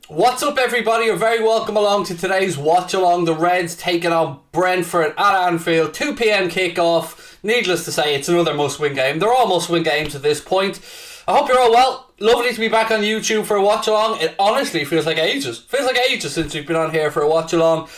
What's up, everybody? You're very welcome along to today's watch along. The Reds taking on Brentford at Anfield, 2 p.m. kickoff. Needless to say, it's another must-win game. They're all must-win games at this point. I hope you're all well. Lovely to be back on YouTube for a watch along. It honestly feels like ages. Feels like ages since we've been on here for a watch along.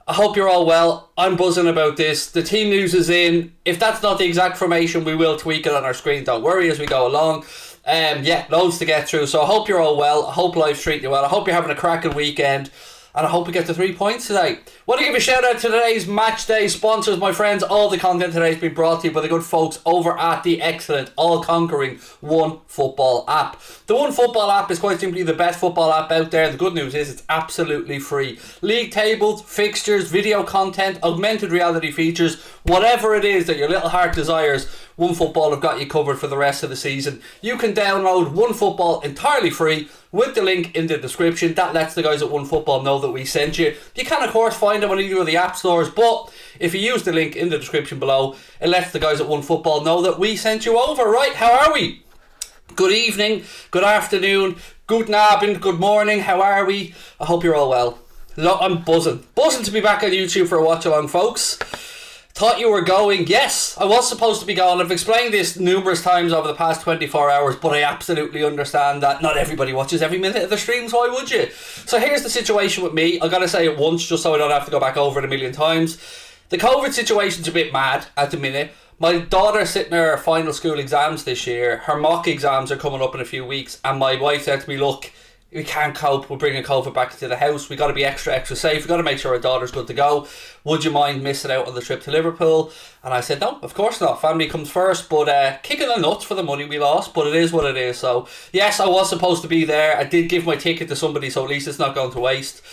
I hope you're all well. I'm buzzing about this. The team news is in. If that's not the exact formation, we will tweak it on our screen. Don't worry as we go along. Loads to get through. So I hope you're all well. I hope life's treating you well. I hope you're having a cracking weekend. And I hope we get the 3 points today. Want to give a shout out to today's match day sponsors, my friends. All the content today has been brought to you by the good folks over at the excellent, all-conquering OneFootball app. The OneFootball app is quite simply the best football app out there. The good news is it's absolutely free. League tables, fixtures, video content, augmented reality features, whatever it is that your little heart desires, OneFootball have got you covered for the rest of the season. You can download OneFootball entirely free with the link in the description. That lets the guys at OneFootball know that we sent you. You can of course find them on either of the app stores, but if you use the link in the description below, it lets the guys at OneFootball know that we sent you over. Right, how are we? Good evening, good afternoon, good Abend, good morning, how are we? I hope you're all well. Look, I'm buzzing to be back on YouTube for a watch along, folks. Thought you were going. Yes, I was supposed to be going. I've explained this numerous times over the past 24 hours, but I absolutely understand that not everybody watches every minute of the streams. Why would you? So here's the situation with me. I gotta say it once just so I don't have to go back over it a million times. The COVID situation's a bit mad at the minute. My daughter's sitting her final school exams this year. Her mock exams are coming up in a few weeks, and my wife said to me, look, we can't cope with bringing COVID back into the house. We got to be extra safe. We got to make sure our daughter's good to go. Would you mind missing out on the trip to Liverpool? And I said, no, of course not. Family comes first. But kicking the nuts for the money we lost. But it is what it is. So yes, I was supposed to be there. I did give my ticket to somebody, so at least it's not going to waste.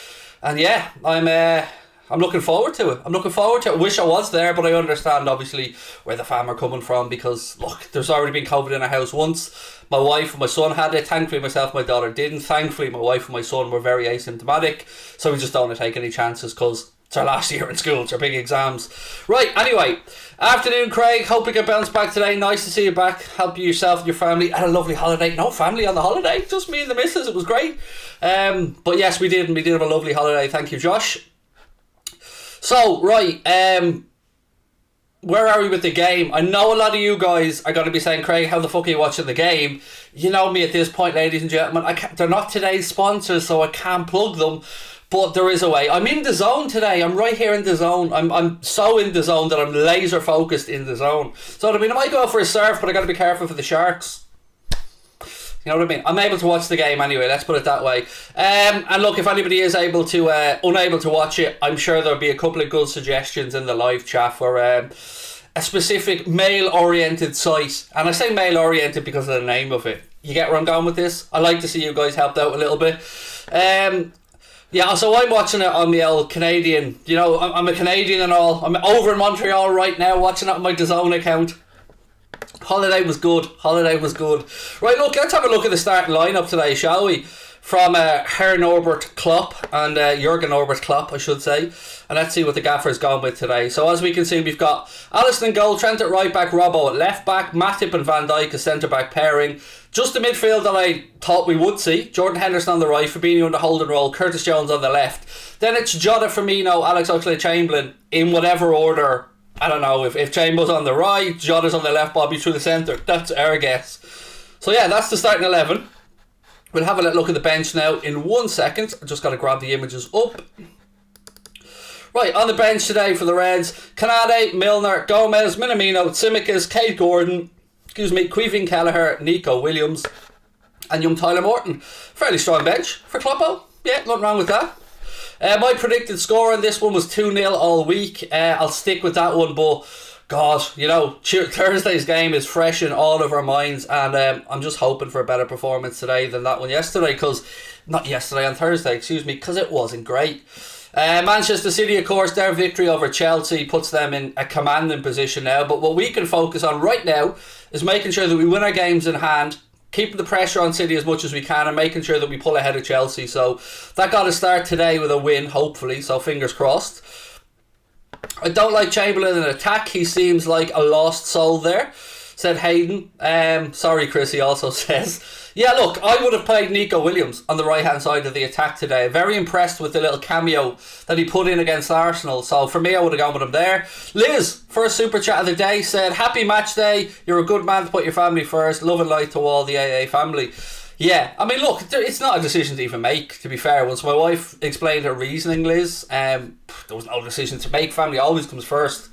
And yeah, I'm looking forward to it. I wish I was there, but I understand obviously where the fam are coming from because look, there's already been COVID in our house once. My wife and my son had it. Thankfully myself and my daughter didn't. Thankfully my wife and my son were very asymptomatic, so we just don't want to take any chances because it's our last year in school. It's our big exams. Right, anyway, afternoon Craig, hope you can bounce back today. Nice to see you back. Help you yourself and your family. Had a lovely holiday. No family on the holiday, just me and the missus. It was great. But yes, we did have a lovely holiday. Thank you, Josh. So, right, where are we with the game? I know a lot of you guys are going to be saying, Craig, how the fuck are you watching the game? You know me at this point, ladies and gentlemen. They're not today's sponsors, so I can't plug them, but there is a way. I'm in the zone today. I'm right here in the zone. I'm so in the zone that I'm laser focused in the zone. So, I mean, I might go out for a surf, but I got to be careful for the sharks. You know what I mean? I'm able to watch the game anyway, let's put it that way. And look, if anybody is unable to watch it, I'm sure there'll be a couple of good suggestions in the live chat for a specific male-oriented site. And I say male-oriented because of the name of it. You get where I'm going with this? I like to see you guys helped out a little bit. Yeah, so I'm watching it on the old Canadian. You know, I'm a Canadian and all. I'm over in Montreal right now watching it on my DAZN account. Holiday was good. Right, look, let's have a look at the starting lineup today, shall we? From Herr Norbert Klopp and Jurgen Norbert Klopp, I should say. And let's see what the gaffer's gone with today. So as we can see, we've got Alisson in goal, Trent at right back, Robbo at left back, Matip and Van Dijk as centre back pairing. Just the midfield that I thought we would see. Jordan Henderson on the right, Fabinho in the holding role, Curtis Jones on the left. Then it's Jota, Firmino, Alex Oxlade-Chamberlain in whatever order. I don't know, if Chamber's on the right, Jota's on the left, Bobby through the centre. That's our guess. So yeah, that's the starting 11. We'll have a little look at the bench now in 1 second. I just got to grab the images up. Right, on the bench today for the Reds, Canade, Milner, Gomez, Minamino, Tsimikas, Kate Gordon, Queeving Kelleher, Nico Williams, and young Tyler Morton. Fairly strong bench for Kloppo. Yeah, nothing wrong with that. My predicted score on this one was 2-0 all week. I'll stick with that one, but God, you know, Thursday's game is fresh in all of our minds, and I'm just hoping for a better performance today than that one yesterday, on Thursday, because it wasn't great. Manchester City, of course, their victory over Chelsea puts them in a commanding position now, but what we can focus on right now is making sure that we win our games in hand, keeping the pressure on City as much as we can and making sure that we pull ahead of Chelsea. So that got to start today with a win, hopefully, so fingers crossed. I don't like Chamberlain in attack. He seems like a lost soul there. said Hayden. Sorry, Chris, he also says. Yeah, look, I would have played Nico Williams on the right-hand side of the attack today. Very impressed with the little cameo that he put in against Arsenal. So for me, I would have gone with him there. Liz, first super chat of the day, said, happy match day. You're a good man to put your family first. Love and light to all the AA family. Yeah, I mean, look, it's not a decision to even make, to be fair. Once my wife explained her reasoning, Liz, there was no decision to make. Family always comes first.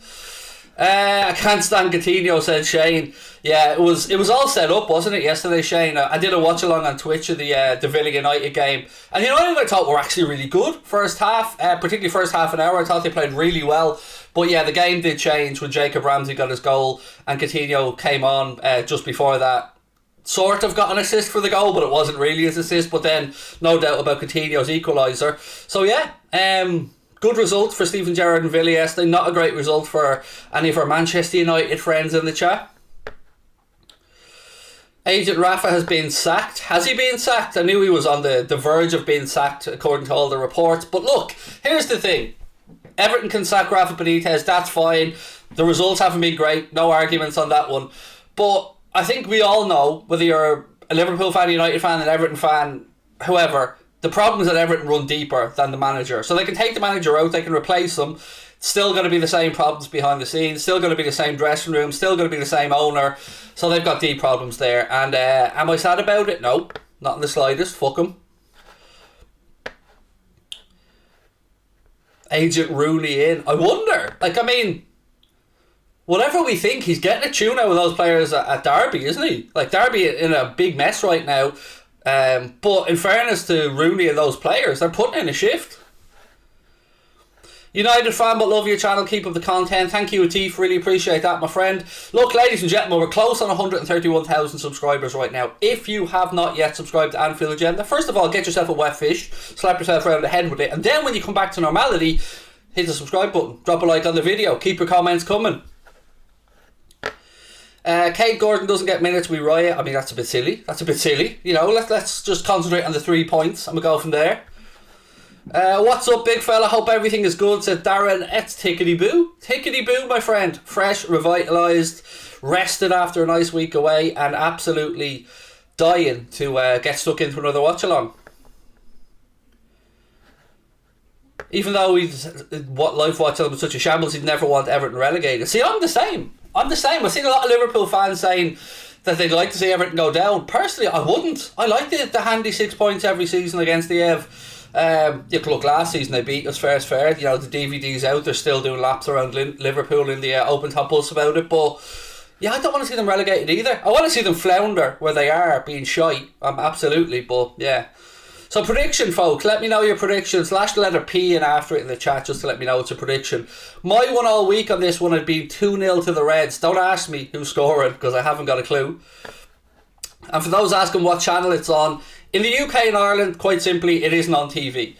I can't stand Coutinho, said Shane. Yeah, it was all set up, wasn't it, yesterday, Shane? I did a watch along on Twitch of the Villa United game, and United I thought were actually really good first half, particularly first half an hour. I thought they played really well, but yeah, the game did change when Jacob Ramsey got his goal and Coutinho came on just before that. Sort of got an assist for the goal, but it wasn't really his assist. But then, no doubt about Coutinho's equaliser. So yeah, good result for Steven Gerrard and Villa yesterday. Not a great result for any of our Manchester United friends in the chat. Agent Rafa has been sacked. Has he been sacked? I knew he was on the verge of being sacked according to all the reports. But look, here's the thing. Everton can sack Rafa Benitez. That's fine. The results haven't been great. No arguments on that one. But I think we all know, whether you're a Liverpool fan, United fan, an Everton fan, whoever, the problem is that Everton run deeper than the manager. So they can take the manager out, they can replace him. Still going to be the same problems behind the scenes, still going to be the same dressing room, still going to be the same owner. So they've got deep problems there. And am I sad about it? No, not in the slightest. Fuck them. Agent Rooney in. I wonder. Like, I mean, whatever we think, he's getting a tune out with those players at Derby, isn't he? Like, Derby in a big mess right now. But in fairness to Rooney and those players, they're putting in a shift. United fan, but love your channel. Keep up the content. Thank you, Atif. Really appreciate that, my friend. Look, ladies and gentlemen, we're close on 131,000 subscribers right now. If you have not yet subscribed to Anfield Agenda, first of all, get yourself a wet fish, slap yourself around the head with it, and then when you come back to normality, hit the subscribe button, drop a like on the video, keep your comments coming. Kate Gordon doesn't get minutes, we riot. I mean, that's a bit silly. You know, let's just concentrate on the 3 points and we'll go from there. What's up, big fella? Hope everything is good, said Darren. It's tickety boo. Tickety boo, my friend. Fresh, revitalised, rested after a nice week away, and absolutely dying to get stuck into another watch along. Even though life watch along was such a shambles, he'd never want Everton relegated. See, I'm the same. I've seen a lot of Liverpool fans saying that they'd like to see Everton go down. Personally, I wouldn't. I like the handy 6 points every season against the Ev. You could look last season, they beat us fair as fair. You know, the DVD's out, they're still doing laps around Liverpool in the open top bus about it. But yeah, I don't want to see them relegated either. I want to see them flounder where they are, being shite. Absolutely, but yeah. So prediction, folks, let me know your prediction. Slash the letter P in after it in the chat just to let me know it's a prediction. My one all week on this one had been 2-0 to the Reds. Don't ask me who's scoring because I haven't got a clue. And for those asking what channel it's on, in the UK and Ireland, quite simply, it isn't on TV.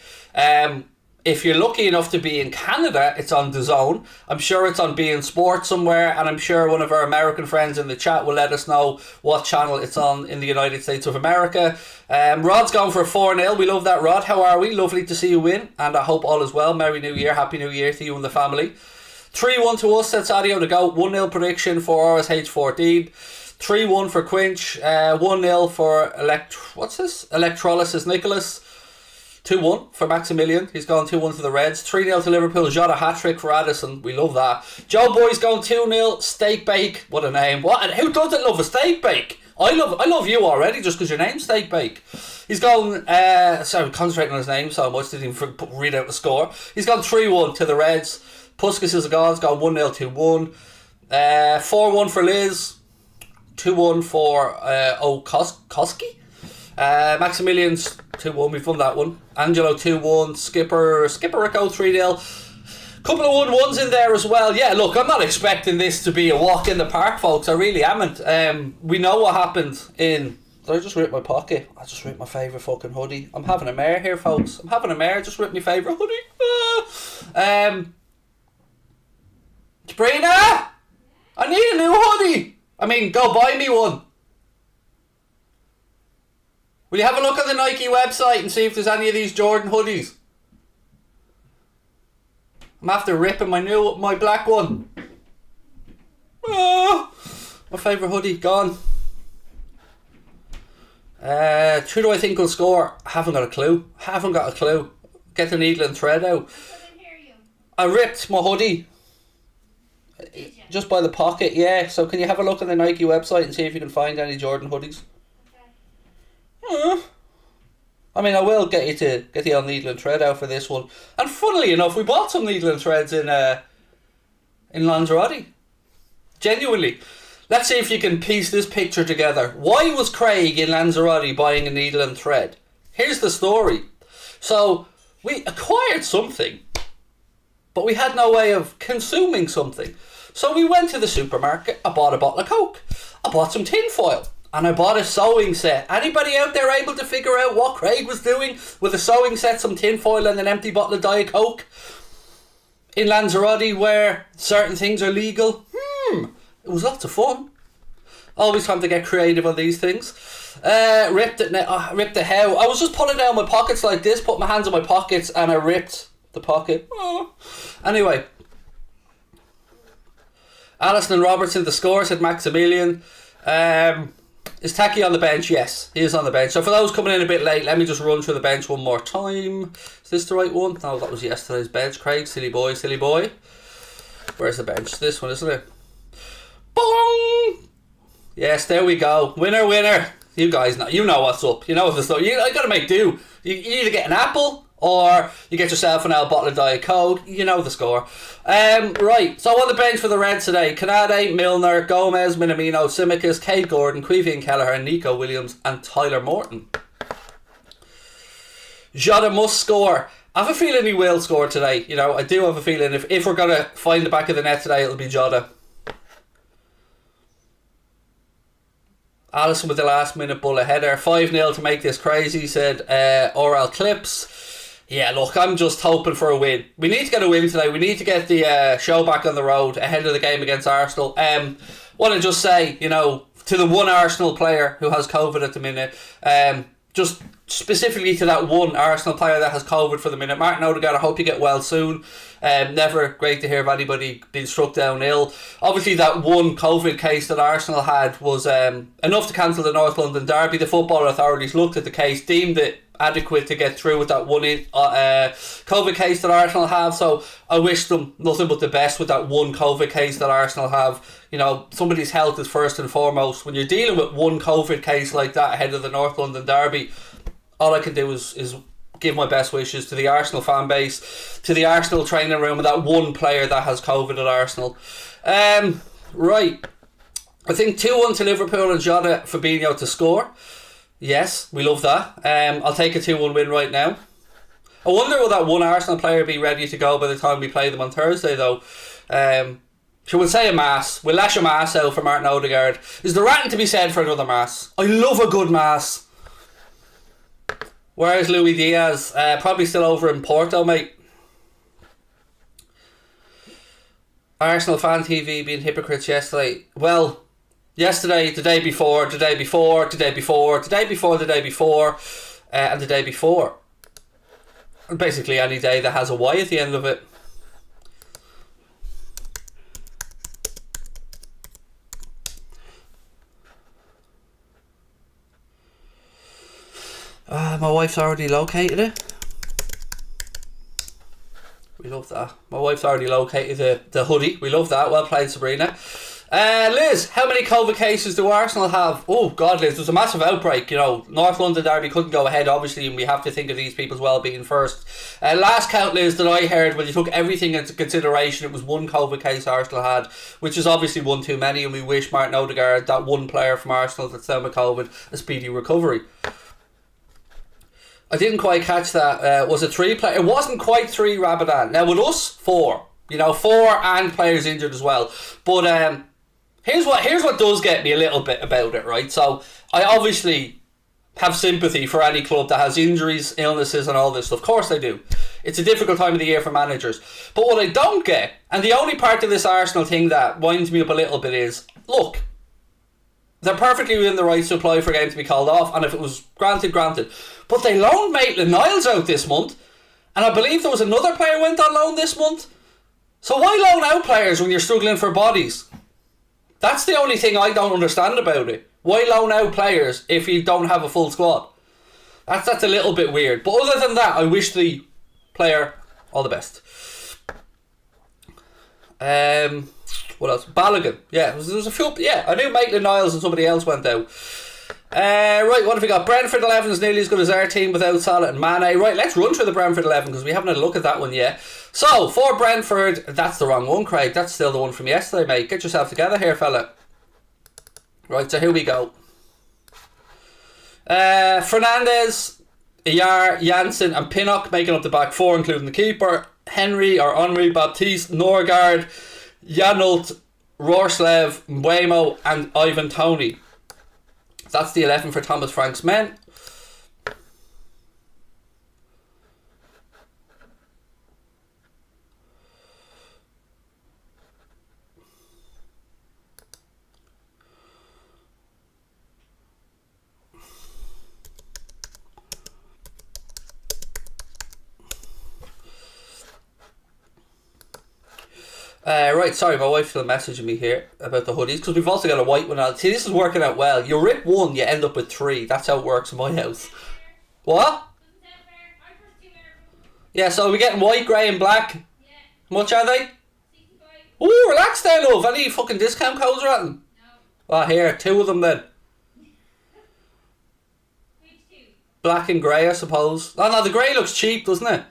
If you're lucky enough to be in Canada, it's on DAZN. I'm sure it's on beIN Sport somewhere, and I'm sure one of our American friends in the chat will let us know what channel it's on in the United States of America. Rod's going for a 4-0. We love that, Rod. How are we? Lovely to see you win, and I hope all is well. Merry New Year. Happy New Year to you and the family. 3-1 to us, said Sadio to go. 1-0 prediction for RSH14. 3-1 for Quinch, 1-0 for Electrolysis Nicholas, 2-1 for Maximilian, he's gone 2-1 to the Reds, 3-0 to Liverpool, Jota hat-trick for Addison, we love that. Joe Boy's going 2-0, Steak Bake, what a name, what? Who doesn't love a Steak Bake? I love you already just because your name's Steak Bake. He's gone, sorry, concentrating on his name so much, didn't even read out the score. He's gone 3-1 to the Reds, Puskas is gone 1-0, 2-1, 4-1 for Liz, 2-1 for Koski. Maximilian's 2-1, we've won that one. Angelo 2-1, Skipper Rico 3-0. Couple of 1-1s in there as well. Yeah, look, I'm not expecting this to be a walk in the park, folks. I really haven't. We know what happened in... Did I just rip my pocket? I just ripped my favourite fucking hoodie. I'm having a mare here, folks. I'm having a mare. Just ripped my favourite hoodie. Sabrina! I need a new hoodie! I mean, go buy me one. Will you have a look at the Nike website and see if there's any of these Jordan hoodies? I'm after ripping my black one. Oh, My favourite hoodie, gone. Who do I think will score? I haven't got a clue. Get the needle and thread out. I ripped my hoodie. Just by the pocket, yeah. So can you have a look on the Nike website and see if you can find any Jordan hoodies? Okay. I mean, I will get you to get the old needle and thread out for this one. And funnily enough, we bought some needle and threads in Lanzarote. Genuinely. Let's see if you can piece this picture together. Why was Craig in Lanzarote buying a needle and thread? Here's the story. So, we acquired something, but we had no way of consuming something. So we went to the supermarket, I bought a bottle of Coke, I bought some tin foil, and I bought a sewing set. Anybody out there able to figure out what Craig was doing with a sewing set, some tin foil and an empty bottle of Diet Coke? In Lanzarote where certain things are legal? It was lots of fun. Always time to get creative on these things. Ripped the how. I was just pulling down my pockets like this, put my hands in my pockets, and I ripped the pocket. Anyway. Alisson and Robertson the score, said Maximilian. Is Taki on the bench? Yes, he is on the bench. So for those coming in a bit late, let me just run through the bench one more time. Is this the right one? No, that was yesterday's bench. Craig, silly boy. Where's the bench? This one, isn't it? Bong! Yes, there we go. Winner. You guys know. You know what's up. You know what's up. I gotta make do. You either get an apple or you get yourself an old bottle of Diet Coke. You know the score. Right. So on the bench for the Reds today: Canade, Milner, Gomez, Minamino, Tsimikas, Cade Gordon, Queevy Kelleher, Nico Williams, and Tyler Morton. Jota must score. I have a feeling he will score today. You know, I do have a feeling if we're gonna find the back of the net today, it'll be Jota. Alisson with the last minute bullet header. 5-0 to make this crazy, said Oral Clips. Yeah, look, I'm just hoping for a win. We need to get a win today. We need to get the show back on the road ahead of the game against Arsenal. Want to just say, you know, to the one Arsenal player who has COVID at the minute, just specifically to that one Arsenal player that has COVID for the minute, Martin Odegaard, I hope you get well soon. Never great to hear of anybody being struck down ill. Obviously that one COVID case that Arsenal had was enough to cancel the North London derby. The football authorities looked at the case, deemed it adequate to get through with that one COVID case that Arsenal have. So I wish them nothing but the best with that one COVID case that Arsenal have. You know, somebody's health is first and foremost. When you're dealing with one COVID case like that ahead of the North London derby, all I can do is give my best wishes to the Arsenal fan base, to the Arsenal training room, and that one player that has COVID at Arsenal. Right. I think 2-1 to Liverpool and Jota Fabinho to score. Yes, we love that. I'll take a 2-1 win right now. I wonder will that one Arsenal player be ready to go by the time we play them on Thursday though. So we'll say a mass. We'll lash a mass out for Martin Odegaard. Is there anything to be said for another mass? I love a good mass. Where's Luis Diaz? Probably still over in Porto, mate. Arsenal fan TV being hypocrites yesterday. Well, yesterday, the day before, and the day before. And basically any day that has a Y at the end of it. My wife's already located it. We love that. My wife's already located the hoodie. We love that. Well played, Sabrina. Liz, how many COVID cases do Arsenal have? Oh God, Liz, there's a massive outbreak. You know, North London derby couldn't go ahead, obviously, and we have to think of these people's well-being first. Last count, Liz, that I heard, when you took everything into consideration, it was one COVID case Arsenal had, which is obviously one too many, and we wish Martin Odegaard, that one player from Arsenal that's down with COVID, a speedy recovery. I didn't quite catch that. Was it 3 players? It wasn't quite 3, Rabadan. Now with us, 4. You know, 4 and players injured as well. But here's what does get me a little bit about it, right? So I obviously have sympathy for any club that has injuries, illnesses, and all this stuff. Of course I do. It's a difficult time of the year for managers. But what I don't get, and the only part of this Arsenal thing that winds me up a little bit is, look, they're perfectly within the rights to apply for a game to be called off, and if it was granted. But they loaned Maitland-Niles out this month, and I believe there was another player went on loan this month. So why loan out players when you're struggling for bodies? That's the only thing I don't understand about it. Why loan out players if you don't have a full squad? That's a little bit weird. But other than that, I wish the player all the best. What else? Balogun. Yeah, there was a few. Yeah, I knew Maitland-Niles and somebody else went out. Right, what have we got? Brentford 11 is nearly as good as our team without Salah and Mane. Right, let's run through the Brentford 11 because we haven't had a look at that one yet. So, for Brentford, that's the wrong one, Craig. That's still the one from yesterday, mate. Get yourself together here, fella. Right, so here we go. Fernandes, Ayar, Janssen and Pinnock making up the back four, including the keeper. Henry, Baptiste, Norgard, Janult, Rorslev, Mbeumo and Ivan Toney. That's the 11 for Thomas Frank's men. Right, sorry, my wife's still messaging me here about the hoodies because we've also got a white one out. See, this is working out well. You rip one, you end up with three. That's how it works in my house. What? Yeah, so we're getting white, grey and black. Yeah. How much are they? 65. Ooh, relax there, love. Any fucking discount codes or anything? No. Ah, here, two of them then. Which two? Black and grey, I suppose. Oh no, the grey looks cheap, doesn't it?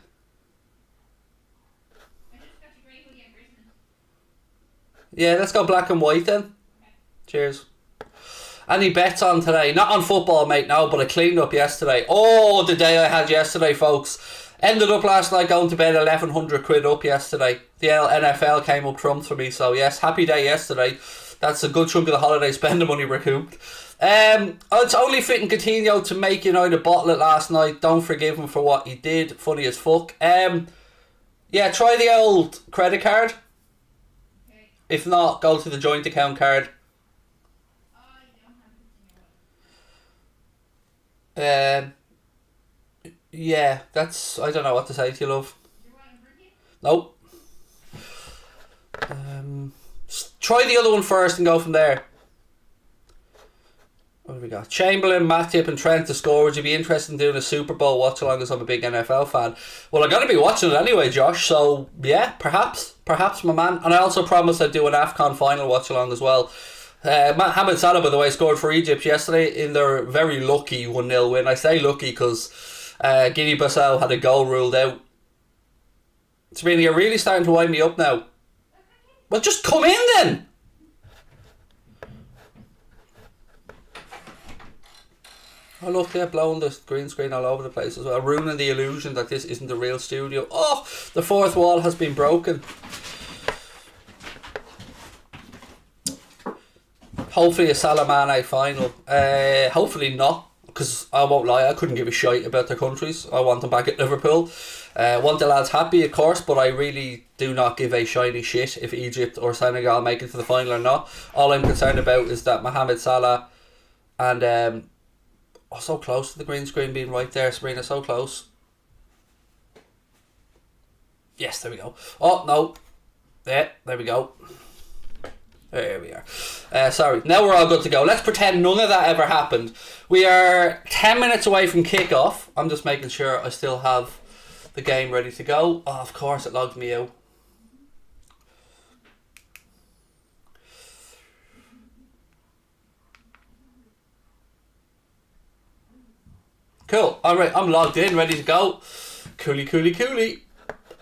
Yeah, let's go black and white then. Okay. Cheers. Any bets on today? Not on football, mate, no, but I cleaned up yesterday. Oh, the day I had yesterday, folks. Ended up last night going to bed 1,100 quid up yesterday. The NFL came up trumps for me, so yes, happy day yesterday. That's a good chunk of the holiday spending money recouped. It's only fitting Coutinho to make United bottle it last night. Don't forgive him for what he did. Funny as fuck. Yeah, try the old credit card. If not, go to the joint account card. Yeah, that's... I don't know what to say to you, love. Nope. Try the other one first and go from there. What have we got? Chamberlain, Matip and Trent to score. Would you be interested in doing a Super Bowl watch along as I'm a big NFL fan? Well, I'm going to be watching it anyway, Josh. So, yeah, perhaps, my man. And I also promised I'd do an AFCON final watch along as well. Mohamed Salah, by the way, scored for Egypt yesterday in their very lucky 1-0 win. I say lucky because Guinea-Bissau had a goal ruled out. It's meaning you're really starting to wind me up now. Well, just come in then. Oh look, they're blowing the green screen all over the place as well, ruining the illusion that this isn't the real studio. Oh, the fourth wall has been broken. Hopefully a Salah Mane final. Hopefully not, because I won't lie, I couldn't give a shite about their countries. I want them back at Liverpool. Want the lads happy, of course, but I really do not give a shiny shit if Egypt or Senegal make it to the final or not. All I'm concerned about is that Mohamed Salah and oh, so close to the green screen being right there, Sabrina, so close. Yes, there we go. Oh, no. Yeah, there we go. There we are. Sorry, now we're all good to go. Let's pretend none of that ever happened. We are 10 minutes away from kick-off. I'm just making sure I still have the game ready to go. Oh, of course, it logged me out. Cool. Alright, I'm logged in, ready to go. Coolie.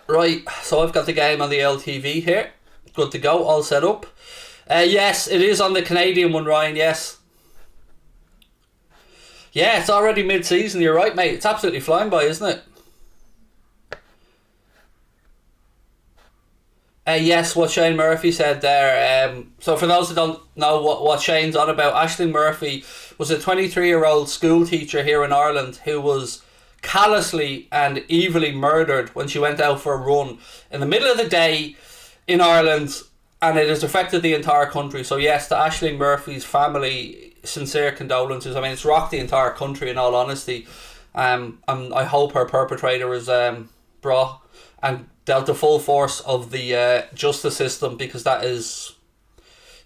Right, so I've got the game on the LTV here. Good to go, all set up. Yes, it is on the Canadian one, Ryan, yes. Yeah, it's already mid-season, you're right, mate. It's absolutely flying by, isn't it? Yes, what Shane Murphy said there. So for those who don't know what Shane's on about, Aisling Murphy was a 23-year-old school teacher here in Ireland who was callously and evilly murdered when she went out for a run in the middle of the day in Ireland, and it has affected the entire country. So yes, to Aisling Murphy's family, sincere condolences. I mean, it's rocked the entire country in all honesty. And I hope her perpetrator is brought and dealt the full force of the justice system, because that is,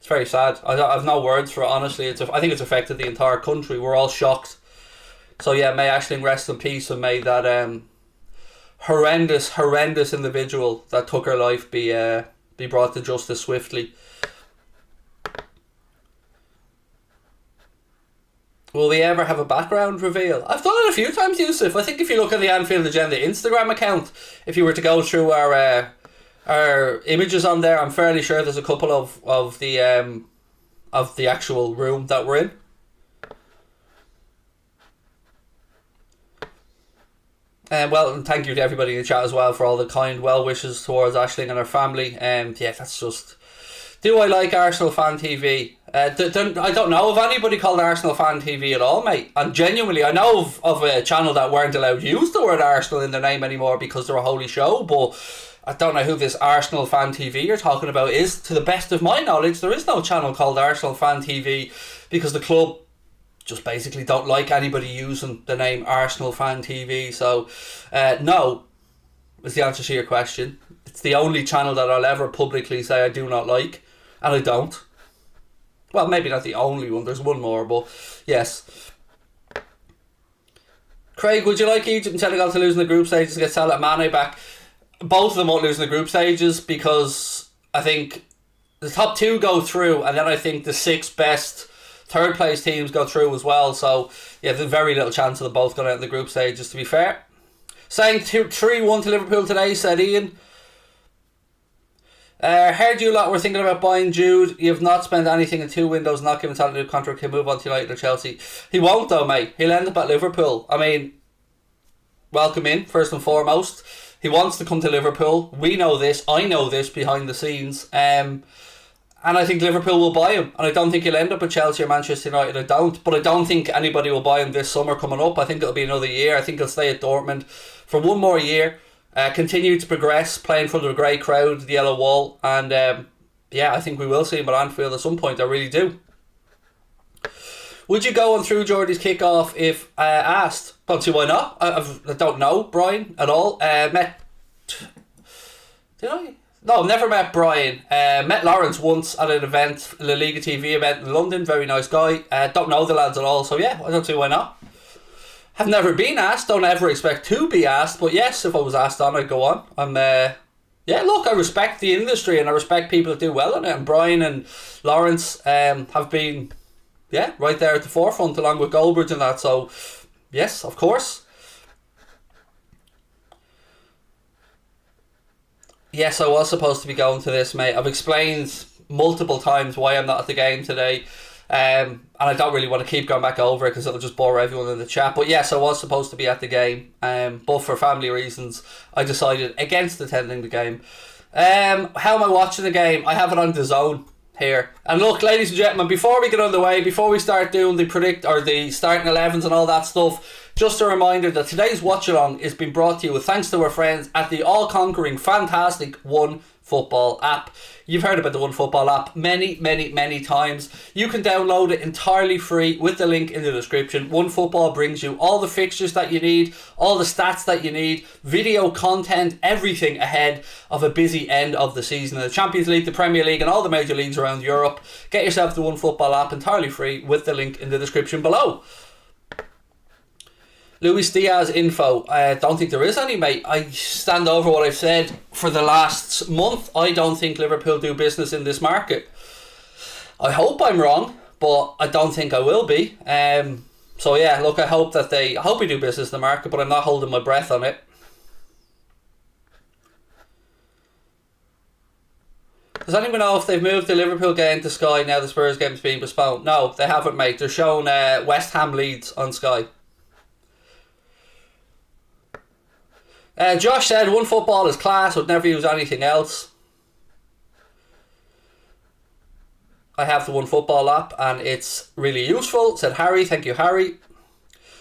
It's very sad. I've no words for it, honestly. I think it's affected the entire country. We're all shocked. So yeah, may Aisling rest in peace, and may that horrendous individual that took her life be brought to justice swiftly. Will we ever have a background reveal? I've done it a few times, Yusuf. I think if you look at the Anfield Agenda Instagram account, if you were to go through our images on there, I'm fairly sure there's a couple of the actual room that we're in. Well, and thank you to everybody in the chat as well for all the kind well wishes towards Aisling and her family. Yeah, that's just... Do I like Arsenal Fan TV? I don't know of anybody called Arsenal Fan TV at all, mate. And genuinely, I know of a channel that weren't allowed to use the word Arsenal in their name anymore because they're a holy show, but I don't know who this Arsenal Fan TV you're talking about is. To the best of my knowledge, there is no channel called Arsenal Fan TV because the club just basically don't like anybody using the name Arsenal Fan TV. So, no, is the answer to your question. It's the only channel that I'll ever publicly say I do not like. And I don't. Well, maybe not the only one. There's one more, but yes. Craig, would you like Egypt and Senegal to lose in the group stages to get Salah and Mane back? Both of them won't lose in the group stages because I think the top two go through, and then I think the 6 best third place teams go through as well. So, yeah, there's very little chance of them both going out in the group stages, to be fair. Saying 3-1 to Liverpool today, said Ian. Heard you lot were thinking about buying Jude. You have not spent anything in 2 windows, not given Salah a new contract. He'll move on to United or Chelsea. He won't though, mate. He'll end up at Liverpool. I mean, welcome in, first and foremost. He wants to come to Liverpool. We know this. I know this behind the scenes. And I think Liverpool will buy him. And I don't think he'll end up at Chelsea or Manchester United. I don't. But I don't think anybody will buy him this summer coming up. I think it'll be another year. I think he'll stay at Dortmund for one more year. Continue to progress, play in front of a great crowd, the yellow wall, and yeah, I think we will see him at Anfield at some point. I really do. Would you go on through Jordy's kickoff if asked? Don't see why not. I don't know Brian at all. Did I? No, never met Brian. Met Lawrence once at an event, La Liga TV event in London. Very nice guy. Don't know the lads at all, so yeah, I don't see why not. Have never been asked, don't ever expect to be asked, but yes, if I was asked on, I'd go on. Yeah, look, I respect the industry and I respect people that do well in it, and Brian and Lawrence have been, yeah, right there at the forefront along with Goldbridge and that, so yes, of course. Yes, I was supposed to be going to this, mate. I've explained multiple times why I'm not at the game today. And I don't really want to keep going back over it because it'll just bore everyone in the chat. But yes, I was supposed to be at the game. But for family reasons, I decided against attending the game. How am I watching the game? I have it on DAZN here. And look, ladies and gentlemen, before we get underway, before we start doing the starting 11s and all that stuff, just a reminder that today's watch along is being brought to you with thanks to our friends at the all-conquering, fantastic One Football app. You've heard about the One Football app many times. You can download it entirely free with the link in the description. One Football brings you all the fixtures that you need, all the stats that you need, video content, everything ahead of a busy end of the season. The Champions League, the Premier League and all the major leagues around Europe. Get yourself the One Football app entirely free with the link in the description below. Luis Diaz info. I don't think there is any, mate. I stand over what I've said for the last month. I don't think Liverpool do business in this market. I hope I'm wrong, but I don't think I will be. So yeah, look, I hope we do business in the market, but I'm not holding my breath on it. Does anyone know if they've moved the Liverpool game to Sky now the Spurs game is being postponed? No, they haven't, mate. They're showing West Ham Leeds on Sky. Josh said One Football is class, would never use anything else. I have the One Football app and it's really useful, said Harry. Thank you, Harry.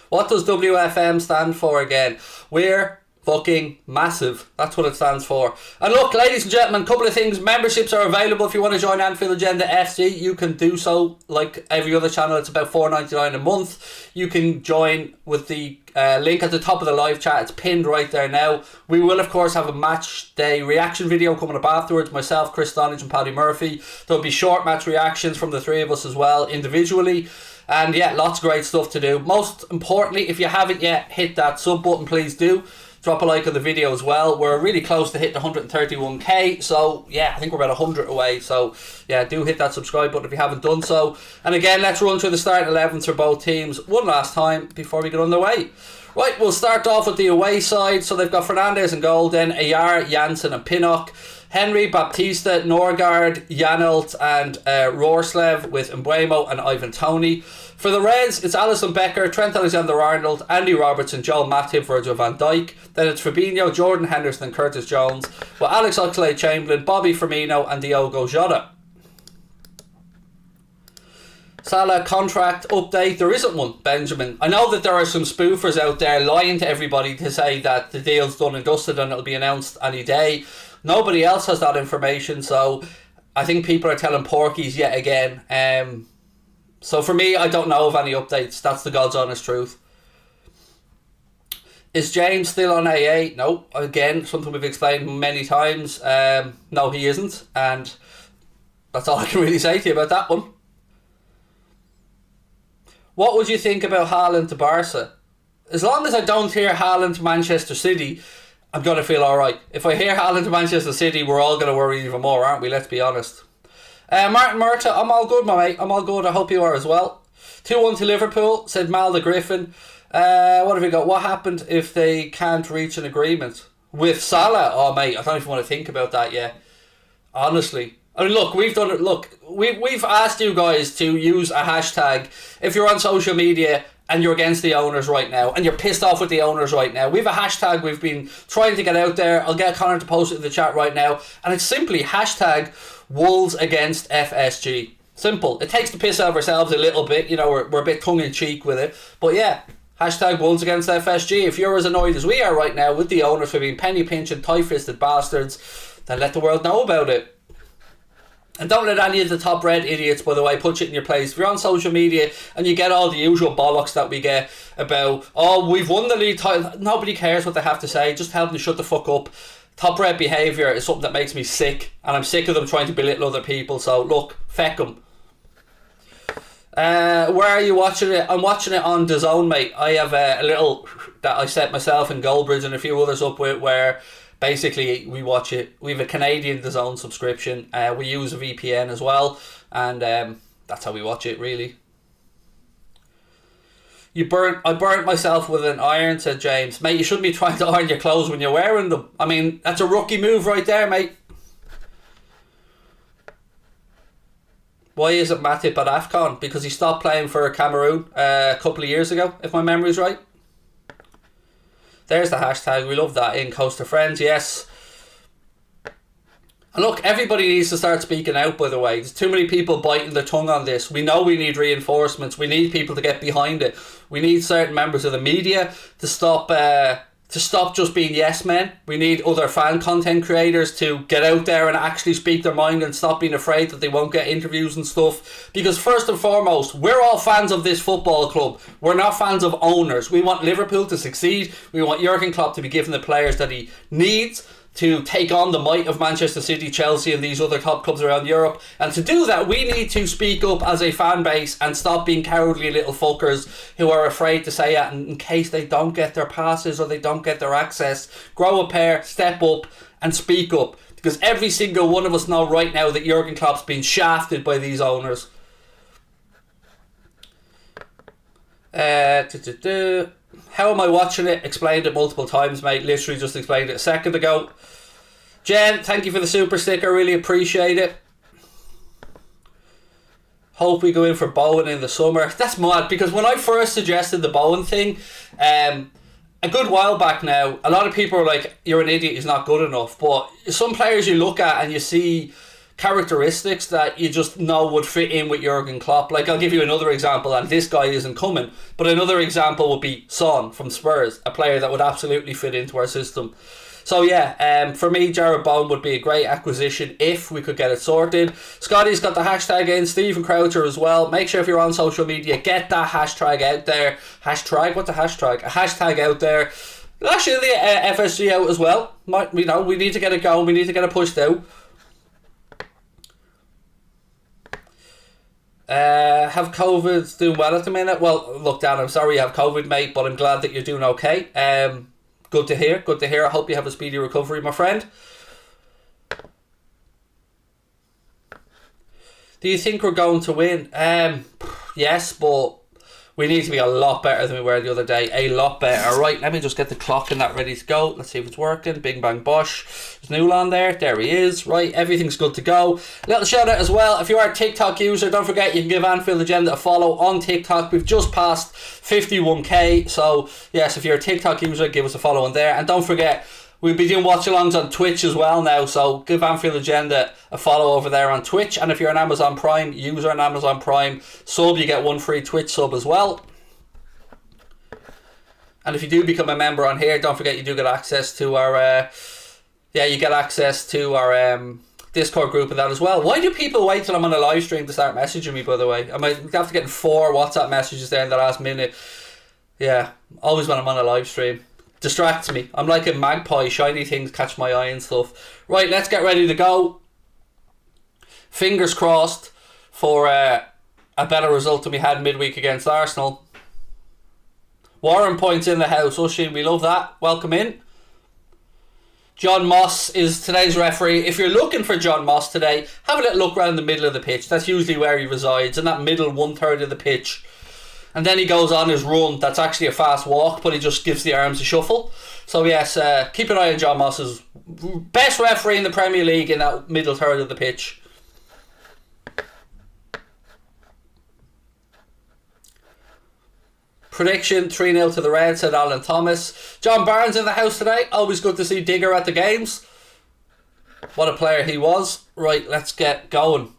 What does WFM stand for again? We're fucking massive. That's what it stands for. And look, ladies and gentlemen, a couple of things. Memberships are available. If you want to join Anfield Agenda FC, you can do so. Like every other channel, it's about $4.99 a month. You can join with the link at the top of the live chat. It's pinned right there now. We will, of course, have a match day reaction video coming up afterwards. Myself, Chris Stonage and Paddy Murphy. There'll be short match reactions from the three of us as well, individually. And yeah, lots of great stuff to do. Most importantly, if you haven't yet hit that sub button, please do. Drop a like on the video as well. We're really close to hitting 131k. So yeah, I think we're about 100 away. So yeah, do hit that subscribe button if you haven't done so. And again, let's run through the starting 11s for both teams one last time before we get underway. Right, we'll start off with the away side. So they've got Fernandes in goal, then Ayar, Janssen and Pinnock. Henry, Baptista, Norgard, Janelt and Roerslev with Mbeumo and Ivan Toney. For the Reds, it's Alisson Becker, Trent Alexander-Arnold, Andy Robertson, Joel Matip, Virgil van Dijk. Then it's Fabinho, Jordan Henderson and Curtis Jones. With Alex Oxlade-Chamberlain, Bobby Firmino and Diogo Jota. Salah contract update. There isn't one, Benjamin. I know that there are some spoofers out there lying to everybody to say that the deal's done and dusted and it'll be announced any day. Nobody else has that information, so I think people are telling porkies yet again. So for me, I don't know of any updates. That's the God's honest truth. Is James still on AA? No. Again, something we've explained many times. No, he isn't. And that's all I can really say to you about that one. What would you think about Haaland to Barca? As long as I don't hear Haaland to Manchester City, I'm going to feel alright. If I hear Haaland to Manchester City, we're all going to worry even more, aren't we? Let's be honest. Martin Murta, I'm all good, my mate. I'm all good. I hope you are as well. 2-1 to Liverpool, said Mal the Griffin. What have we got? What happened if they can't reach an agreement? With Salah? Oh, mate, I don't even want to think about that yet. Honestly. I mean, look, we've done it. Look, we've asked you guys to use a hashtag if you're on social media and you're against the owners right now and you're pissed off with the owners right now. We have a hashtag we've been trying to get out there. I'll get Connor to post it in the chat right now. And it's simply hashtag Wolves against FSG. Simple. It takes the piss out of ourselves a little bit. You know, we're a bit tongue-in-cheek with it. But yeah, hashtag Wolves against FSG. If you're as annoyed as we are right now with the owners for being penny-pinching, tight-fisted bastards, then let the world know about it. And don't let any of the top red idiots, by the way, put shit in your place. If you're on social media and you get all the usual bollocks that we get about, oh, we've won the league title. Nobody cares what they have to say. Just tell them to shut the fuck up. Top red behaviour is something that makes me sick. And I'm sick of them trying to belittle other people. So, look, feck them. Where are you watching it? I'm watching it on DAZN, mate. I have a little that I set myself in Goldbridge and a few others up with where basically we watch it. We have a Canadian DAZN subscription. We use a VPN as well, and that's how we watch it, really. I burnt myself with an iron, said James. Mate, you shouldn't be trying to iron your clothes when you're wearing them. I mean, that's a rookie move right there, mate. Why isn't Matip at AFCON? Because he stopped playing for Cameroon a couple of years ago, if my memory's right. There's the hashtag. We love that. In Coast of Friends, yes. And look, everybody needs to start speaking out, by the way. There's too many people biting their tongue on this. We know we need reinforcements. We need people to get behind it. We need certain members of the media to stop just being yes men. We need other fan content creators to get out there and actually speak their mind and stop being afraid that they won't get interviews and stuff. Because first and foremost, we're all fans of this football club. We're not fans of owners. We want Liverpool to succeed. We want Jurgen Klopp to be given the players that he needs to take on the might of Manchester City, Chelsea and these other top clubs around Europe. And to do that, we need to speak up as a fan base and stop being cowardly little fuckers who are afraid to say it in case they don't get their passes or they don't get their access. Grow a pair, step up and speak up. Because every single one of us know right now that Jurgen Klopp's been shafted by these owners. How am I watching it? Explained it multiple times, mate. Literally just explained it a second ago. Jen, thank you for the super sticker. Really appreciate it. Hope we go in for Bowen in the summer. That's mad, because when I first suggested the Bowen thing, a good while back now, a lot of people are like, you're an idiot, he's not good enough. But some players you look at and you see characteristics that you just know would fit in with Jurgen Klopp. Like, I'll give you another example, and this guy isn't coming, but another example would be Son from Spurs, a player that would absolutely fit into our system. So yeah, for me, Jarrod Bowen would be a great acquisition if we could get it sorted. Scotty's got the hashtag in, Stephen Croucher as well. Make sure if you're on social media, get that hashtag out there. Hashtag? What's a hashtag? A hashtag out there. Actually, the FSG out as well. We need to get it going. We need to get it pushed out. Have COVID, doing well at the minute. Well, look, Dan, I'm sorry you have COVID, mate, but I'm glad that you're doing okay. Good to hear. Good to hear. I hope you have a speedy recovery, my friend. Do you think we're going to win? Yes, but we need to be a lot better than we were the other day. A lot better. Right, let me just get the clock and that ready to go. Let's see if it's working. Bing, bang, bosh. There's Newell on there. There he is. Right, everything's good to go. Little shout out as well. If you are a TikTok user, don't forget you can give Anfield Agenda a follow on TikTok. We've just passed 51k. So, yes, if you're a TikTok user, give us a follow on there. And don't forget, we'll be doing watch-alongs on Twitch as well now, so give Anfield Agenda a follow over there on Twitch. And if you're an Amazon Prime user, an Amazon Prime sub, you get one free Twitch sub as well. And if you do become a member on here, don't forget you do get access to our Discord group and that as well. Why do people wait till I'm on a live stream to start messaging me, by the way? I might have to get 4 WhatsApp messages there in the last minute. Yeah, always when I'm on a live stream. Distracts me. I'm like a magpie. Shiny things catch my eye and stuff. Right, let's get ready to go. Fingers crossed for a better result than we had midweek against Arsenal. Warren points in the house. Oshin, we love that. Welcome in. John Moss is today's referee. If you're looking for John Moss today, have a little look around the middle of the pitch. That's usually where he resides, in that middle 1/3 of the pitch. And then he goes on his run. That's actually a fast walk, but he just gives the arms a shuffle. So yes, keep an eye on John Moss's best referee in the Premier League in that middle third of the pitch. Prediction 3-0 to the Reds, said Alan Thomas. John Barnes in the house today. Always good to see Digger at the games. What a player he was. Right, let's get going.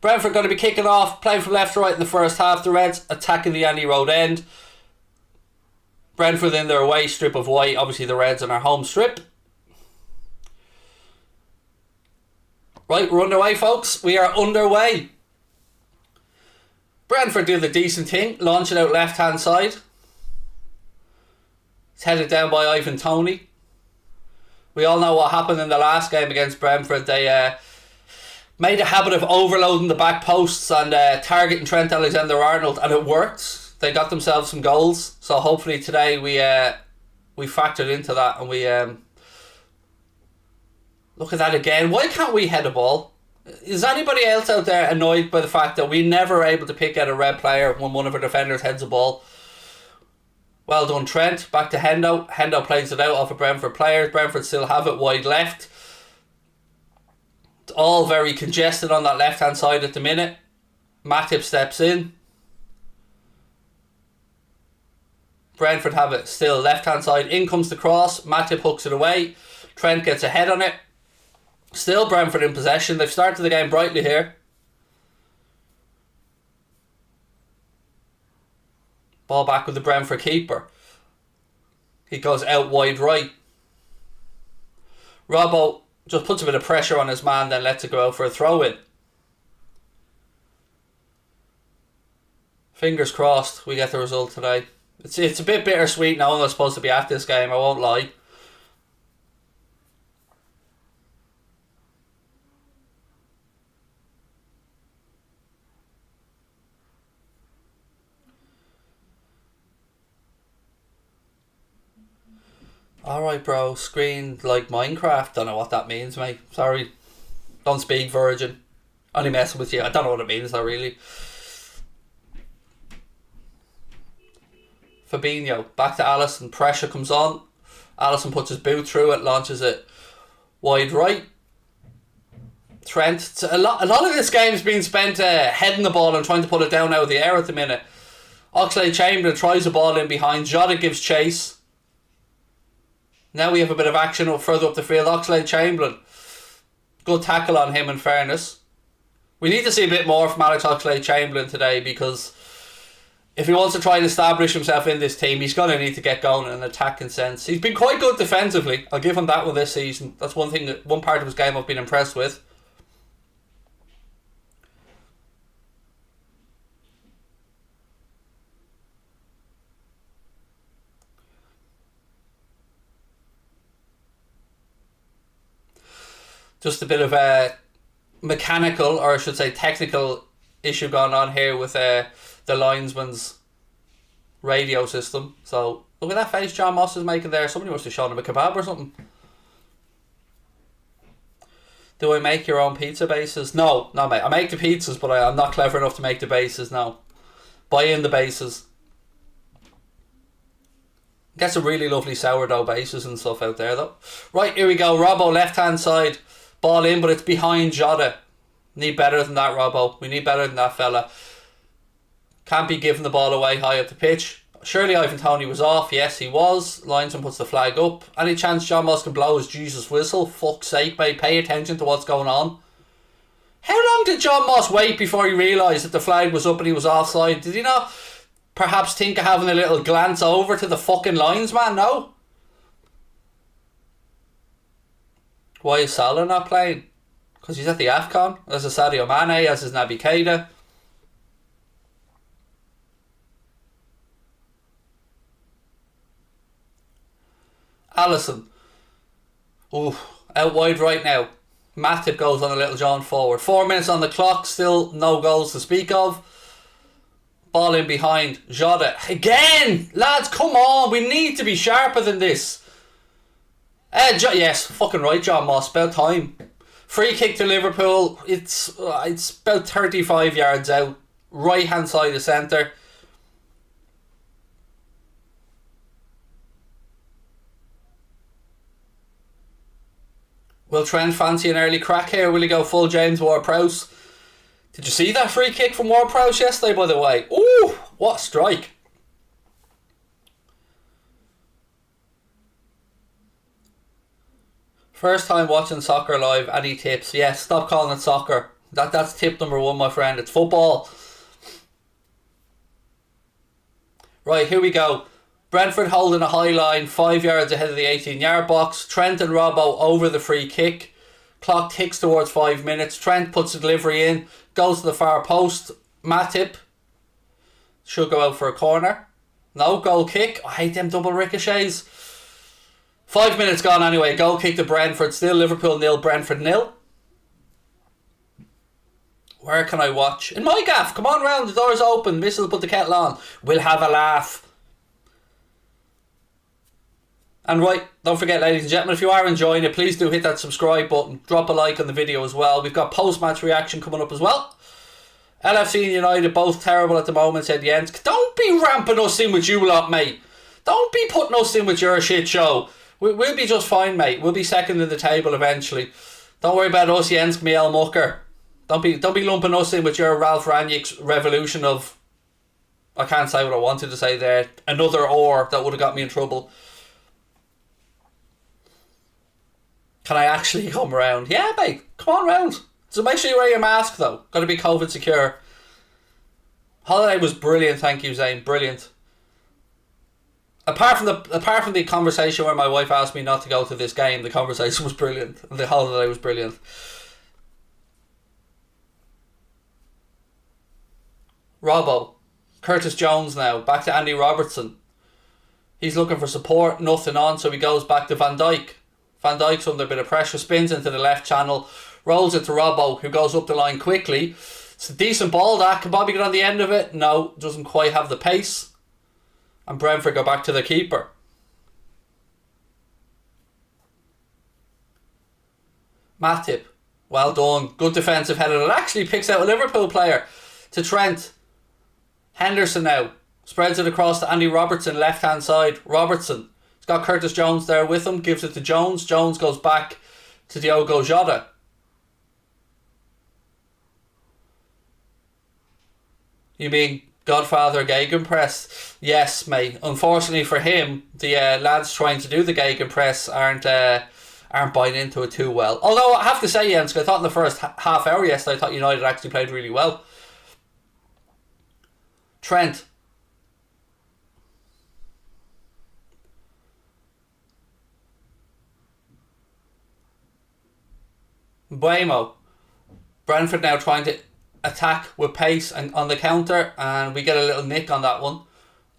Brentford going to be kicking off, playing from left to right in the first half. The Reds attacking the Annie Road end. Brentford in their away strip of white. Obviously the Reds in our home strip. Right, we're underway, folks. We are underway. Brentford do the decent thing. Launch it out left hand side. It's headed down by Ivan Toney. We all know what happened in the last game against Brentford. They made a habit of overloading the back posts and targeting Trent Alexander-Arnold, and it worked. They got themselves some goals. So hopefully today we factored into that and we look at that again. Why can't we head a ball? Is anybody else out there annoyed by the fact that we never are able to pick out a red player when one of our defenders heads a ball? Well done, Trent. Back to Hendo. Hendo plays it out off of Brentford players. Brentford still have it wide left. It's all very congested on that left hand side at the minute. Matip steps in. Brentford have it still left hand side. In comes the cross. Matip hooks it away. Trent gets a head on it. Still Brentford in possession. They've started the game brightly here. Ball back with the Brentford keeper. He goes out wide right. Robbo just puts a bit of pressure on his man, then lets it go out for a throw in. Fingers crossed we get the result today. It's a bit bittersweet knowing I'm supposed to be at this game, I won't lie. Alright, bro. Screen like Minecraft. Don't know what that means, mate. Sorry. Don't speak, virgin. Only messing with you. I don't know what it means, though, really. Fabinho. Back to Alisson. Pressure comes on. Alisson puts his boot through it. Launches it wide right. Trent. A lot of this game's been spent heading the ball and trying to put it down out of the air at the minute. Oxlade-Chamberlain tries the ball in behind. Jota gives chase. Now we have a bit of action up further up the field. Oxlade-Chamberlain Good tackle on him, in fairness. We need to see a bit more from Alex Oxlade-Chamberlain today, because if he wants to try and establish himself in this team, he's going to need to get going in an attacking sense. He's been quite good defensively. I'll give him that one this season. That's one part of his game I've been impressed with. Just a bit of a mechanical, or I should say technical, issue going on here with the linesman's radio system. So look at that face John Moss is making there. Somebody must have shown him a kebab or something. Do I make your own pizza bases? No, mate. I make the pizzas, but I'm not clever enough to make the bases. No, buy in the bases. Get some really lovely sourdough bases and stuff out there, though. Right, here we go. Robbo, left hand side. Ball in, but it's behind Jota. Need better than that, Robbo. We need better than that fella. Can't be giving the ball away high up the pitch. Surely Ivan Toney was off. Yes, he was. Linesman puts the flag up. Any chance John Moss can blow his Jesus whistle? Fuck's sake, mate. Pay attention to what's going on. How long did John Moss wait before he realised that the flag was up and he was offside? Did he not perhaps think of having a little glance over to the fucking linesman? No? Why is Salah not playing? Because he's at the AFCON. As is Sadio Mane, as is Naby Keita. Alisson. Ooh, out wide right now. Matip goes on a little jaunt forward. 4 minutes on the clock, still no goals to speak of. Ball in behind. Jota. Again! Lads, come on. We need to be sharper than this. Yes, fucking right, John Moss. About time. Free kick to Liverpool. It's about 35 yards out. Right hand side of centre. Will Trent fancy an early crack here? Will he go full James Ward-Prowse? Did you see that free kick from Ward-Prowse yesterday, by the way? Ooh, what a strike. First time watching soccer live. Any tips? Yes, stop calling it soccer. That's tip number one, my friend. It's football. Right, here we go. Brentford holding a high line, 5 yards ahead of the 18-yard box. Trent and Robbo over the free kick. Clock ticks towards 5 minutes. Trent puts the delivery in, goes to the far post. Matip should go out for a corner. No, goal kick. I hate them double ricochets. 5 minutes gone anyway. Goal kick to Brentford. Still Liverpool 0, Brentford 0. Where can I watch? In my gaff. Come on round. The door's open. Missile put the kettle on. We'll have a laugh. And right, don't forget, ladies and gentlemen, if you are enjoying it, please do hit that subscribe button. Drop a like on the video as well. We've got post-match reaction coming up as well. LFC and United both terrible at the moment, said Jens. Don't be ramping us in with you lot, mate. Don't be putting us in with your shit show. We'll be just fine, mate. We'll be second in the table eventually. Don't worry about us, Jens Miel Mucker. Don't be lumping us in with your Ralph Rangnick's revolution of... I can't say what I wanted to say there. Another or that would have got me in trouble. Can I actually come around? Yeah, mate. Come on round. So make sure you wear your mask, though. Got to be COVID secure. Holiday was brilliant, thank you, Zane. Brilliant. Apart from the conversation where my wife asked me not to go to this game, the conversation was brilliant. And the holiday was brilliant. Robbo. Curtis Jones now. Back to Andy Robertson. He's looking for support. Nothing on, so he goes back to Van Dijk. Van Dijk's under a bit of pressure, spins into the left channel, rolls it to Robbo, who goes up the line quickly. It's a decent ball, that. Can Bobby get on the end of it? No, doesn't quite have the pace. And Brentford go back to the keeper. Matip, well done. Good defensive header. It actually picks out a Liverpool player to Trent. Henderson now. Spreads it across to Andy Robertson, left-hand side. Robertson. He's got Curtis Jones there with him. Gives it to Jones. Jones goes back to Diogo Jota. You mean Godfather Gegenpress? Yes, mate. Unfortunately for him, the lads trying to do the Gegenpress aren't buying into it too well. Although I have to say, Jens, I thought in the first half hour yesterday, I thought United actually played really well. Trent. Buemo. Brentford now trying to attack with pace and on the counter, and we get a little nick on that one.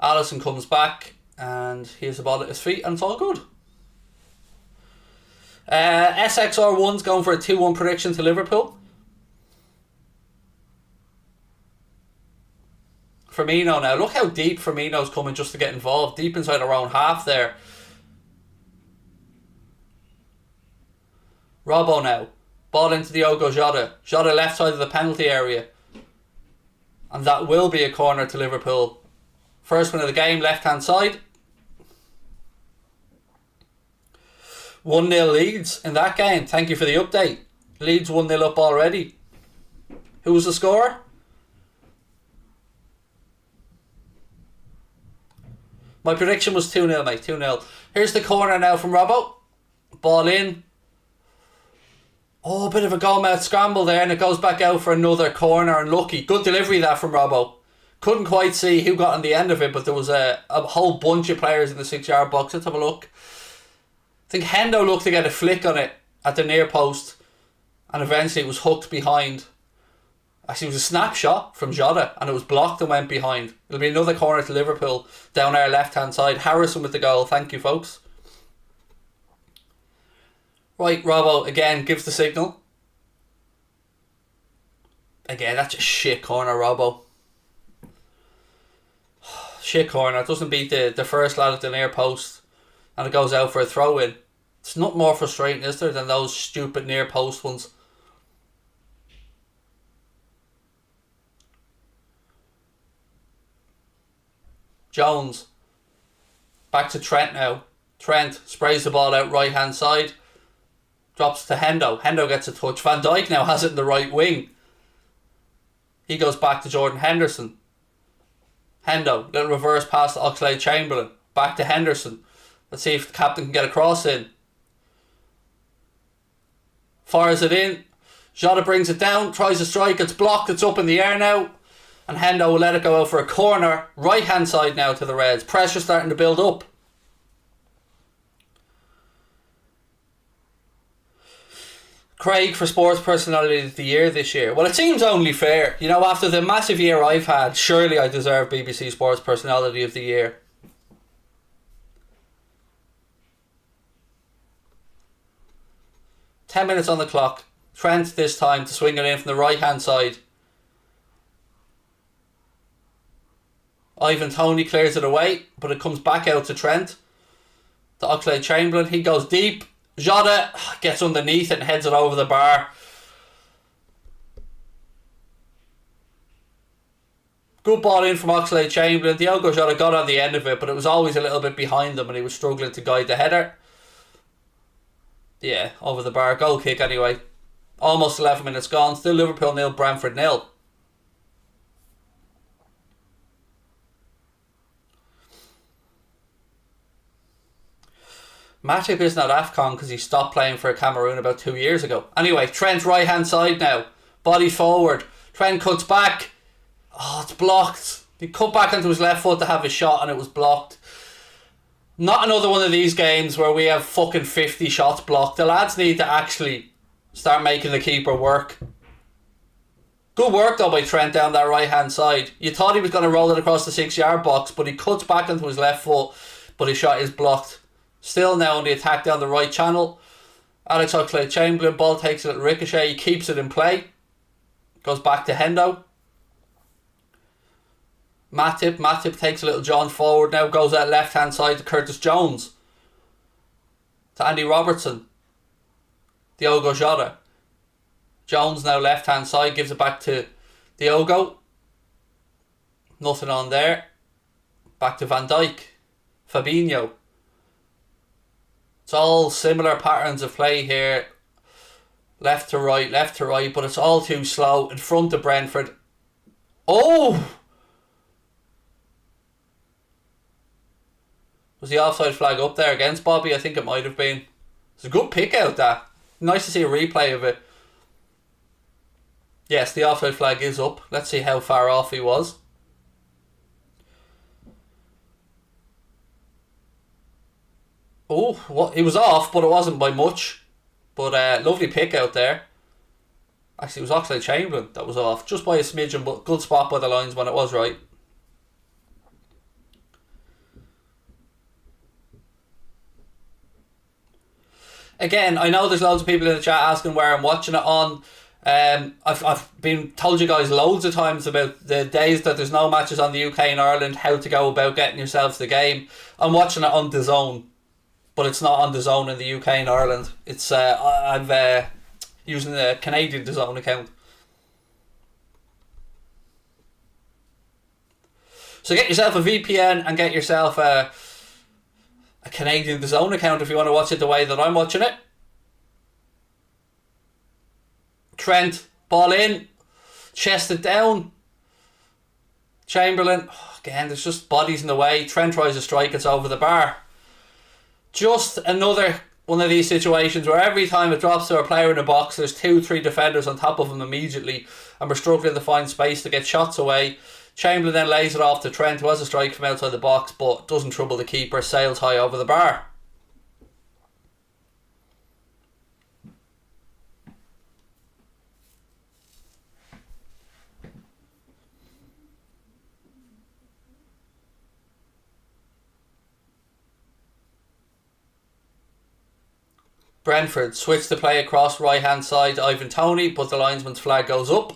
Alisson comes back and here's the ball at his feet, and it's all good. SXR1's going for a 2-1 prediction to Liverpool. Firmino now. Look how deep Firmino's coming just to get involved. Deep inside our own half there. Robbo now. Ball into Diogo Jota. Jota left side of the penalty area. And that will be a corner to Liverpool. First one of the game, left hand side. 1-0 Leeds in that game. Thank you for the update. Leeds 1-0 up already. Who was the scorer? My prediction was 2-0, mate. 2-0. Here's the corner now from Robbo. Ball in. Oh, a bit of a goal-mouth scramble there, and it goes back out for another corner, and lucky. Good delivery that from Robbo. Couldn't quite see who got on the end of it, but there was a whole bunch of players in the 6-yard box. Let's have a look. I think Hendo looked to get a flick on it at the near post, and eventually it was hooked behind. Actually, it was a snapshot from Jota, and it was blocked and went behind. It'll be another corner to Liverpool down our left-hand side. Harrison with the goal. Thank you, folks. Right, Robbo again gives the signal. Again, that's a shit corner, Robbo. Shit corner. It doesn't beat the first lad at the near post, and it goes out for a throw-in. It's not more frustrating, is there, than those stupid near post ones. Jones. Back to Trent now. Trent sprays the ball out right hand side. Drops to Hendo. Hendo gets a touch. Van Dijk now has it in the right wing. He goes back to Jordan Henderson. Hendo. Little reverse pass to Oxlade-Chamberlain. Back to Henderson. Let's see if the captain can get a cross in. Fires it in. Jota brings it down. Tries to strike. It's blocked. It's up in the air now. And Hendo will let it go out for a corner. Right hand side now to the Reds. Pressure starting to build up. Craig for Sports Personality of the Year this year. Well, it seems only fair. You know, after the massive year I've had, surely I deserve BBC Sports Personality of the Year. Ten minutes on the clock. Trent this time to swing it in from the right hand side. Ivan Toney clears it away, but it comes back out to Trent. To Oxlade-Chamberlain. He goes deep. Jota gets underneath it and heads it over the bar. Good ball in from Oxlade-Chamberlain. Diogo Jota got on the end of it, but it was always a little bit behind him and he was struggling to guide the header. Yeah, over the bar. Goal kick anyway. Almost 11 minutes gone. Still Liverpool 0, Brentford 0. Matip isn't at AFCON because he stopped playing for Cameroon about 2 years ago. Anyway, Trent right hand side now. Body forward. Trent cuts back. Oh, it's blocked. He cut back onto his left foot to have a shot and it was blocked. Not another one of these games where we have fucking 50 shots blocked. The lads need to actually start making the keeper work. Good work though by Trent down that right hand side. You thought he was going to roll it across the 6-yard box, but he cuts back onto his left foot, but his shot is blocked. Still now on the attack down the right channel. Alex Oxlade-Chamberlain, ball takes a little ricochet, he keeps it in play. Goes back to Hendo. Matip takes a little jaunt forward now, goes out left hand side to Curtis Jones. To Andy Robertson. Diogo Jota. Jones now left hand side, gives it back to Diogo. Nothing on there. Back to Van Dijk. Fabinho. It's all similar patterns of play here. Left to right, but it's all too slow. In front of Brentford. Oh! Was the offside flag up there against Bobby? I think it might have been. It's a good pick out, that. Nice to see a replay of it. Yes, the offside flag is up. Let's see how far off he was. Oh, what? He was off, but it wasn't by much. But lovely pick out there. Actually, it was Oxlade-Chamberlain that was off. Just by a smidgen, but good spot by the linesman. It was right. Again, I know there's loads of people in the chat asking where I'm watching it on. I've been told you guys loads of times about the days that there's no matches on the UK and Ireland, how to go about getting yourselves the game. I'm watching it on DAZN, but it's not on DAZN in the UK and Ireland. It's I'm using the Canadian DAZN account. So get yourself a VPN and get yourself a Canadian DAZN account if you want to watch it the way that I'm watching it. Trent, ball in, chested down. Chamberlain, again, there's just bodies in the way. Trent tries to strike, it's over the bar. Just another one of these situations where every time it drops to a player in the box, there's 2-3 defenders on top of him immediately, and we're struggling to find space to get shots away. Chamberlain then lays it off to Trent, who has a strike from outside the box, but doesn't trouble the keeper, sails high over the bar. Brentford switch the play across right hand side, Ivan Toney, but the linesman's flag goes up.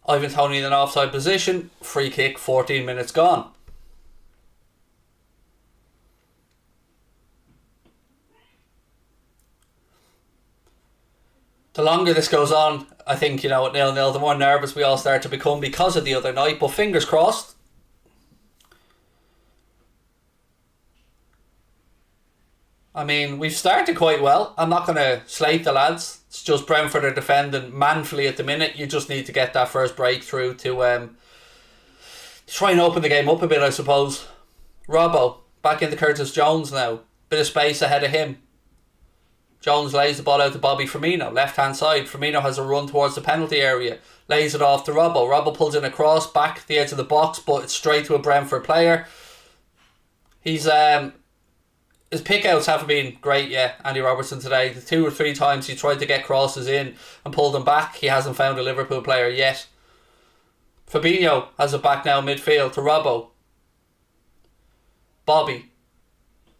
Ivan Toney in an offside position, free kick, 14 minutes gone. The longer this goes on, I think, at 0-0, the more nervous we all start to become because of the other night, but fingers crossed. I mean, we've started quite well. I'm not going to slate the lads. It's just Brentford are defending manfully at the minute. You just need to get that first breakthrough to try and open the game up a bit, I suppose. Robbo, back into Curtis Jones now. Bit of space ahead of him. Jones lays the ball out to Bobby Firmino, left-hand side. Firmino has a run towards the penalty area. Lays it off to Robbo. Robbo pulls in a cross, back the edge of the box, but it's straight to a Brentford player. His pick-outs haven't been great yet, Andy Robertson, today. The 2 or 3 times he tried to get crosses in and pulled them back, he hasn't found a Liverpool player yet. Fabinho has it back now midfield to Robbo. Bobby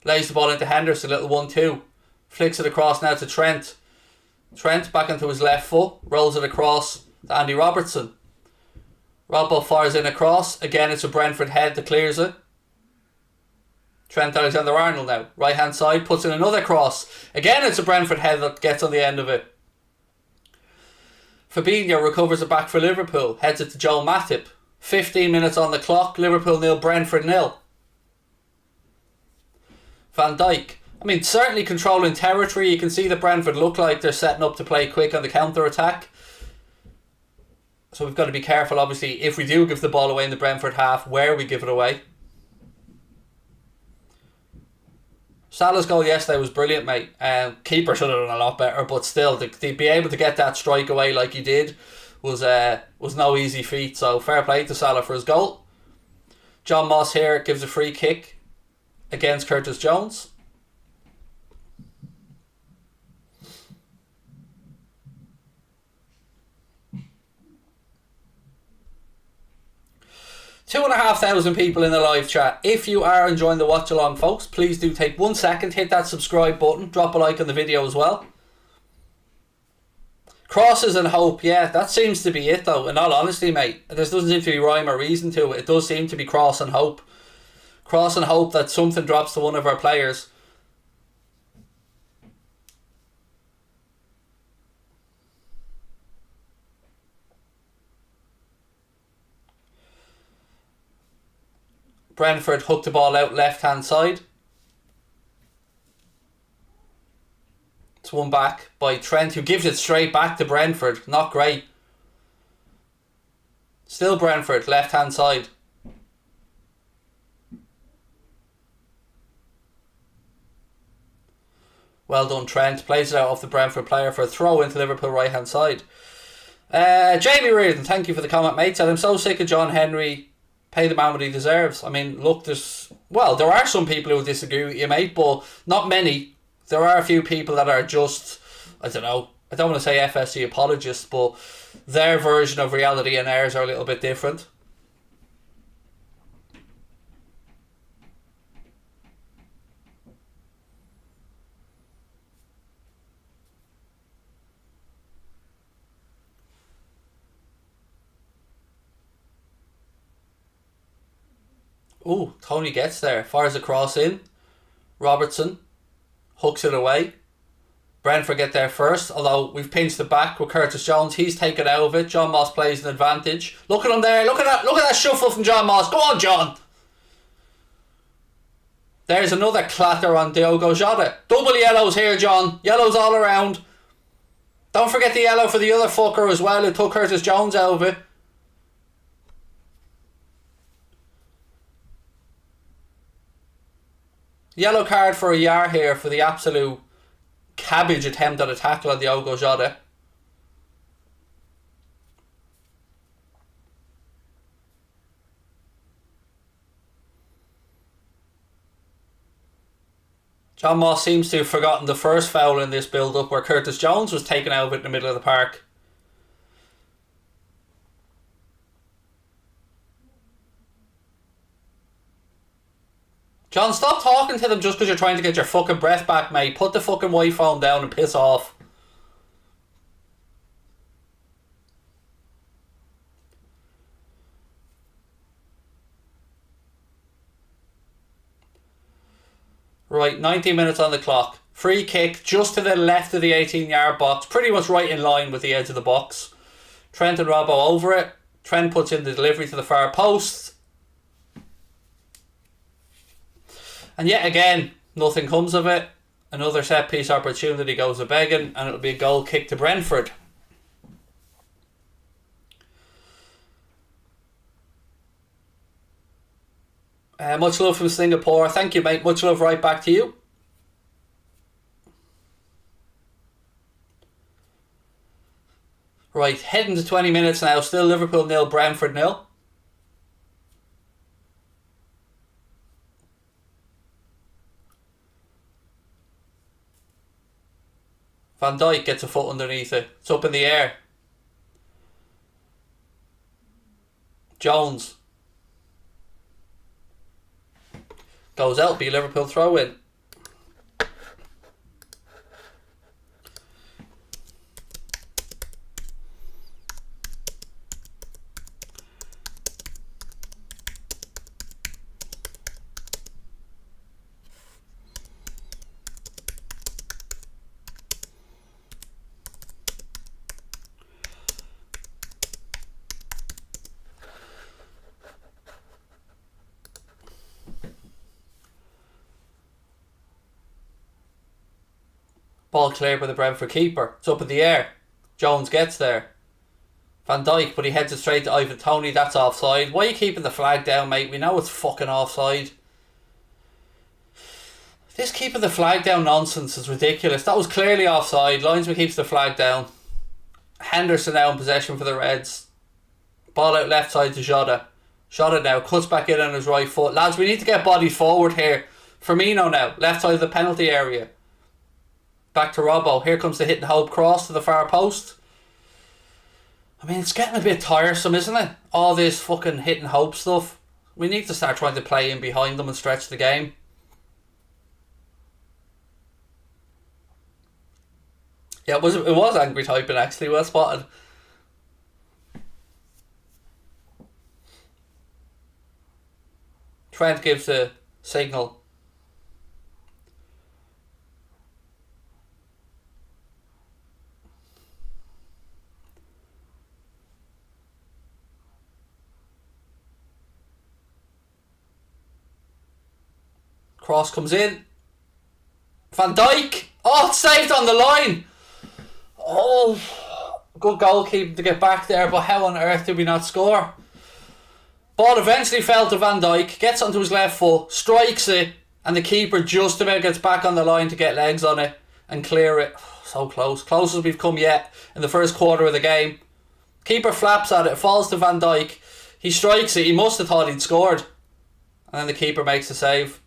lays the ball into Henderson, little 1-2. Flicks it across now to Trent. Trent back into his left foot, rolls it across to Andy Robertson. Robbo fires in a cross. Again, it's a Brentford head that clears it. Trent Alexander-Arnold now, right hand side, puts in another cross. Again, it's a Brentford head that gets on the end of it. Fabinho recovers it back for Liverpool, heads it to Joel Matip. 15 minutes on the clock, Liverpool 0, Brentford 0. Van Dijk, certainly controlling territory. You can see that Brentford look like they're setting up to play quick on the counter-attack. So we've got to be careful, obviously, if we do give the ball away in the Brentford half, where we give it away. Salah's goal yesterday was brilliant, mate. Keeper should have done a lot better, but still, to be able to get that strike away like he did was no easy feat. So fair play to Salah for his goal. John Moss here gives a free kick against Curtis Jones. Two and a half thousand people in the live chat. If you are enjoying the watch along, folks, please do take 1 second, hit that subscribe button, drop a like on the video as well. Crosses and hope, yeah, that seems to be it though. In all honesty, mate, there doesn't seem to be rhyme or reason to it. It does seem to be cross and hope. Cross and hope that something drops to one of our players. Brentford hooked the ball out left hand side. It's won back by Trent, who gives it straight back to Brentford. Not great. Still Brentford, left hand side. Well done, Trent. Plays it out off the Brentford player for a throw into Liverpool right hand side. Jamie Reardon, thank you for the comment, mate. Said, I'm so sick of John Henry. Pay the man what he deserves. I mean, look, there are some people who disagree with you, mate, but not many. There are a few people that are just, I don't know, I don't want to say FSC apologists, but their version of reality and ours are a little bit different. Ooh, Tony gets there. Fires a cross in. Robertson hooks it away. Brentford get there first, although we've pinched it back with Curtis Jones. He's taken out of it. John Moss plays an advantage. Look at him there. Look at that shuffle from John Moss. Go on, John. There's another clatter on Diogo Jota. Double yellows here, John. Yellows all around. Don't forget the yellow for the other fucker as well who took Curtis Jones out of it. Yellow card for a Yar here for the absolute cabbage attempt at a tackle on Diogo Jota. John Moss seems to have forgotten the first foul in this build-up where Curtis Jones was taken out of it in the middle of the park. John, stop talking to them just because you're trying to get your fucking breath back, mate. Put the fucking Wi-Fi down and piss off. Right, 90 minutes on the clock. Free kick just to the left of the 18-yard box. Pretty much right in line with the edge of the box. Trent and Robbo over it. Trent puts in the delivery to the far post. And yet again, nothing comes of it. Another set-piece opportunity goes a-begging, and it'll be a goal kick to Brentford. Much love from Singapore. Thank you, mate. Much love right back to you. Right, heading to 20 minutes now. Still Liverpool 0, Brentford 0. Van Dijk gets a foot underneath it. It's up in the air. Jones goes out. Be a Liverpool throw in. Ball cleared by the Brentford keeper. It's up in the air. Jones gets there. Van Dijk, but he heads it straight to Ivan Toney. That's offside. Why are you keeping the flag down, mate? We know it's fucking offside. This keeping the flag down nonsense is ridiculous. That was clearly offside. Linesman keeps the flag down. Henderson now in possession for the Reds. Ball out left side to Jota. Jota now cuts back in on his right foot. Lads, we need to get bodies forward here. Firmino now, left side of the penalty area. Back to Robbo. Here comes the hit and hope cross to the far post. I mean, it's getting a bit tiresome, isn't it? All this fucking hit and hope stuff. We need to start trying to play in behind them and stretch the game. Yeah, it was angry typing actually. Well spotted. Trent gives the signal. Cross comes in. Van Dijk. Oh, it's saved on the line. Oh, good goalkeeping to get back there, but how on earth did we not score? Ball eventually fell to Van Dijk. Gets onto his left foot. Strikes it. And the keeper just about gets back on the line to get legs on it. and clear it. So close. Closest we've come yet in the first quarter of the game. Keeper flaps at it, falls to Van Dijk. He strikes it. He must have thought he'd scored. And then the keeper makes a save.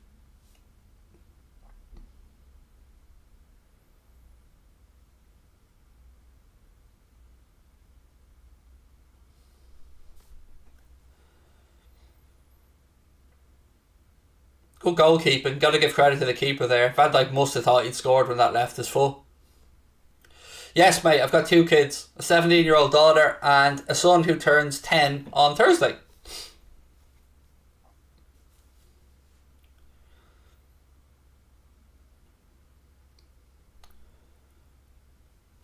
Good goalkeeping. Got to give credit to the keeper there. Van Dijk must have thought he'd scored when that left his foot. Yes, mate, I've got 2 kids. A 17-year-old daughter and a son who turns 10 on Thursday.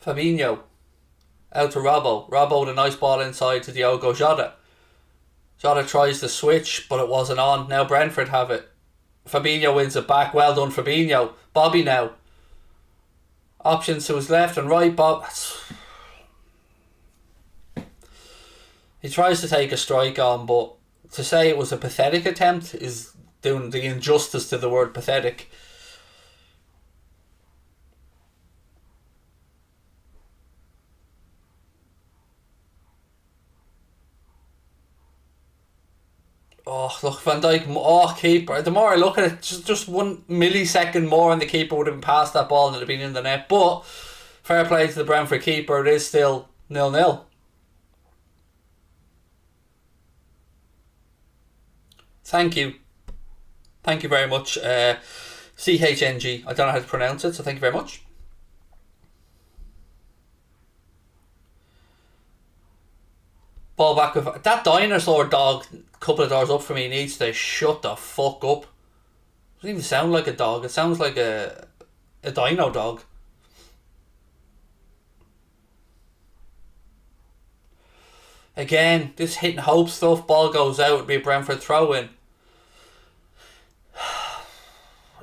Fabinho. Out to Robbo. Robbo with a nice ball inside to Diogo Jota. Jota tries to switch, but it wasn't on. Now Brentford have it. Fabinho wins it back. Well done, Fabinho. Bobby now. Options to his left and right. He tries to take a strike on, but to say it was a pathetic attempt is doing the injustice to the word pathetic. Oh, look, Van Dijk. Oh, keeper. The more I look at it, just 1 millisecond more and the keeper would have been past that ball and it would have been in the net. But fair play to the Brentford keeper. It is still 0-0. Thank you. Thank you very much. CHNG. I don't know how to pronounce it, so thank you very much. Ball back with that dinosaur dog. A couple of doors up for me needs to shut the fuck up. Doesn't even sound like a dog. It sounds like a dino dog. Again, this hit and hope stuff. Ball goes out. It'd be a Brentford throw in.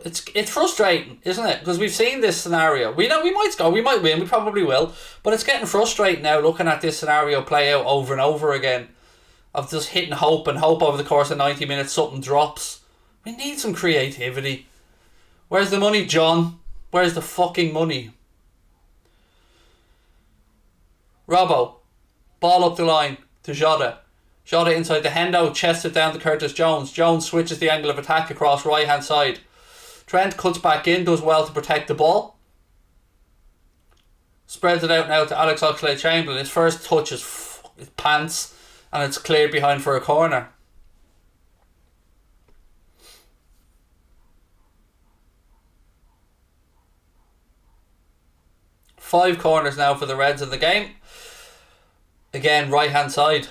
It's frustrating, isn't it? Because we've seen this scenario. We know we might score, we might win, we probably will. But it's getting frustrating now looking at this scenario play out over and over again. Of just hitting hope and hope over the course of 90 minutes something drops. We need some creativity. Where's the money, John? Where's the fucking money? Robbo. Ball up the line to Jota. Jota inside the Hendo, chests it down to Curtis Jones. Jones switches the angle of attack across right hand side. Trent cuts back in, does well to protect the ball. Spreads it out now to Alex Oxlade-Chamberlain. His first touch is pants and it's cleared behind for a corner. Five corners now for the Reds in the game. Again, right hand side.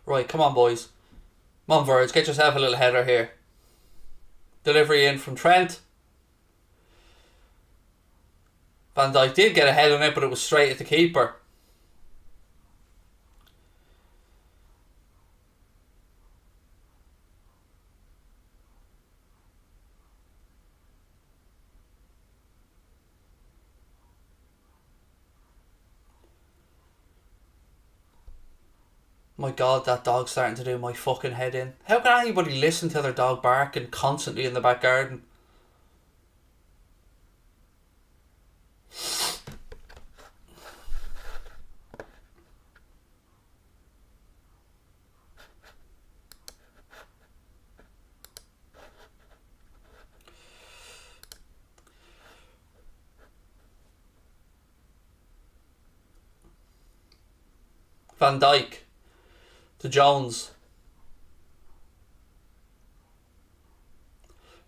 Right, come on, boys. Come on, Verge, get yourself a little header here. Delivery in from Trent. Van Dijk did get a head on it, but it was straight at the keeper. My God, that dog's starting to do my fucking head in. How can anybody listen to their dog barking constantly in the back garden? Van Dijk to Jones.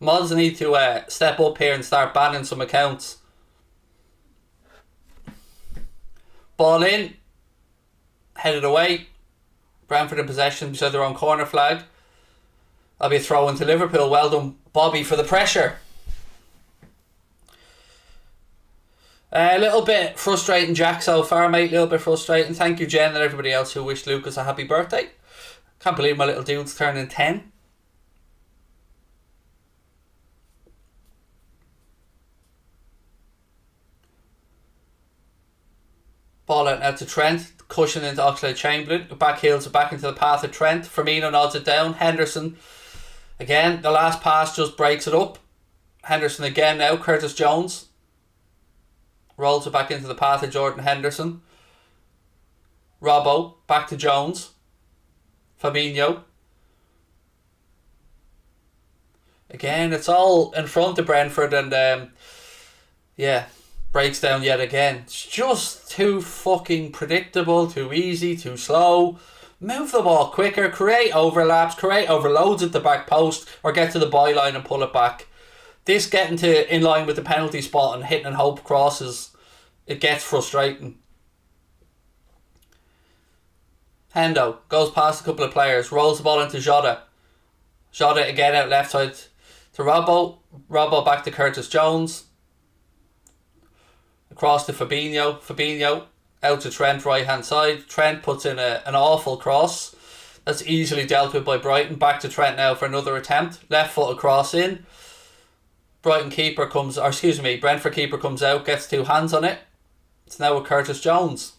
Mods need to step up here and start banning some accounts. Ball in. Headed away. Brentford in possession beside their own corner flag. That'll be a throw into Liverpool. Well done, Bobby, for the pressure. A little bit frustrating, Jack, so far, mate. A little bit frustrating. Thank you, Jen, and everybody else who wished Lucas a happy birthday. Can't believe my little dude's turning 10. Ball out to Trent. Cushion into Oxlade-Chamberlain. Back heels it back into the path of Trent. Firmino nods it down. Henderson. Again, the last pass just breaks it up. Henderson again now. Curtis Jones. Rolls it back into the path of Jordan Henderson. Robbo. Back to Jones. Fabinho. Again, it's all in front of Brentford and breaks down yet again. It's just too fucking predictable, too easy, too slow. Move the ball quicker, create overlaps, create overloads at the back post, or get to the byline and pull it back. This getting to in line with the penalty spot and hitting and hope crosses, it gets frustrating. Hendo goes past a couple of players, rolls the ball into Jota. Jota again out left side to Robbo. Robbo back to Curtis Jones. Across to Fabinho. Fabinho out to Trent right hand side. Trent puts in an awful cross. That's easily dealt with by Brighton. Back to Trent now for another attempt. Left foot across in. Brentford keeper comes out, gets two hands on it. It's now with Curtis Jones.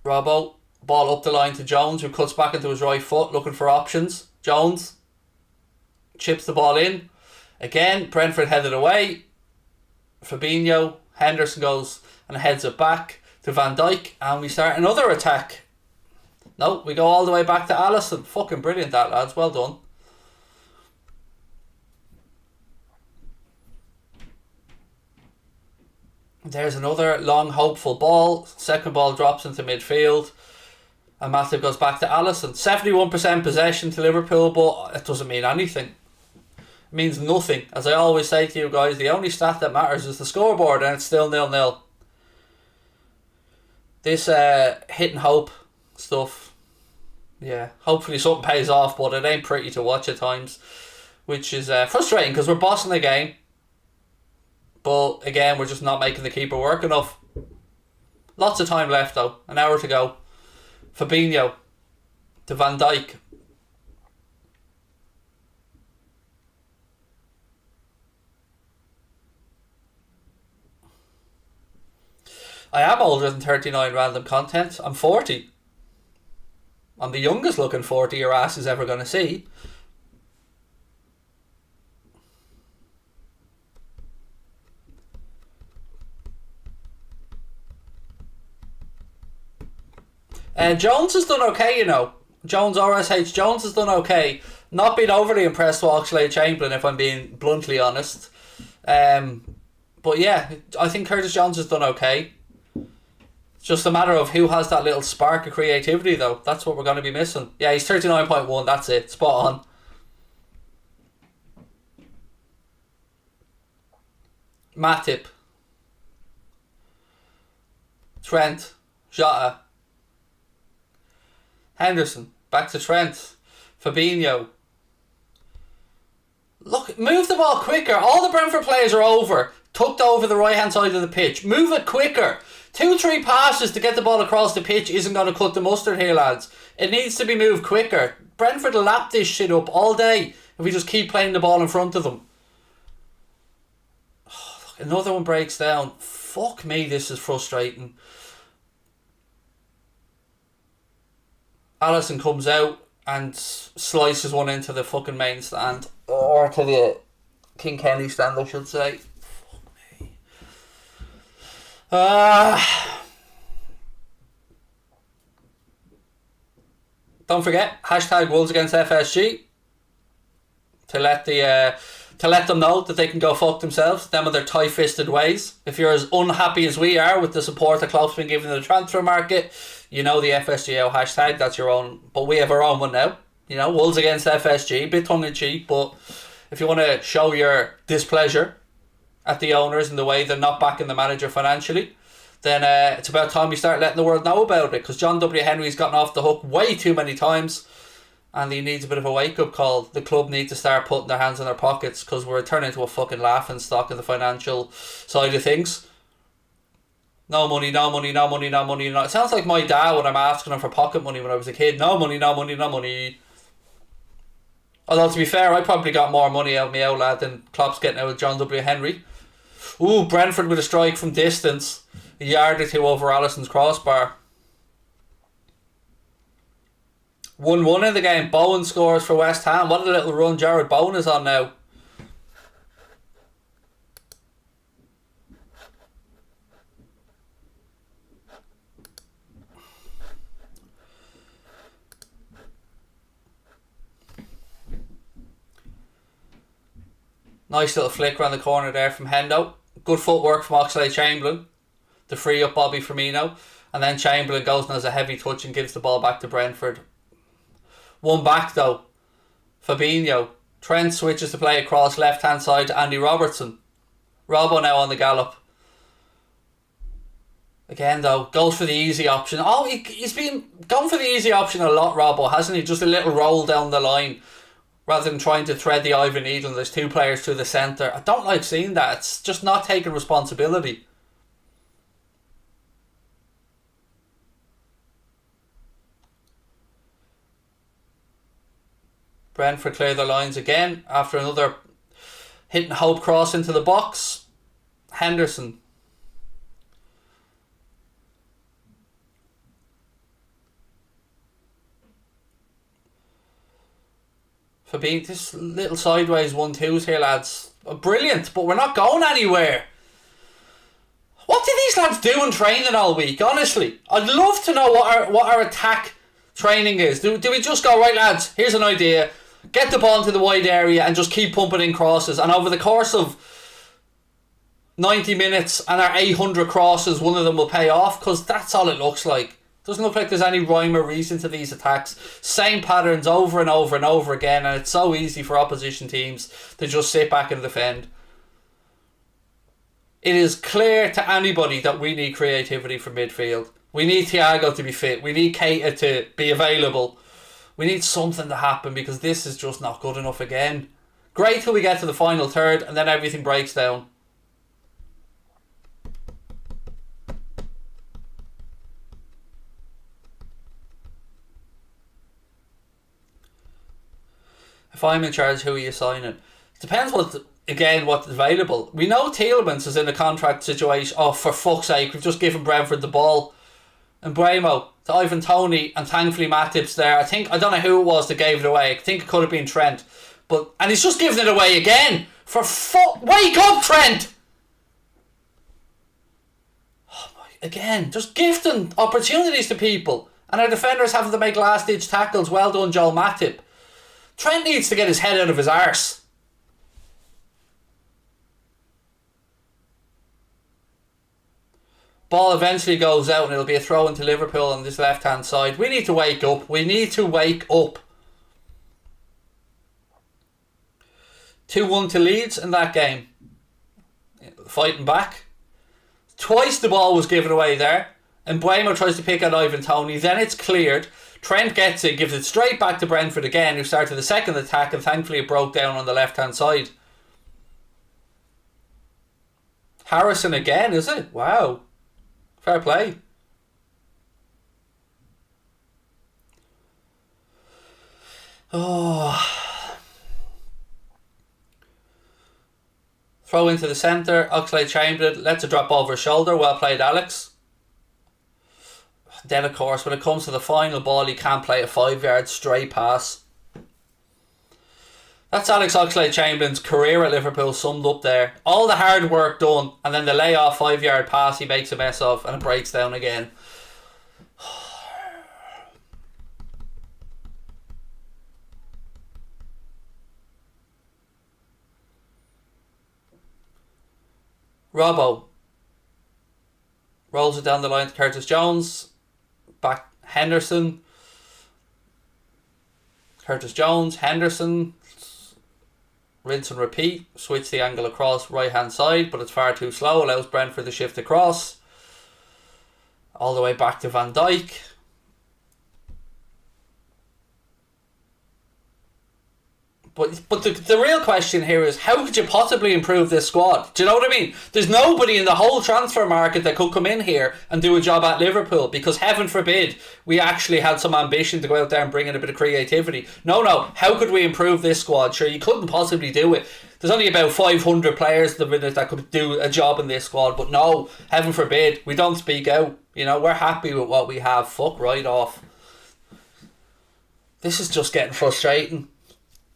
Robbo, ball up the line to Jones, who cuts back into his right foot, looking for options. Jones chips the ball in. Again, Brentford headed away. Fabinho, Henderson goes and heads it back to Van Dijk, and we start another attack. No, we go all the way back to Alisson. Fucking brilliant that, lads. Well done. There's another long, hopeful ball. Second ball drops into midfield. And Matip goes back to Alisson. 71% possession to Liverpool, but it doesn't mean anything. It means nothing. As I always say to you guys, the only stat that matters is the scoreboard, and it's still 0-0. This hit and hope stuff, yeah, hopefully something pays off, but it ain't pretty to watch at times, which is frustrating because we're bossing the game. But again, we're just not making the keeper work enough. Lots of time left though. An hour to go. Fabinho to Van Dijk. I am older than 39 random content. I'm 40. I'm the youngest looking 40 your ass is ever going to see. Jones has done okay, you know. Jones, RSH Jones has done okay. Not been overly impressed with Oxlade-Chamberlain, if I'm being bluntly honest. But yeah, I think Curtis Jones has done okay. It's just a matter of who has that little spark of creativity, though. That's what we're going to be missing. Yeah, he's 39.1, that's it. Spot on. Matip. Trent. Jota. Henderson, back to Trent. Fabinho. Look, move the ball quicker. All the Brentford players are over. Tucked over the right hand side of the pitch. Move it quicker. 2-3 passes to get the ball across the pitch isn't going to cut the mustard here, lads. It needs to be moved quicker. Brentford will lap this shit up all day if we just keep playing the ball in front of them. Oh, look, another one breaks down. Fuck me, this is frustrating. Alisson comes out and slices one into the fucking main stand. Or to the King Kenny stand, I should say. Fuck me. Don't forget, hashtag Wolves Against FSG. To let them know that they can go fuck themselves, them with their tight-fisted ways. If you're as unhappy as we are with the support that Klopp's been giving the transfer market, you know the FSGO hashtag, that's your own, but we have our own one now. You know, Wolves Against FSG, bit tongue-in-cheek, but if you want to show your displeasure at the owners and the way they're not backing the manager financially, then it's about time we start letting the world know about it, because John W. Henry's gotten off the hook way too many times, and he needs a bit of a wake-up call. The club need to start putting their hands in their pockets, because we're turning into a fucking laughing stock in the financial side of things. No money, no money, no money, no money. No. It sounds like my dad when I'm asking him for pocket money when I was a kid. No money, no money, no money. Although, to be fair, I probably got more money out of my old lad than Klopp's getting out of John W. Henry. Ooh, Brentford with a strike from distance. A yard or two over Alisson's crossbar. 1-1 in the game. Bowen scores for West Ham. What a little run Jared Bowen is on now. Nice little flick around the corner there from Hendo. Good footwork from Oxlade-Chamberlain to free up Bobby Firmino. And then Chamberlain goes and has a heavy touch and gives the ball back to Brentford. One back though. Fabinho. Trent switches to play across left hand side to Andy Robertson. Robbo now on the gallop. Again though, goes for the easy option. Oh, he's been going for the easy option a lot, Robbo, hasn't he? Just a little roll down the line rather than trying to thread the Ivan needle. There's two players through the centre. I don't like seeing that. It's just not taking responsibility. Brentford clear their lines again after another hit and hope cross into the box. Henderson. Fabinho, this little sideways 1-2s here, lads. Brilliant, but we're not going anywhere. What did these lads do in training all week, honestly? I'd love to know what our attack training is. Do we just go, right lads, here's an idea. Get the ball into the wide area and just keep pumping in crosses. And over the course of 90 minutes and our 800 crosses, one of them will pay off. Because that's all it looks like. Doesn't look like there's any rhyme or reason to these attacks. Same patterns over and over and over again. And it's so easy for opposition teams to just sit back and defend. It is clear to anybody that we need creativity from midfield. We need Thiago to be fit. We need Keita to be available. We need something to happen because this is just not good enough again. Great till we get to the final third and then everything breaks down. If I'm in charge, who are you signing? Depends what's available. We know Tielemans is in a contract situation. Oh, for fuck's sake, we've just given Brentford the ball. And Bremo to Ivan Toney, and thankfully Matip's there. I don't know who it was that gave it away. I think it could have been Trent. And he's just given it away again. Wake up, Trent! Oh my, again, just gifting opportunities to people. And our defenders having to make last ditch tackles. Well done, Joel Matip. Trent needs to get his head out of his arse. Ball eventually goes out and it'll be a throw into Liverpool on this left hand side. We need to wake up. We need to wake up. 2-1 to Leeds in that game. Fighting back. Twice the ball was given away there. And Bremo tries to pick at Ivan Toney. Then it's cleared. Trent gets it, gives it straight back to Brentford again, who started the second attack, and thankfully it broke down on the left hand side. Harrison again, is it? Wow. Fair play. Oh. Throw into the centre. Oxlade-Chamberlain lets it drop over his shoulder. Well played, Alex. Then, of course, when it comes to the final ball, he can't play a 5-yard straight pass. That's Alex Oxlade-Chamberlain's career at Liverpool summed up there. All the hard work done, and then the lay-off 5-yard pass he makes a mess of, and it breaks down again. Robbo rolls it down the line to Curtis Jones. Back Henderson. Curtis Jones, Henderson. Rinse and repeat. Switch the angle across right hand side, but it's far too slow. Allows Brentford to shift across. All the way back to Van Dijk. But the real question here is, how could you possibly improve this squad? Do you know what I mean? There's nobody in the whole transfer market that could come in here and do a job at Liverpool, because heaven forbid we actually had some ambition to go out there and bring in a bit of creativity. No, how could we improve this squad? Sure, you couldn't possibly do it. There's only about 500 players at the minute that could do a job in this squad, but no, heaven forbid, we don't speak out. You know, we're happy with what we have. Fuck right off. This is just getting frustrating.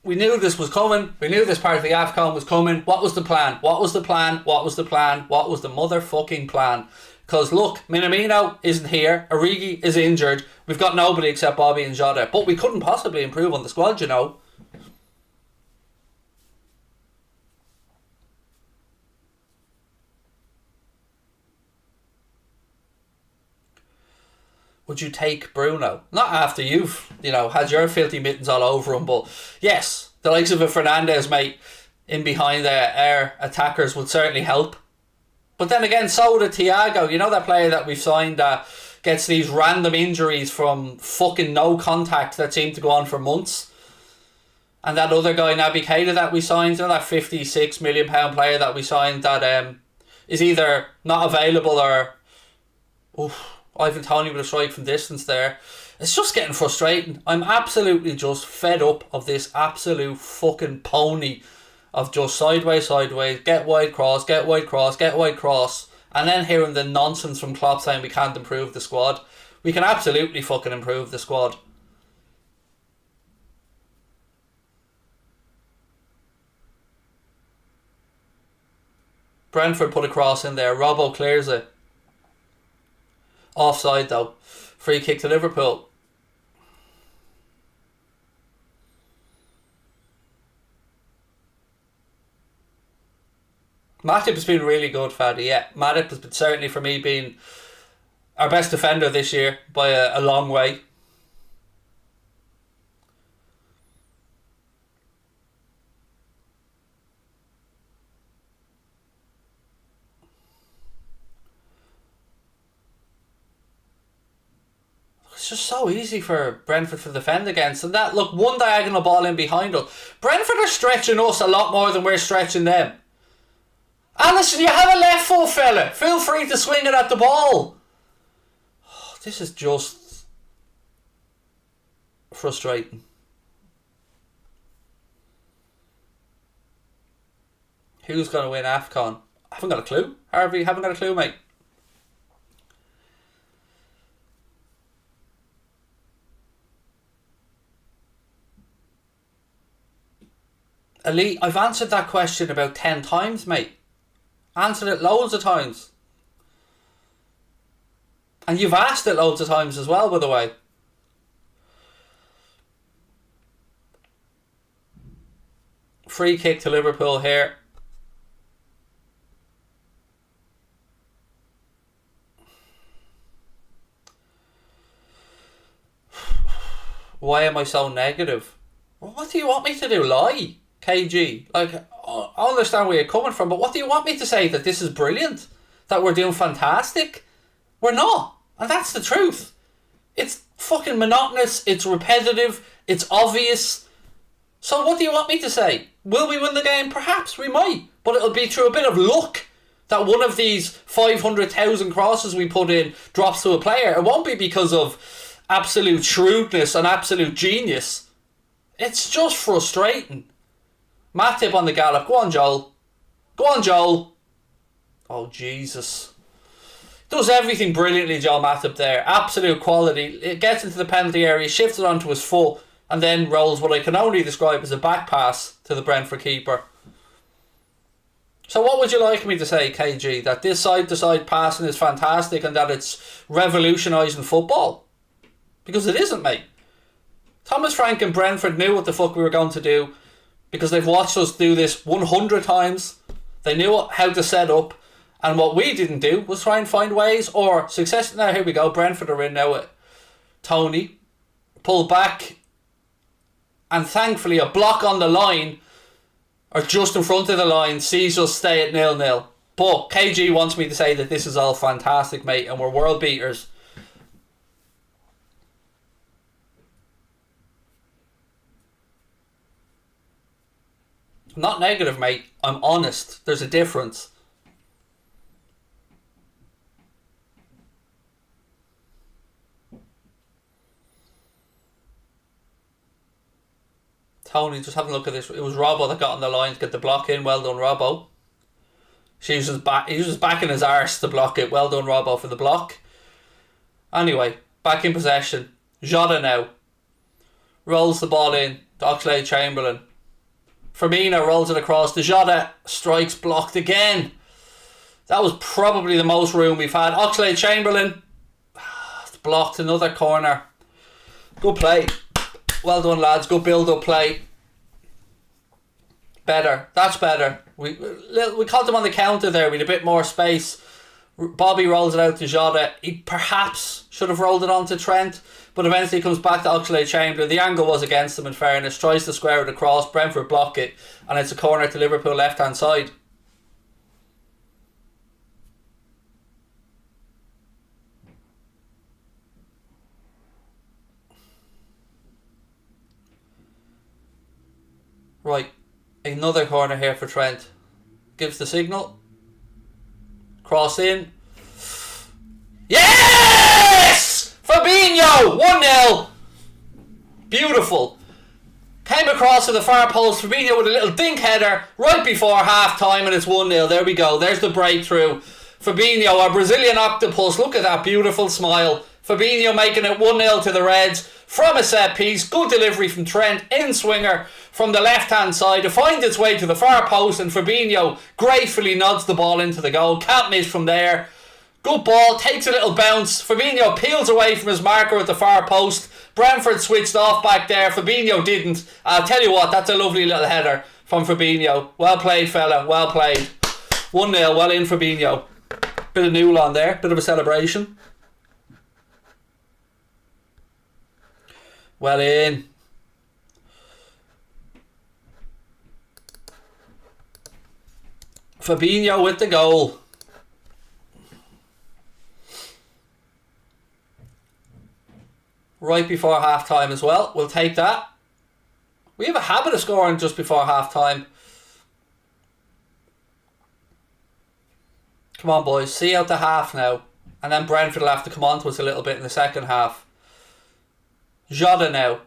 We knew this was coming. We knew this part of the AFCON was coming. What was the plan? What was the plan? What was the plan? What was the motherfucking plan? Because look, Minamino isn't here. Origi is injured. We've got nobody except Bobby and Jota. But we couldn't possibly improve on the squad, you know. Would you take Bruno? Not after you've, had your filthy mittens all over him, but yes, the likes of a Fernandes, mate, in behind our attackers would certainly help. But then again, so would a Thiago. You know that player that we've signed that gets these random injuries from fucking no contact that seem to go on for months. And that other guy, Naby Keita, that we signed, that £56 million player that we signed that is either not available or... Ivan Toney with a strike from distance there. It's just getting frustrating. I'm absolutely just fed up of this absolute fucking pony of just sideways, get wide cross, get wide cross, get wide cross, and then hearing the nonsense from Klopp saying we can't improve the squad. We can absolutely fucking improve the squad. Brentford put a cross in there. Robbo clears it. Offside though. Free kick to Liverpool. Matip has been really good, Faddy. Yeah, Matip has been certainly for me been our best defender this year by a long way. It's just so easy for Brentford to defend against. And that, look, one diagonal ball in behind us. Brentford are stretching us a lot more than we're stretching them. Allison, you have a left foot, fella. Feel free to swing it at the ball. Oh, this is just frustrating. Who's going to win AFCON? I haven't got a clue. Harvey, haven't got a clue, mate. Elite, I've answered that question about 10 times, mate. Answered it loads of times. And you've asked it loads of times as well, by the way. Free kick to Liverpool here. Why am I so negative? What do you want me to do? Lie? KG? Like, I understand where you're coming from, but what do you want me to say? That this is brilliant? That we're doing fantastic? We're not. And that's the truth. It's fucking monotonous. It's repetitive. It's obvious. So what do you want me to say? Will we win the game? Perhaps we might. But it'll be through a bit of luck that one of these 500,000 crosses we put in drops to a player. It won't be because of absolute shrewdness and absolute genius. It's just frustrating. Matip on the gallop. Go on, Joel. Go on, Joel. Oh, Jesus. Does everything brilliantly, Joel Matip there. Absolute quality. It gets into the penalty area, shifts it onto his foot, and then rolls what I can only describe as a back pass to the Brentford keeper. So what would you like me to say, KG? That this side-to-side passing is fantastic and that it's revolutionising football? Because it isn't, mate. Thomas Frank and Brentford knew what the fuck we were going to do because they've watched us do this 100 times. They knew how to set up, and what we didn't do was try and find ways or success. Now here we go, Brentford are in now with Tony. Pull back, and thankfully a block on the line or just in front of the line sees us stay at 0-0. But KG wants me to say that this is all fantastic, mate, and we're world beaters. I'm not negative, mate. I'm honest. There's a difference. Tony, just having a look at this. It was Robbo that got on the line to get the block in. Well done, Robbo. He uses back in his arse to block it. Well done, Robbo, for the block. Anyway, back in possession. Jota now. Rolls the ball in to Oxlade-Chamberlain. Firmino rolls it across. The Jota strikes blocked again. That was probably the most room we've had. Oxlade-Chamberlain. Blocked another corner. Good play. Well done, lads. Good build-up play. Better. That's better. We caught them on the counter there with a bit more space. Bobby rolls it out to Jota. He perhaps should have rolled it on to Trent, but eventually comes back to Oxlade-Chamberlain. The angle was against him, in fairness. Tries to square it across. Brentford block it, and it's a corner to Liverpool left-hand side. Right, another corner here for Trent. Gives the signal. Cross in. Yes! Fabinho! 1-0. Beautiful. Came across to the far post. Fabinho with a little dink header right before half time, and it's 1-0. There we go. There's the breakthrough. Fabinho, our Brazilian octopus. Look at that beautiful smile. Fabinho making it 1-0 to the Reds from a set piece. Good delivery from Trent. In swinger from the left hand side to find its way to the far post, and Fabinho gratefully nods the ball into the goal. Can't miss from there. Good ball, takes a little bounce. Fabinho peels away from his marker at the far post. Brentford switched off back there. Fabinho didn't. I'll tell you what, that's a lovely little header from Fabinho. Well played, fella. Well played. 1-0. Well in, Fabinho. Bit of Newell on there. Bit of a celebration. Well in. Fabinho with the goal. Right before half time as well. We'll take that. We have a habit of scoring just before half time. Come on, boys. See out the half now. And then Brentford will have to come on to us a little bit in the second half. Jota now.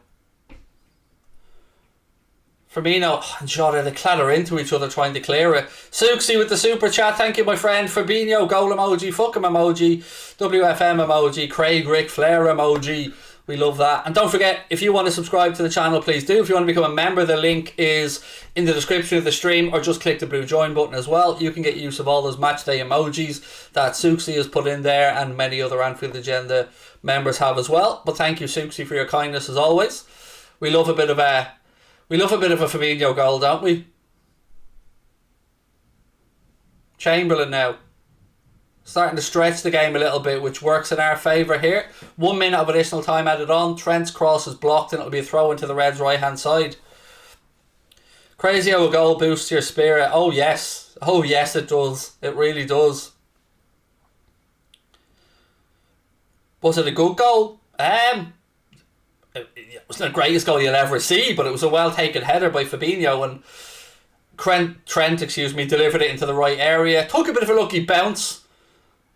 Firmino and Jota, they clatter into each other trying to clear it. Suxi with the super chat. Thank you, my friend. Fabinho, goal emoji. Fuck him emoji. WFM emoji. Craig Rick Flair emoji. We love that. And don't forget, if you want to subscribe to the channel, please do. If you want to become a member, the link is in the description of the stream, or just click the blue join button as well. You can get use of all those match day emojis that Suxi has put in there, and many other Anfield Agenda members have as well. But thank you, Suxi, for your kindness as always. We love a bit of a Fabinho goal, don't we? Chamberlain now. Starting to stretch the game a little bit, which works in our favour here. 1 minute of additional time added on. Trent's cross is blocked, and it'll be a throw into the Reds' right hand side. Crazy how a goal boosts your spirit. Oh yes. Oh yes, it does. It really does. Was it a good goal? It wasn't the greatest goal you'll ever see, but it was a well taken header by Fabinho, and Trent, delivered it into the right area. Took a bit of a lucky bounce.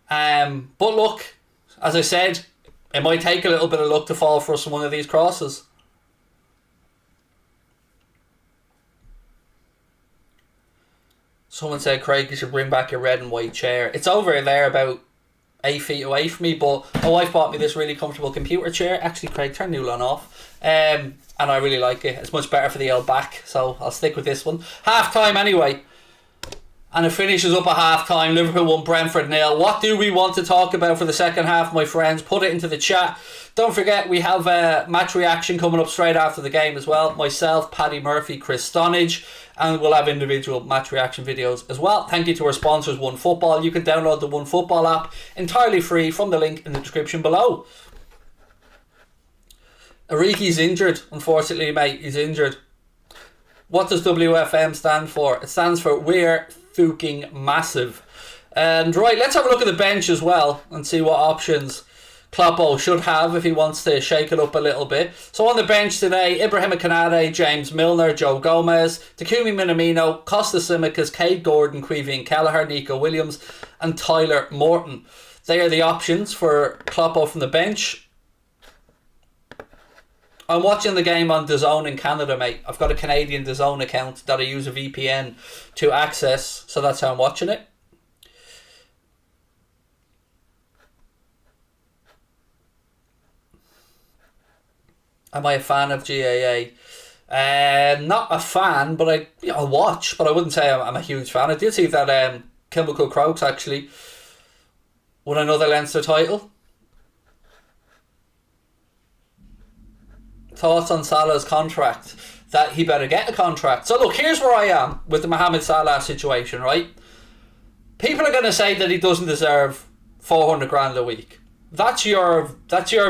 But look, as I said, it might take a little bit of luck to fall for us from one of these crosses. Someone said, Craig, you should bring back your red and white chair. It's over there about 8 feet away from me, but my wife bought me this really comfortable computer chair. Actually, Craig, turn Newell off. And I really like it. It's much better for the old back, so I'll stick with this one. Half time anyway. And it finishes up at half time. Liverpool 1, Brentford 0. What do we want to talk about for the second half, my friends? Put it into the chat. Don't forget, we have a match reaction coming up straight after the game as well. Myself, Paddy Murphy, Chris Stonage, and we'll have individual match reaction videos as well. Thank you to our sponsors, OneFootball. You can download the OneFootball app entirely free from the link in the description below. Ariki's injured, unfortunately, mate. He's injured. What does WFM stand for? It stands for We're Fucking Massive. And right, let's have a look at the bench as well and see what options Kloppo should have if he wants to shake it up a little bit. So on the bench today, Ibrahima Konate, James Milner, Joe Gomez, Takumi Minamino, Costa Simicas, Cade Gordon, Queeveen Kelleher, Nico Williams and Tyler Morton. They are the options for Kloppo from the bench. I'm watching the game on DAZN in Canada, mate. I've got a Canadian DAZN account that I use a VPN to access, so that's how I'm watching it. Am I a fan of GAA? Not a fan, but I'll watch, but I wouldn't say I'm a huge fan. I did see that Chemical Crokes actually won another Leinster title. Thoughts on Salah's contract? That he better get a contract. So look, here's where I am with the Mohamed Salah situation, right? People are going to say that he doesn't deserve 400 grand a week. That's your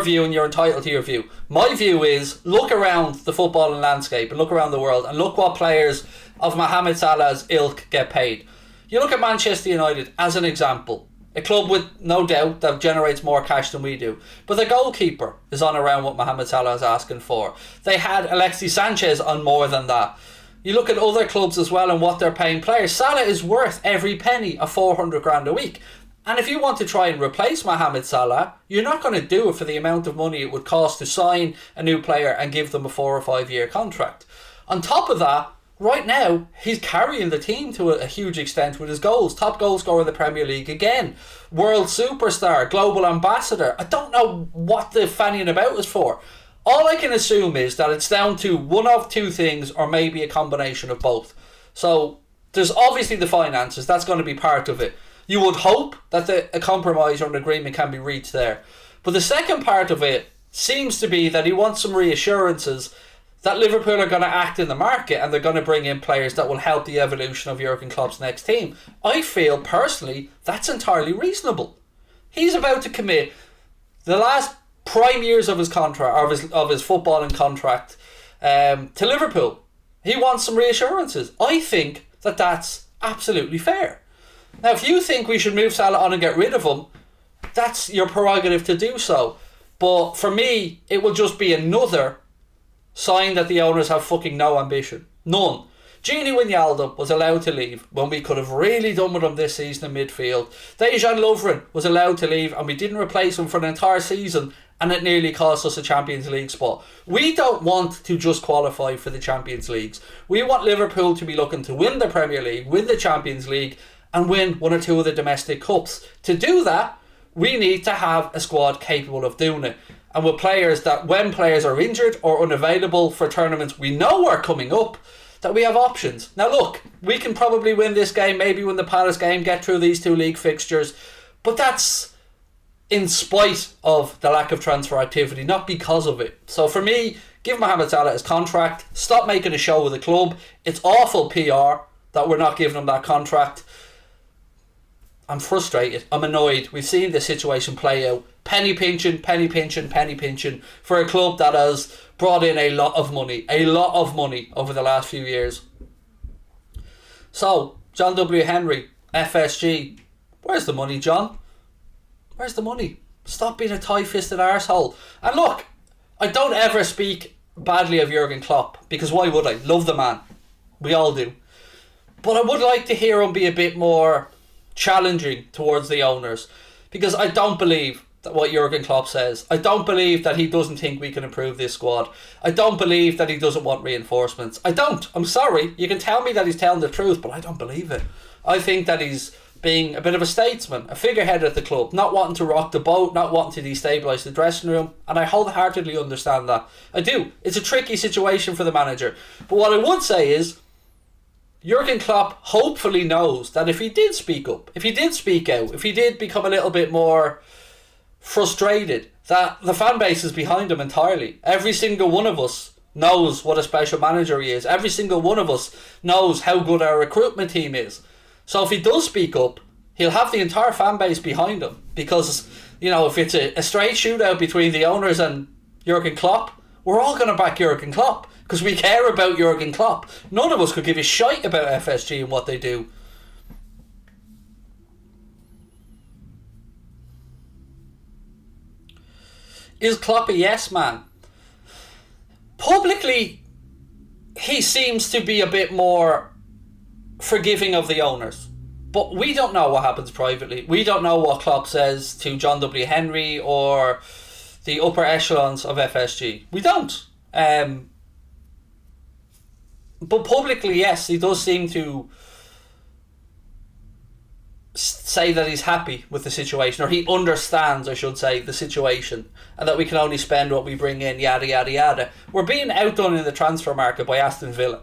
view, and you're entitled to your view. My view is, look around the footballing landscape and look around the world and look what players of Mohamed Salah's ilk get paid. You look at Manchester United as an example. A club with no doubt that generates more cash than we do. But the goalkeeper is on around what Mohamed Salah is asking for. They had Alexis Sanchez on more than that. You look at other clubs as well and what they're paying players. Salah is worth every penny of 400 grand a week. And if you want to try and replace Mohamed Salah, you're not going to do it for the amount of money it would cost to sign a new player and give them a 4 or 5 year contract. On top of that, right now, he's carrying the team to a huge extent with his goals. Top goal scorer in the Premier League again. World superstar, global ambassador. I don't know what the fannying about is for. All I can assume is that it's down to one of two things, or maybe a combination of both. So there's obviously the finances. That's going to be part of it. You would hope that a compromise or an agreement can be reached there. But the second part of it seems to be that he wants some reassurances that Liverpool are going to act in the market and they're going to bring in players that will help the evolution of Jurgen Klopp's next team. I feel, personally, that's entirely reasonable. He's about to commit the last prime years of his contract, of his footballing contract, to Liverpool. He wants some reassurances. I think that that's absolutely fair. Now, if you think we should move Salah on and get rid of him, that's your prerogative to do so. But for me, it will just be another sign that the owners have fucking no ambition. None. Gini Wijnaldum was allowed to leave when we could have really done with him this season in midfield. Dejan Lovren was allowed to leave and we didn't replace him for an entire season, and it nearly cost us a Champions League spot. We don't want to just qualify for the Champions Leagues. We want Liverpool to be looking to win the Premier League, win the Champions League, and win one or two of the domestic cups. To do that, we need to have a squad capable of doing it. And with players that, when players are injured or unavailable for tournaments we know are coming up, that we have options. Now look, we can probably win this game, maybe win the Palace game, get through these two league fixtures, but that's in spite of the lack of transfer activity, not because of it. So for me, give Mohamed Salah his contract, stop making a show with the club. It's awful PR that we're not giving him that contract. I'm frustrated. I'm annoyed. We've seen this situation play out. Penny pinching for a club that has brought in a lot of money over the last few years. So, John W. Henry, FSG, where's the money, John? Where's the money? Stop being a tight-fisted arsehole. And look, I don't ever speak badly of Jurgen Klopp, because why would I? Love the man. We all do. But I would like to hear him be a bit more challenging towards the owners, because I don't believe that what Jurgen Klopp says. I don't believe that he doesn't think we can improve this squad. I don't believe that he doesn't want reinforcements. I don't. I'm sorry. You can tell me that he's telling the truth, but I don't believe it. I think that he's being a bit of a statesman, a figurehead at the club, not wanting to rock the boat, not wanting to destabilise the dressing room, and I wholeheartedly understand that. I do. It's a tricky situation for the manager. But what I would say is, Jurgen Klopp hopefully knows that if he did speak up, if he did speak out, if he did become a little bit more frustrated, that the fan base is behind him entirely. Every single one of us knows what a special manager he is. Every single one of us knows how good our recruitment team is. So if he does speak up, he'll have the entire fan base behind him. Because, you know, if it's a straight shootout between the owners and Jurgen Klopp, we're all going to back Jurgen Klopp, because we care about Jurgen Klopp. None of us could give a shite about FSG and what they do. Is Klopp a yes man? Publicly, he seems to be a bit more forgiving of the owners. But we don't know what happens privately. We don't know what Klopp says to John W. Henry or the upper echelons of FSG. We don't. But publicly, yes, he does seem to say that he's happy with the situation, or he understands, I should say, the situation, and that we can only spend what we bring in, yada yada yada. We're being outdone in the transfer market by Aston Villa.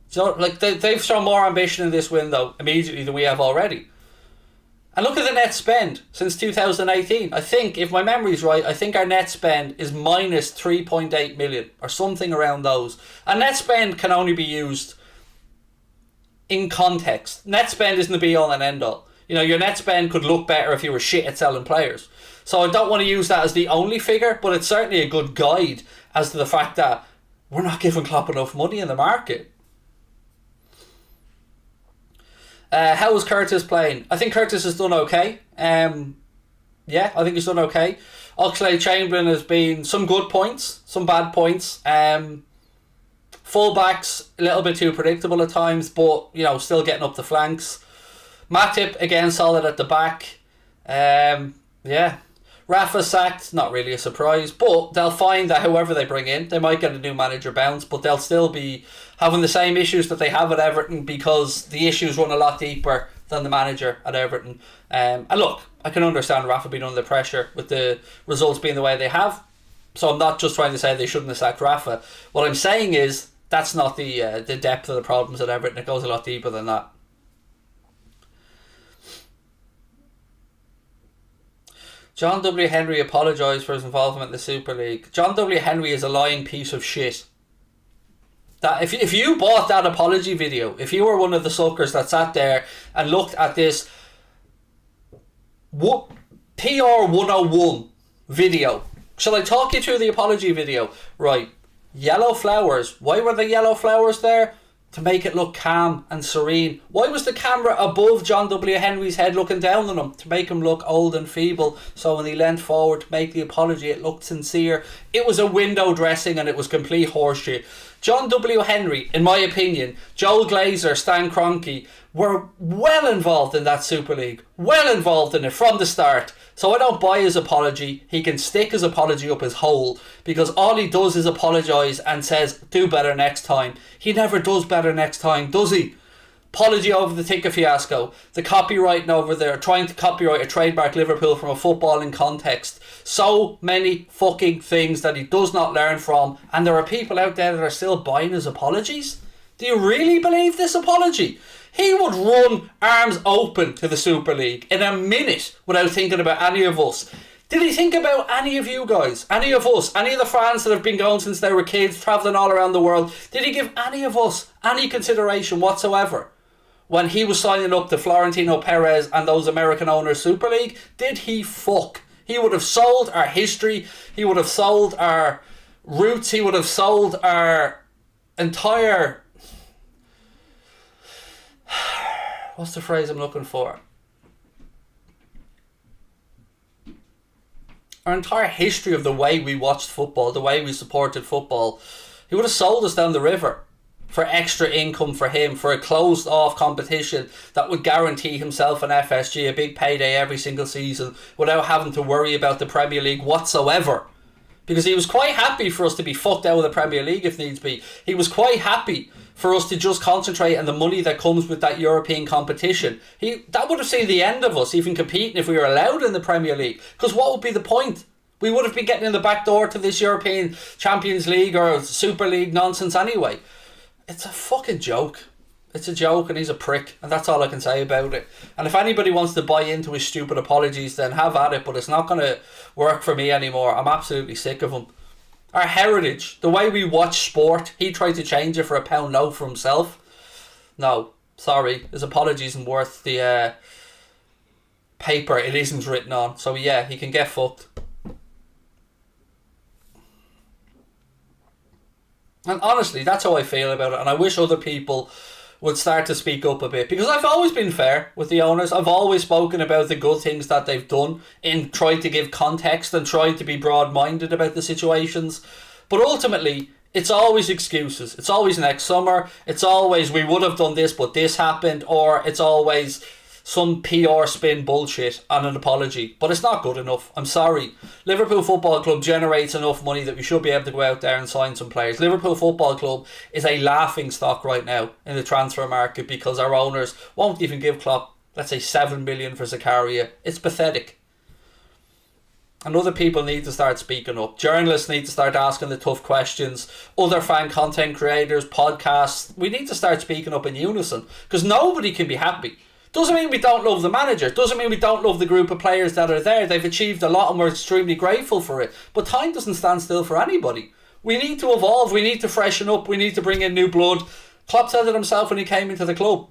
So, like, they've shown more ambition in this window immediately than we have already. And look at the net spend since 2018. I think, if my memory's right, I think our net spend is minus 3.8 million or something around those. And net spend can only be used in context. Net spend isn't the be all and end all. You know, your net spend could look better if you were shit at selling players. So I don't want to use that as the only figure, but it's certainly a good guide as to the fact that we're not giving Klopp enough money in the market. How is Curtis playing? I think Curtis has done okay. Yeah, I think he's done okay. Oxlade-Chamberlain has been some good points, some bad points. Fullbacks, a little bit too predictable at times, but, you know, still getting up the flanks. Matip, again, solid at the back. Yeah. Rafa sacked, not really a surprise, but they'll find that whoever they bring in, they might get a new manager bounce, but they'll still be having the same issues that they have at Everton because the issues run a lot deeper than the manager at Everton. And look, I can understand Rafa being under pressure with the results being the way they have, so I'm not just trying to say they shouldn't have sacked Rafa. What I'm saying is that's not the depth of the problems at Everton. It goes a lot deeper than that. John W. Henry apologised for his involvement in the Super League. John W. Henry is a lying piece of shit. That if you bought that apology video, if you were one of the suckers that sat there and looked at this PR 101 video, shall I talk you through the apology video? Right. Yellow flowers. Why were the yellow flowers there? To make it look calm and serene. Why was the camera above John W. Henry's head looking down on him? To make him look old and feeble, so when he leant forward to make the apology it looked sincere. It was a window dressing and it was complete horseshit. John W. Henry, in my opinion, Joel Glazer, Stan Kroenke were well involved in that Super League. Well involved in it from the start. So I don't buy his apology. He can stick his apology up his hole because all he does is apologise and says, do better next time. He never does better next time, does he? Apology over the ticket fiasco. The copywriting over there, trying to copyright a trademark Liverpool from a footballing context. So many fucking things that he does not learn from, and there are people out there that are still buying his apologies. Do you really believe this apology? He would run arms open to the Super League in a minute without thinking about any of us. Did he think about any of you guys? Any of us? Any of the fans that have been going since they were kids, travelling all around the world? Did he give any of us any consideration whatsoever when he was signing up to Florentino Perez and those American owners Super League? Did he fuck? He would have sold our history. He would have sold our roots. He would have sold our entire... What's the phrase I'm looking for? Our entire history of the way we watched football, the way we supported football. He would have sold us down the river for extra income for him, for a closed off competition that would guarantee himself an FSG, a big payday every single season without having to worry about the Premier League whatsoever. Because he was quite happy for us to be fucked out of the Premier League if needs be. He was quite happy for us to just concentrate on the money that comes with that European competition. That would have seen the end of us even competing if we were allowed in the Premier League. Because what would be the point? We would have been getting in the back door to this European Champions League or Super League nonsense anyway. It's a fucking joke. It's a joke and he's a prick, and that's all I can say about it. And if anybody wants to buy into his stupid apologies, then have at it, but it's not going to work for me anymore. I'm absolutely sick of him. Our heritage, the way we watch sport, he tried to change it for a pound note for himself. No, sorry, his apology isn't worth the paper it isn't written on. So yeah, he can get fucked. And honestly, that's how I feel about it, and I wish other people would start to speak up a bit, because I've always been fair with the owners. I've always spoken about the good things that they've done in trying to give context and trying to be broad-minded about the situations. But ultimately, it's always excuses. It's always next summer. It's always we would have done this but this happened, or it's always some PR spin bullshit and an apology, but it's not good enough. I'm sorry. Liverpool Football Club generates enough money that we should be able to go out there and sign some players. Liverpool Football Club is a laughing stock right now in the transfer market because our owners won't even give Klopp, let's say, 7 million for Zakaria. It's pathetic. And other people need to start speaking up. Journalists need to start asking the tough questions. Other fan content creators, podcasts, we need to start speaking up in unison because nobody can be happy. Doesn't mean we don't love the manager. Doesn't mean we don't love the group of players that are there. They've achieved a lot and we're extremely grateful for it. But time doesn't stand still for anybody. We need to evolve. We need to freshen up. We need to bring in new blood. Klopp said it himself when he came into the club.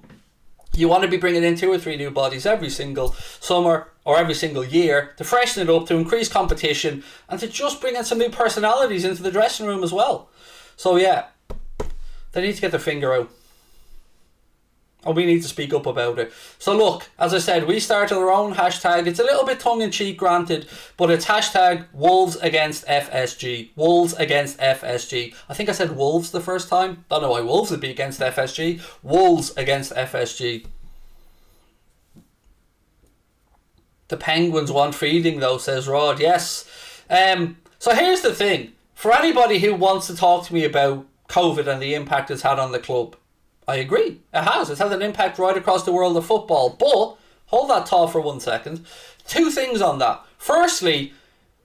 You want to be bringing in 2 or 3 new bodies every single summer or every single year to freshen it up, to increase competition and to just bring in some new personalities into the dressing room as well. So yeah, they need to get their finger out. And we need to speak up about it. So look, as I said, we started our own hashtag. It's a little bit tongue-in-cheek, granted, but it's hashtag Wolves against FSG. Wolves against FSG. I think I said Wolves the first time. Don't know why Wolves would be against FSG. Wolves against FSG. The Penguins want feeding though, says Rod. Yes. So here's the thing. For anybody who wants to talk to me about COVID and the impact it's had on the club, I agree. It has. It's had an impact right across the world of football. But, hold that thought for 1 second. 2 things on that. Firstly,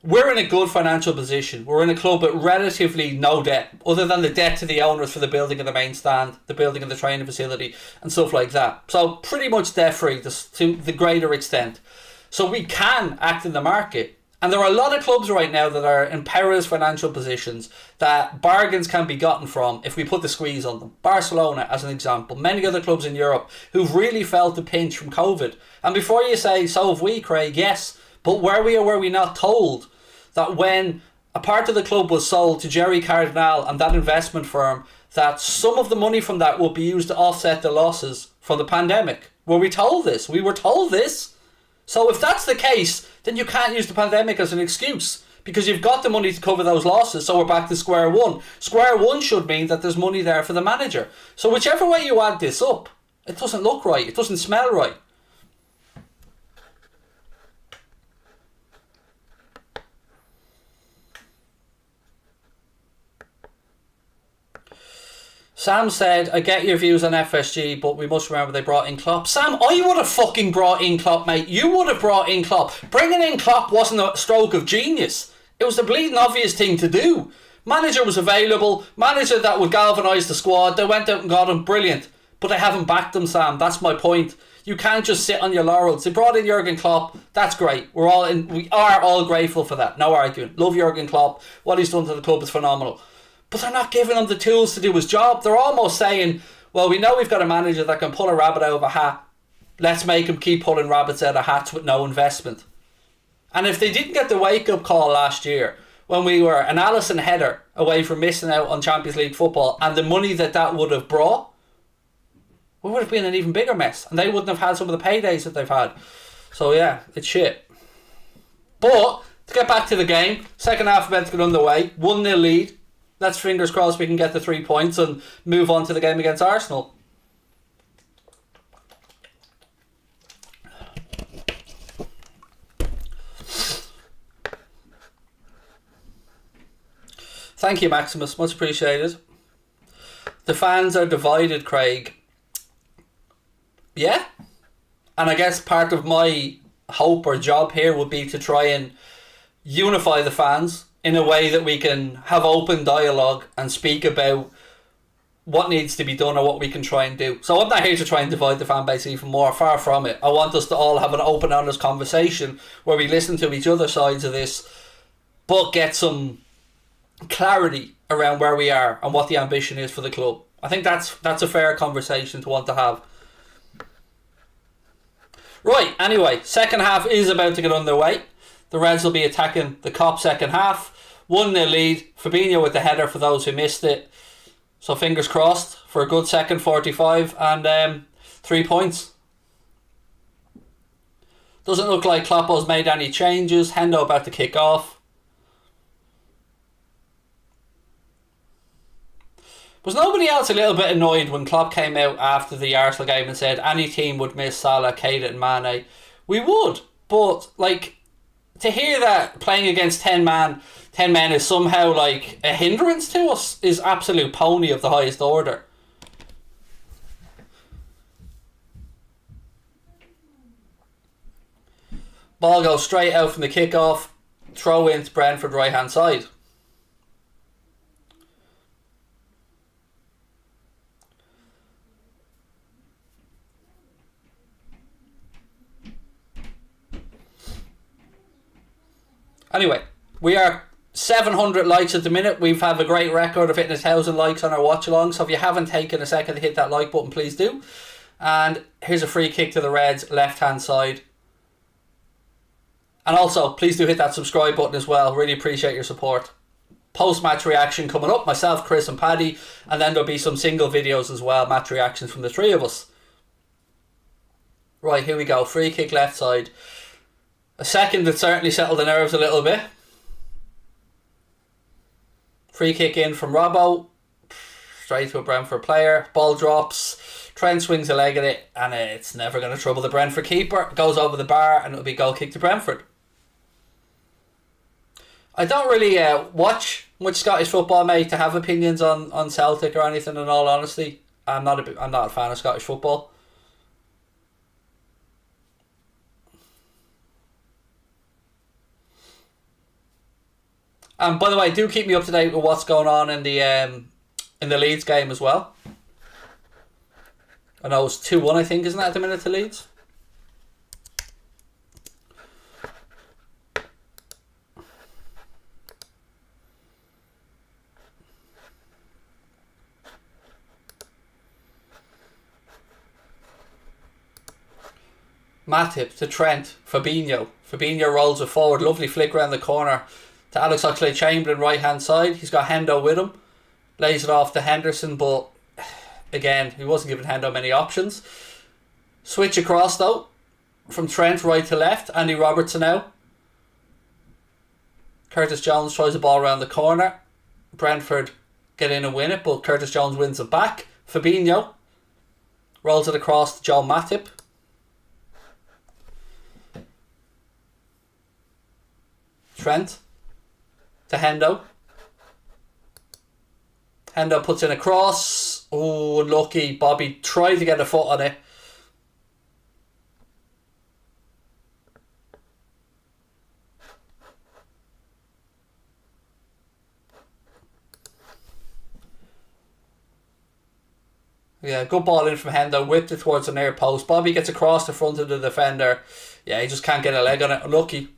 we're in a good financial position. We're in a club with relatively no debt, other than the debt to the owners for the building of the main stand, the building of the training facility, and stuff like that. So, pretty much debt-free to the greater extent. So, we can act in the market. And there are a lot of clubs right now that are in perilous financial positions that bargains can be gotten from if we put the squeeze on them. Barcelona, as an example. Many other clubs in Europe who've really felt the pinch from COVID. And before you say, so have we, Craig, yes. But were we not told that when a part of the club was sold to Jerry Cardinal and that investment firm, that some of the money from that would be used to offset the losses from the pandemic? Were we told this? We were told this. So if that's the case, then you can't use the pandemic as an excuse because you've got the money to cover those losses. So we're back to square one. Square one should mean that there's money there for the manager. So whichever way you add this up, it doesn't look right. It doesn't smell right. Sam said, I get your views on FSG, but we must remember they brought in Klopp. Sam, I would have fucking brought in Klopp, mate. You would have brought in Klopp. Bringing in Klopp wasn't a stroke of genius. It was the bleeding obvious thing to do. Manager was available. Manager that would galvanise the squad. They went out and got him. Brilliant. But they haven't backed him, Sam. That's my point. You can't just sit on your laurels. They brought in Jurgen Klopp. That's great. We are all grateful for that. No arguing. Love Jurgen Klopp. What he's done to the club is phenomenal. But they're not giving him the tools to do his job. They're almost saying, well, we know we've got a manager that can pull a rabbit out of a hat. Let's make him keep pulling rabbits out of hats with no investment. And if they didn't get the wake-up call last year, when we were an Alisson header away from missing out on Champions League football and the money that would have brought, we would have been an even bigger mess. And they wouldn't have had some of the paydays that they've had. So yeah, it's shit. But, to get back to the game, second half about to get underway, 1-0 lead. Let's fingers crossed we can get the 3 points and move on to the game against Arsenal. Thank you, Maximus. Much appreciated. The fans are divided, Craig. Yeah. And I guess part of my hope or job here would be to try and unify the fans in a way that we can have open dialogue and speak about what needs to be done or what we can try and do. So I'm not here to try and divide the fan base even more, far from it. I want us to all have an open, honest conversation where we listen to each other's sides of this, but get some clarity around where we are and what the ambition is for the club. I think that's a fair conversation to want to have. Right, anyway, second half is about to get underway. The Reds will be attacking the Kop second half. 1-0 lead. Fabinho with the header for those who missed it. So fingers crossed for a good second 45 and 3 points. Doesn't look like Kloppo's made any changes. Hendo about to kick off. Was nobody else a little bit annoyed when Klopp came out after the Arsenal game and said any team would miss Salah, Keita and Mane? We would, but like to hear that playing against 10 men is somehow like a hindrance to us is absolute pony of the highest order. Ball goes straight out from the kickoff, throw into Brentford right hand side. Anyway, we are 700 likes at the minute. We've had a great record of hitting 1,000 likes on our watch along. So if you haven't taken a second to hit that like button, please do. And here's a free kick to the Reds, left hand side. And also, please do hit that subscribe button as well. Really appreciate your support. Post-match reaction coming up. Myself, Chris and Paddy. And then there'll be some single videos as well. Match reactions from the three of us. Right, here we go. Free kick left side. A second that certainly settled the nerves a little bit. Free kick in from Robbo. Straight to a Brentford player. Ball drops. Trent swings a leg at it. And it's never going to trouble the Brentford keeper. It goes over the bar and it'll be goal kick to Brentford. I don't really watch much Scottish football, mate, to have opinions on Celtic or anything, in all honesty. I'm not a fan of Scottish football. And by the way, do keep me up to date with what's going on in the Leeds game as well. I know it's 2-1, I think, isn't that at the minute to Leeds? Matip to Trent. Fabinho. Fabinho rolls it forward. Lovely flick around the corner to Alex Oxlade-Chamberlain, right hand side. He's got Hendo with him. Lays it off to Henderson, but again, he wasn't giving Hendo many options. Switch across though. From Trent right to left. Andy Robertson now. Curtis Jones tries the ball around the corner. Brentford get in and win it, but Curtis Jones wins it back. Fabinho rolls it across to Joe Matip. Trent to Hendo. Hendo puts in a cross. Oh, unlucky. Bobby tried to get a foot on it. Yeah, good ball in from Hendo. Whipped it towards the near post. Bobby gets across the front of the defender. Yeah, he just can't get a leg on it. Unlucky.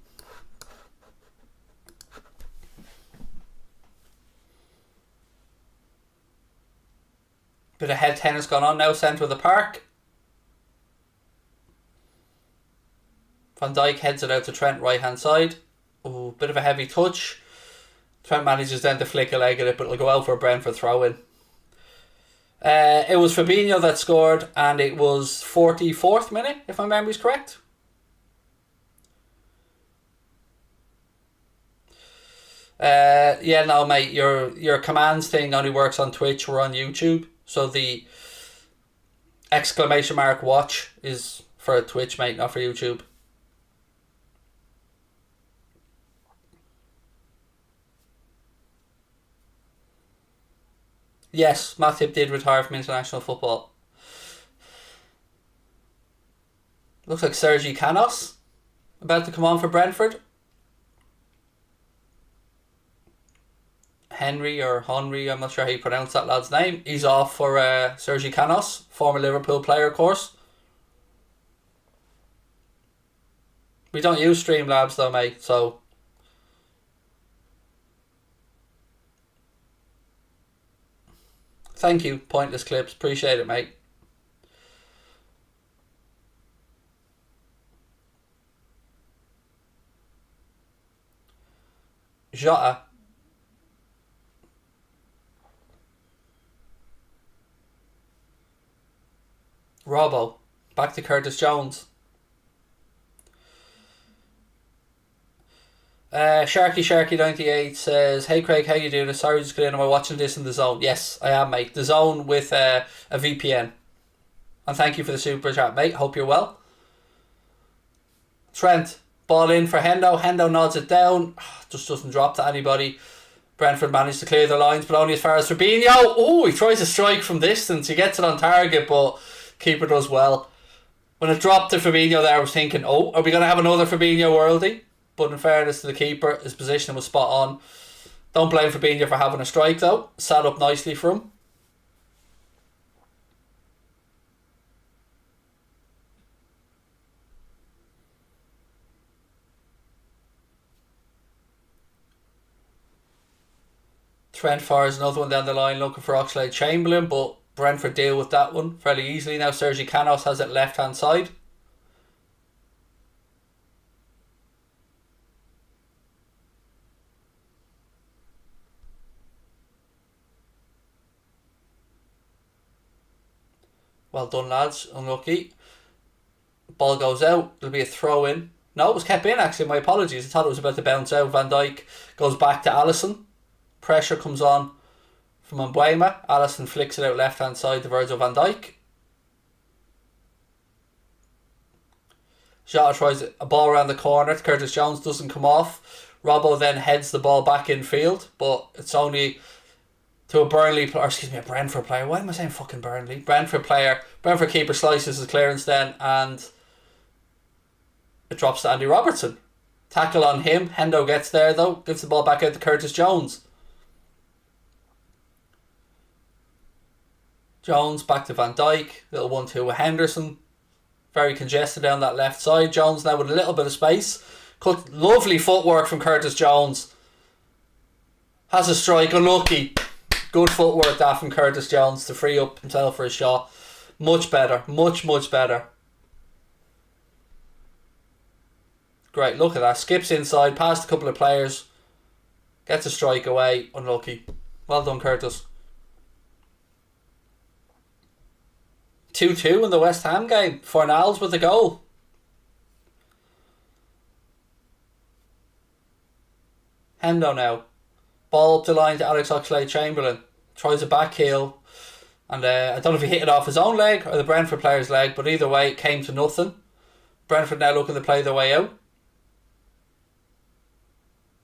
Bit of head tennis going on now, centre of the park. Van Dijk heads it out to Trent, right hand side. Ooh, bit of a heavy touch. Trent manages then to flick a leg at it, but it'll go out for a Brentford throw in. It was Fabinho that scored, and it was 44th minute, if my memory's correct. Yeah, no, mate, your commands thing only works on Twitch or on YouTube. So the exclamation mark watch is for Twitch, mate, not for YouTube. Yes, Matip did retire from international football. Looks like Sergi Canos about to come on for Brentford. Henry, I'm not sure how you pronounce that lad's name. He's off for Sergi Canos, former Liverpool player, of course. We don't use Streamlabs though, mate, so... Thank you, Pointless Clips. Appreciate it, mate. Jota. Robbo. Back to Curtis Jones. Sharky98 says, "Hey Craig, how you doing? Sorry, just got in. Am I watching this in the zone?" Yes, I am, mate. The zone with a VPN. And thank you for the super chat, mate. Hope you're well. Trent, ball in for Hendo. Hendo nods it down. Just doesn't drop to anybody. Brentford managed to clear the lines, but only as far as Fabinho. Oh, he tries to strike from distance. He gets it on target, but keeper does well. When it dropped to Fabinho there, I was thinking, oh, are we going to have another Fabinho worldie? But in fairness to the keeper, his position was spot on. Don't blame Fabinho for having a strike, though. Sat up nicely for him. Trent fires another one down the line looking for Oxlade-Chamberlain, but Brentford deal with that one fairly easily. Now Sergi Canos has it left hand side. Well done, lads. Unlucky. Ball goes out. There'll be a throw in. No, it was kept in actually. My apologies. I thought it was about to bounce out. Van Dijk goes back to Alisson. Pressure comes on from Mbuema. Alisson flicks it out left hand side to Virgil van Dijk. Jota tries a ball around the corner. Curtis Jones doesn't come off. Robbo then heads the ball back in field, but it's only to a Brentford player. Why am I saying fucking Burnley? Brentford player. Brentford keeper slices his clearance then, and it drops to Andy Robertson. Tackle on him. Hendo gets there though. Gives the ball back out to Curtis Jones. Jones back to Van Dijk. Little 1-2 with Henderson. Very congested down that left side. Jones now with a little bit of space. Lovely footwork from Curtis Jones. Has a strike. Unlucky. Good footwork that from Curtis Jones to free up himself for a shot. Much better. Much better. Great. Look at that. Skips inside. Past a couple of players. Gets a strike away. Unlucky. Well done, Curtis. 2-2 in the West Ham game. Fornals with the goal. Hendo now. Ball up the line to Alex Oxlade-Chamberlain. Tries a back heel. And I don't know if he hit it off his own leg or the Brentford player's leg, but either way it came to nothing. Brentford now looking to play their way out.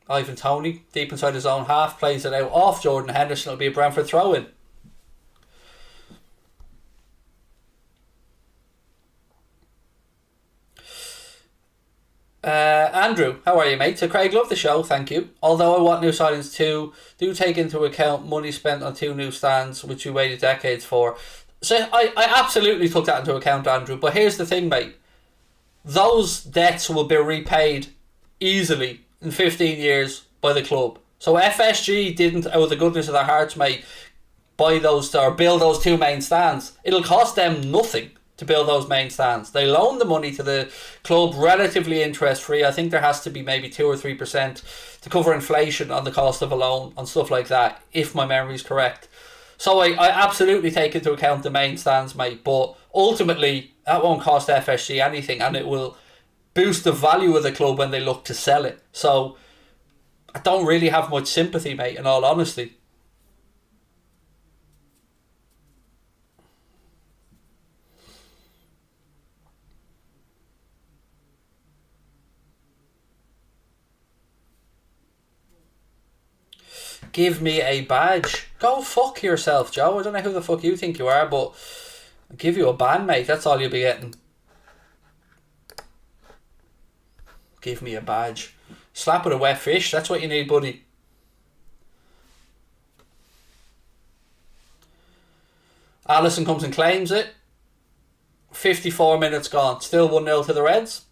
Ivan Toney, deep inside his own half, plays it out off Jordan Henderson. It'll be a Brentford throw-in. Andrew, how are you, mate? So Craig, love the show, thank you. Although I want new signings too, do take into account money spent on 2 new stands, which we waited decades for. So I absolutely took that into account, Andrew. But here's the thing, mate. Those debts will be repaid easily in 15 years by the club. So FSG didn't, out of the goodness of their hearts, mate, buy those or build those 2 main stands. It'll cost them nothing to build those main stands. They loan the money to the club relatively interest free. I think there has to be maybe 2 or 3% to cover inflation on the cost of a loan on stuff like that, if my memory is correct. So I absolutely take into account the main stands, mate, but ultimately that won't cost FSG anything, and it will boost the value of the club when they look to sell it. So I don't really have much sympathy, mate, in all honesty. Give me a badge. Go fuck yourself, Joe. I don't know who the fuck you think you are, but I'll give you a ban, mate. That's all you'll be getting. Give me a badge. Slap with a wet fish. That's what you need, buddy. Alisson comes and claims it. 54 minutes gone. Still 1-0 to the Reds.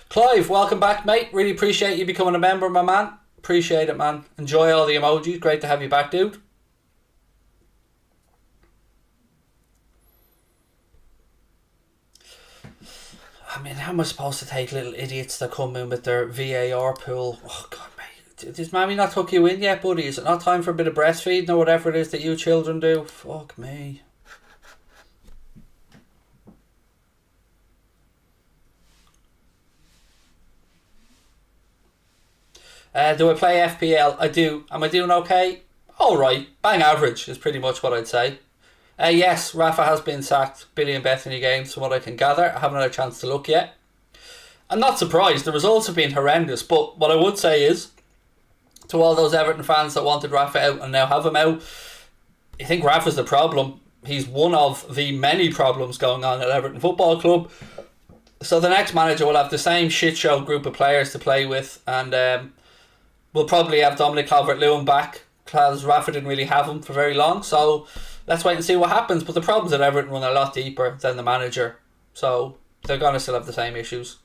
Clive, welcome back, mate. Really appreciate you becoming a member, my man. Appreciate it, man. Enjoy all the emojis. Great to have you back, dude. I mean, how am I supposed to take little idiots that come in with their VAR pool? Oh, God, mate. Does Mammy not tuck you in yet, buddy? Is it not time for a bit of breastfeeding or whatever it is that you children do? Fuck me. Do I play FPL? I do. Am I doing okay? Alright. Bang average is pretty much what I'd say. Yes, Rafa has been sacked. Billy and Bethany games from what I can gather. I haven't had a chance to look yet. I'm not surprised. The results have been horrendous. But what I would say is, to all those Everton fans that wanted Rafa out and now have him out, I think Rafa's the problem. He's one of the many problems going on at Everton Football Club. So the next manager will have the same shit show group of players to play with, and we'll probably have Dominic Calvert-Lewin back because Rafa didn't really have him for very long. So let's wait and see what happens. But the problems at Everton run a lot deeper than the manager, so they're going to still have the same issues.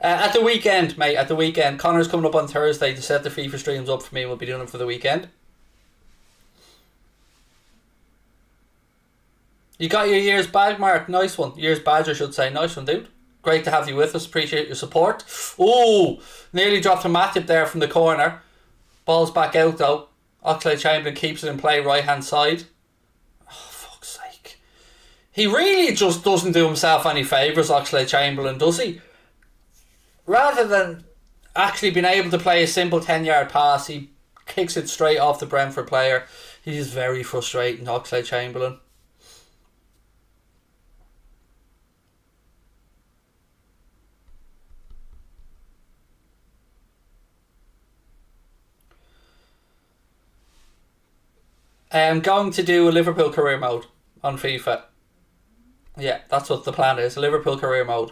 At the weekend, mate, at the weekend, Connor's coming up on Thursday to set the FIFA streams up for me. We'll be doing them for the weekend. You got your year's badge, Mark. Nice one. Year's badge, I should say. Nice one, dude. Great to have you with us. Appreciate your support. Ooh, nearly dropped a Matip there from the corner. Ball's back out, though. Oxlade-Chamberlain keeps it in play right-hand side. Oh, fuck's sake. He really just doesn't do himself any favours, Oxlade-Chamberlain, does he? Rather than actually being able to play a simple 10-yard pass, he kicks it straight off the Brentford player. He's very frustrating, Oxlade-Chamberlain. I'm going to do a Liverpool career mode on FIFA. Yeah, that's what the plan is. A Liverpool career mode.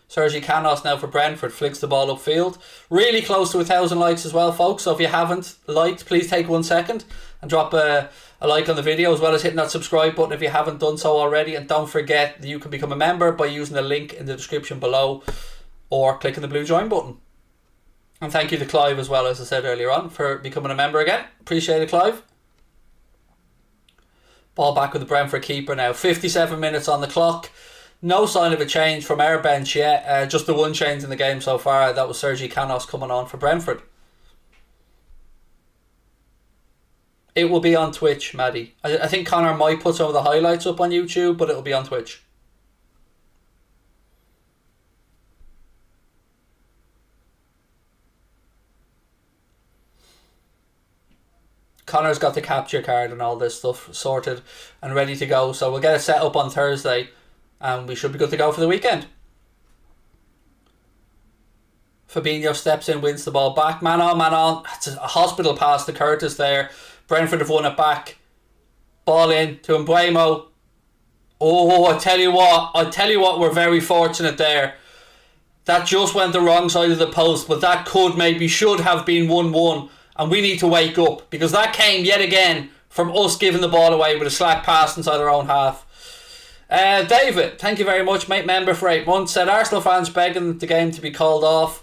Sergi Canos now for Brentford flicks the ball upfield. Really close to 1,000 likes as well, folks. So if you haven't liked, please take 1 second and drop a like on the video, as well as hitting that subscribe button if you haven't done so already. And don't forget that you can become a member by using the link in the description below or clicking the blue join button. And thank you to Clive as well, as I said earlier on, for becoming a member again. Appreciate it, Clive. Ball back with the Brentford keeper now. 57 minutes on the clock. No sign of a change from our bench yet. Just the one change in the game so far. That was Sergi Canos coming on for Brentford. It will be on Twitch, Maddie. I think Connor might put some of the highlights up on YouTube, but it will be on Twitch. Connor's got the capture card and all this stuff sorted and ready to go. So we'll get it set up on Thursday. And we should be good to go for the weekend. Fabinho steps in, wins the ball back. Man on, man on. It's a hospital pass to Curtis there. Brentford have won it back. Ball in to Mbuemo. Oh, I tell you what, we're very fortunate there. That just went the wrong side of the post, but that should have been 1-1. And we need to wake up, because that came yet again from us giving the ball away with a slack pass inside our own half. David, thank you very much, mate. Member for 8 months. Said Arsenal fans begging the game to be called off.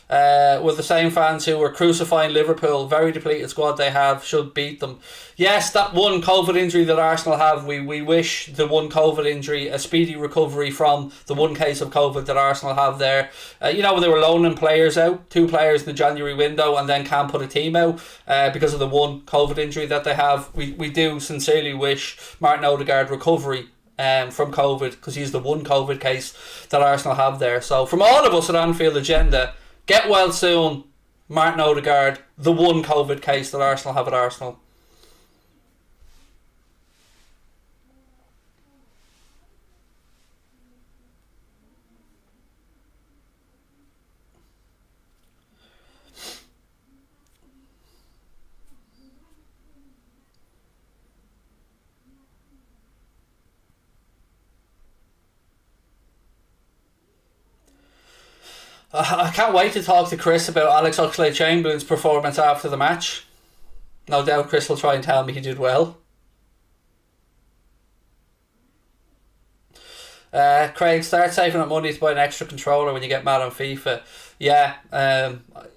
With the same fans who were crucifying Liverpool. Very depleted squad they have. Should beat them. Yes, that one COVID injury that Arsenal have. We wish the one COVID injury a speedy recovery from the one case of COVID that Arsenal have there. When they were loaning players out, 2 players in the January window, and then can't put a team out because of the one COVID injury that they have. We do sincerely wish Martin Odegaard recovery from COVID, because he's the one COVID case that Arsenal have there. So from all of us at Anfield Agenda, get well soon, Martin Odegaard, the one COVID case that Arsenal have at Arsenal. I can't wait to talk to Chris about Alex Oxlade-Chamberlain's performance after the match. No doubt Chris will try and tell me he did well. Craig, start saving up money to buy an extra controller when you get mad on FIFA. Yeah,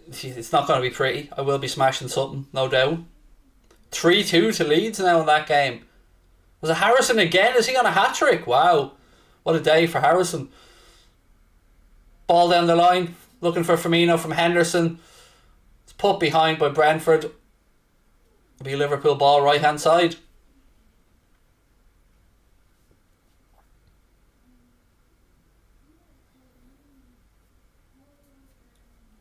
it's not going to be pretty. I will be smashing something, no doubt. 3-2 to Leeds now in that game. Was it Harrison again? Is he on a hat-trick? Wow. What a day for Harrison. Ball down the line. Looking for Firmino from Henderson. It's put behind by Brentford. It'll be a Liverpool ball right hand side.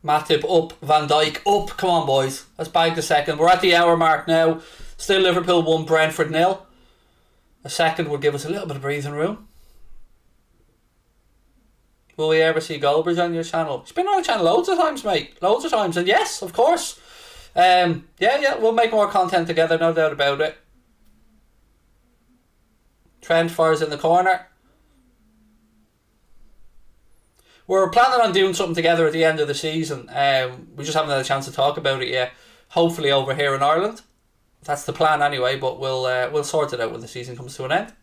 Matip up, Van Dijk up. Come on, boys. Let's bag the second. We're at the hour mark now. Still Liverpool 1, Brentford 0. A second would give us a little bit of breathing room. Will we ever see Goldbridge on your channel? He's been on the channel loads of times, mate. Loads of times. And yes, of course. Yeah, we'll make more content together, no doubt about it. Trent fires in the corner. We're planning on doing something together at the end of the season. We just haven't had a chance to talk about it yet. Hopefully over here in Ireland. That's the plan anyway, but we'll sort it out when the season comes to an end.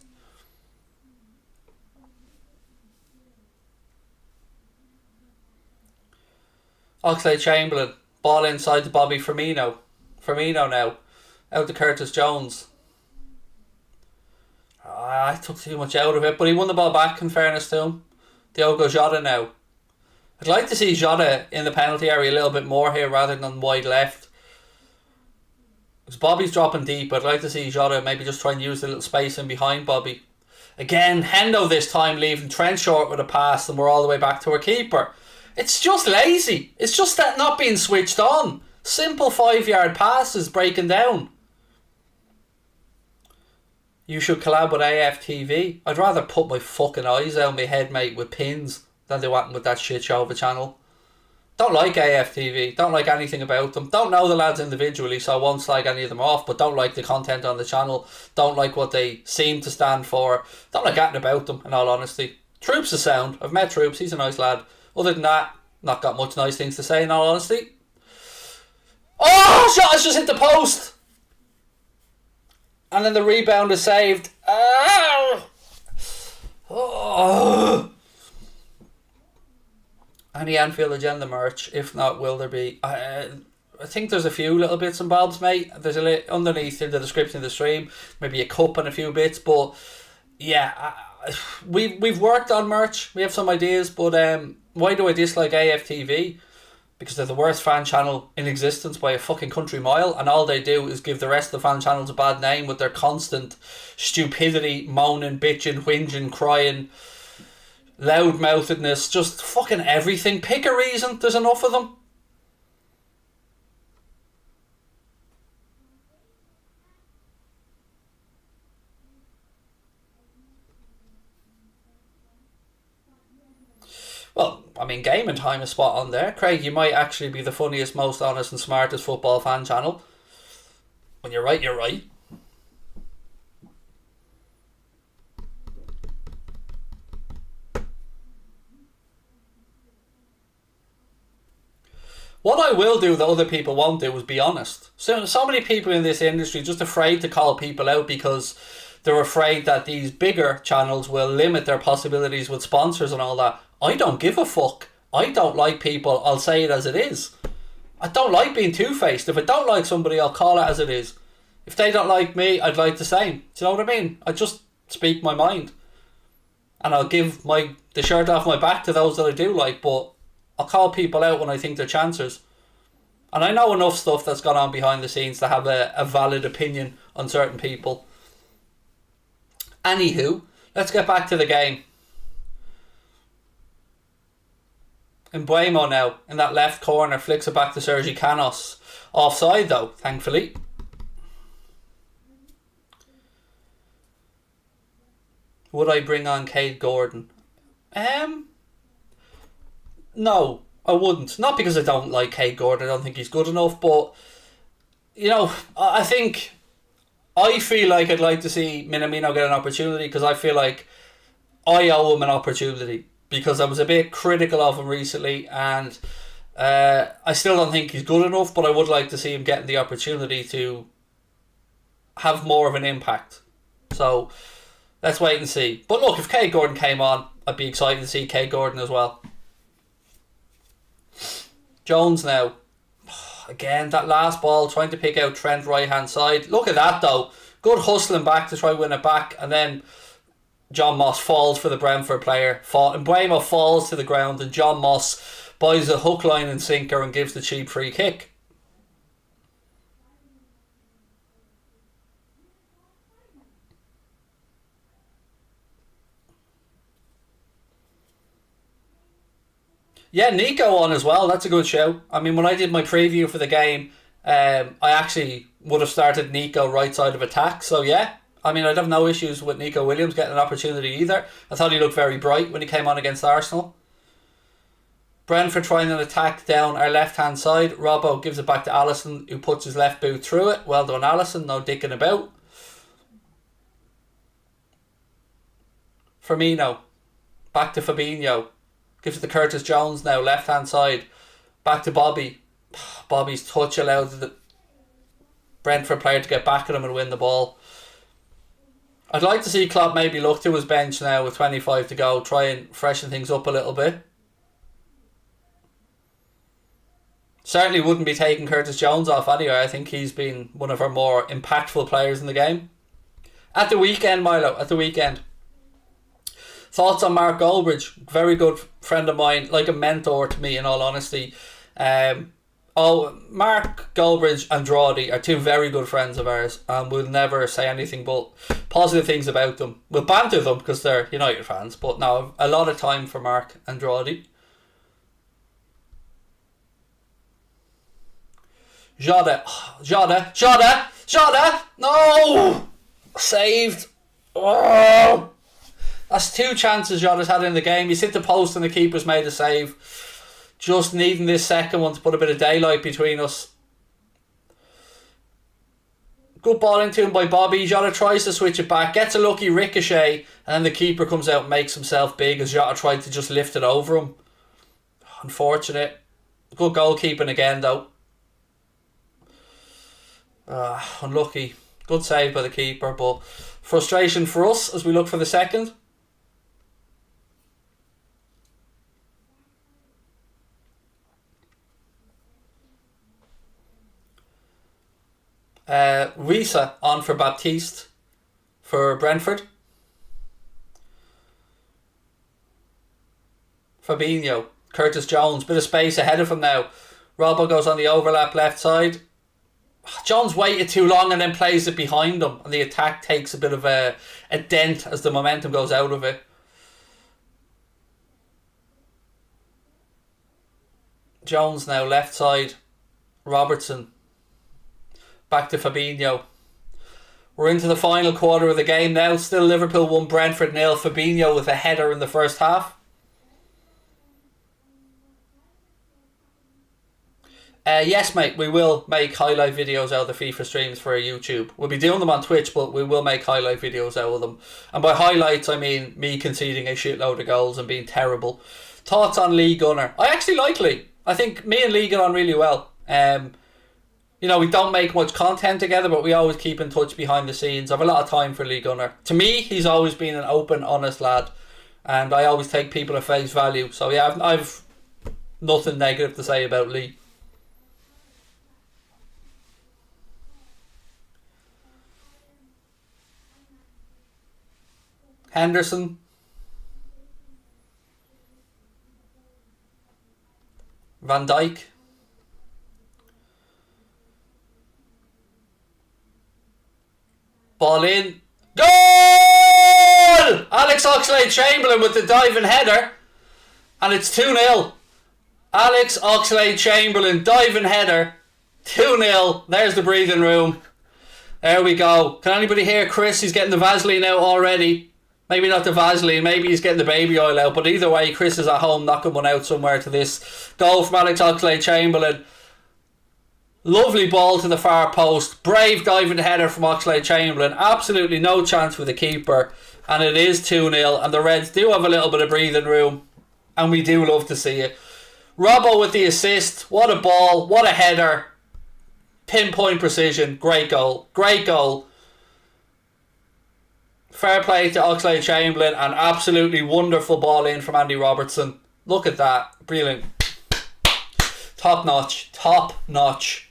Oxlade-Chamberlain. Ball inside to Bobby Firmino. Firmino now. Out to Curtis Jones. I took too much out of it, but he won the ball back in fairness to him. Diogo Jota now. I'd like to see Jota in the penalty area a little bit more here rather than wide left. Because Bobby's dropping deep, I'd like to see Jota maybe just try and use the little space in behind Bobby. Again, Hendo this time leaving Trent short with a pass and we're all the way back to our keeper. It's just lazy. It's just that not being switched on. Simple 5-yard passes breaking down. You should collab with AFTV. I'd rather put my fucking eyes out my head, mate, with pins than do anything with that shit show of a channel. Don't like AFTV. Don't like anything about them. Don't know the lads individually, so I won't slag any of them off, but don't like the content on the channel. Don't like what they seem to stand for. Don't like anything about them, in all honesty. Troops is sound. I've met Troops. He's a nice lad. Other than that, not got much nice things to say, in all honesty. Oh, shot has just hit the post. And then the rebound is saved. Oh. Any Anfield Agenda merch? If not, will there be? I think there's a few little bits and bobs, mate. There's underneath in the description of the stream, maybe a cup and a few bits. But yeah, we've worked on merch. We have some ideas, but why do I dislike AFTV? Because they're the worst fan channel in existence by a fucking country mile, and all they do is give the rest of the fan channels a bad name with their constant stupidity, moaning, bitching, whinging, crying, loudmouthedness, just fucking everything. Pick a reason, there's enough of them. Well, I mean, Gaming Time is spot on there. Craig, you might actually be the funniest, most honest and smartest football fan channel. When you're right, you're right. What I will do that other people won't do is be honest. So many people in this industry just afraid to call people out because they're afraid that these bigger channels will limit their possibilities with sponsors and all that. I don't give a fuck. I don't like people. I'll say it as it is. I don't like being two-faced. If I don't like somebody, I'll call it as it is. If they don't like me, I'd like the same. Do you know what I mean? I just speak my mind. And I'll give the shirt off my back to those that I do like, but I'll call people out when I think they're chancers. And I know enough stuff that's gone on behind the scenes to have a valid opinion on certain people. Anywho, let's get back to the game. Mbuemo now in that left corner flicks it back to Sergi Canos. Offside though, thankfully. Would I bring on Craig Houlden? No, I wouldn't. Not because I don't like Craig Houlden, I don't think he's good enough, but you know, I feel like I'd like to see Minamino get an opportunity because I feel like I owe him an opportunity. Because I was a bit critical of him recently, and I still don't think he's good enough, but I would like to see him getting the opportunity to have more of an impact. So Let's wait and see. But look, if Craig Houlden came on, I'd be excited to see Craig Houlden as well. Jones now. Again, that last ball, trying to pick out Trent right hand side. Look at that though. Good hustling back to try win it back. And then John Moss falls for the Brentford player. And Bremo falls to the ground. And John Moss buys a hook, line and sinker and gives the cheap free kick. Yeah, Nico on as well. That's a good show. I mean, when I did my preview for the game, I actually would have started Nico right side of attack. So yeah, I mean, I'd have no issues with Nico Williams getting an opportunity either. I thought he looked very bright when he came on against Arsenal. Brentford trying an attack down our left-hand side. Robbo gives it back to Alisson, who puts his left boot through it. Well done, Alisson. No dicking about. Firmino. Back to Fabinho. Gives it to Curtis Jones now, left-hand side. Back to Bobby. Bobby's touch allowed the Brentford player to get back at him and win the ball. I'd like to see Klopp maybe look to his bench now with 25 to go, try and freshen things up a little bit. Certainly wouldn't be taking Curtis Jones off anyway. I think he's been one of our more impactful players in the game. At the weekend, Milo, at the weekend. Thoughts on Mark Goldbridge? Very good friend of mine, like a mentor to me in all honesty. Mark Goldbridge and Drawdy are two very good friends of ours, and we'll never say anything but positive things about them. We'll banter them because they're United fans, but no, a lot of time for Mark and Drawdy. Jota, no! Saved. Oh! That's two chances Jota's had in the game. He's hit the post and the keeper's made a save. Just needing this second one to put a bit of daylight between us. Good ball into him by Bobby. Jota tries to switch it back, gets a lucky ricochet, and then the keeper comes out and makes himself big as Jota tried to just lift it over him. Unfortunate. Good goalkeeping again though. Unlucky. Good save by the keeper, but frustration for us as we look for the second. Risa on for Baptiste for Brentford. Fabinho, Curtis Jones, bit of space ahead of him now. Robbo goes on the overlap left side. Jones waited too long and then plays it behind him, and the attack takes a bit of a dent as the momentum goes out of it. Jones now left side. Robertson. Back to Fabinho. We're into the final quarter of the game now. Still Liverpool 1, Brentford 0. Fabinho with a header in the first half. Yes, mate, we will make highlight videos out of the FIFA streams for our YouTube. We'll be doing them on Twitch, but we will make highlight videos out of them. And by highlights, I mean me conceding a shitload of goals and being terrible. Thoughts on Lee Gunner? I actually like Lee. I think me and Lee get on really well. We don't make much content together, but we always keep in touch behind the scenes. I have a lot of time for Lee Gunner. To me, he's always been an open, honest lad. And I always take people at face value. So yeah, I've nothing negative to say about Lee. Henderson. Van Dijk. Ball in. Goal! Alex Oxlade-Chamberlain with the diving header. And it's 2-0. Alex Oxlade-Chamberlain diving header. 2-0. There's the breathing room. There we go. Can anybody hear Chris? He's getting the Vaseline out already. Maybe not the Vaseline, maybe he's getting the baby oil out, but either way, Chris is at home knocking one out somewhere to this. Goal from Alex Oxlade-Chamberlain. Lovely ball to the far post. Brave diving header from Oxlade-Chamberlain. Absolutely no chance for the keeper. And it is 2-0, and the Reds do have a little bit of breathing room, and we do love to see it. Robbo with the assist. What a ball, what a header. Pinpoint precision. Great goal. Great goal. Fair play to Oxlade-Chamberlain, and absolutely wonderful ball in from Andy Robertson. Look at that. Brilliant. Top notch. Top notch.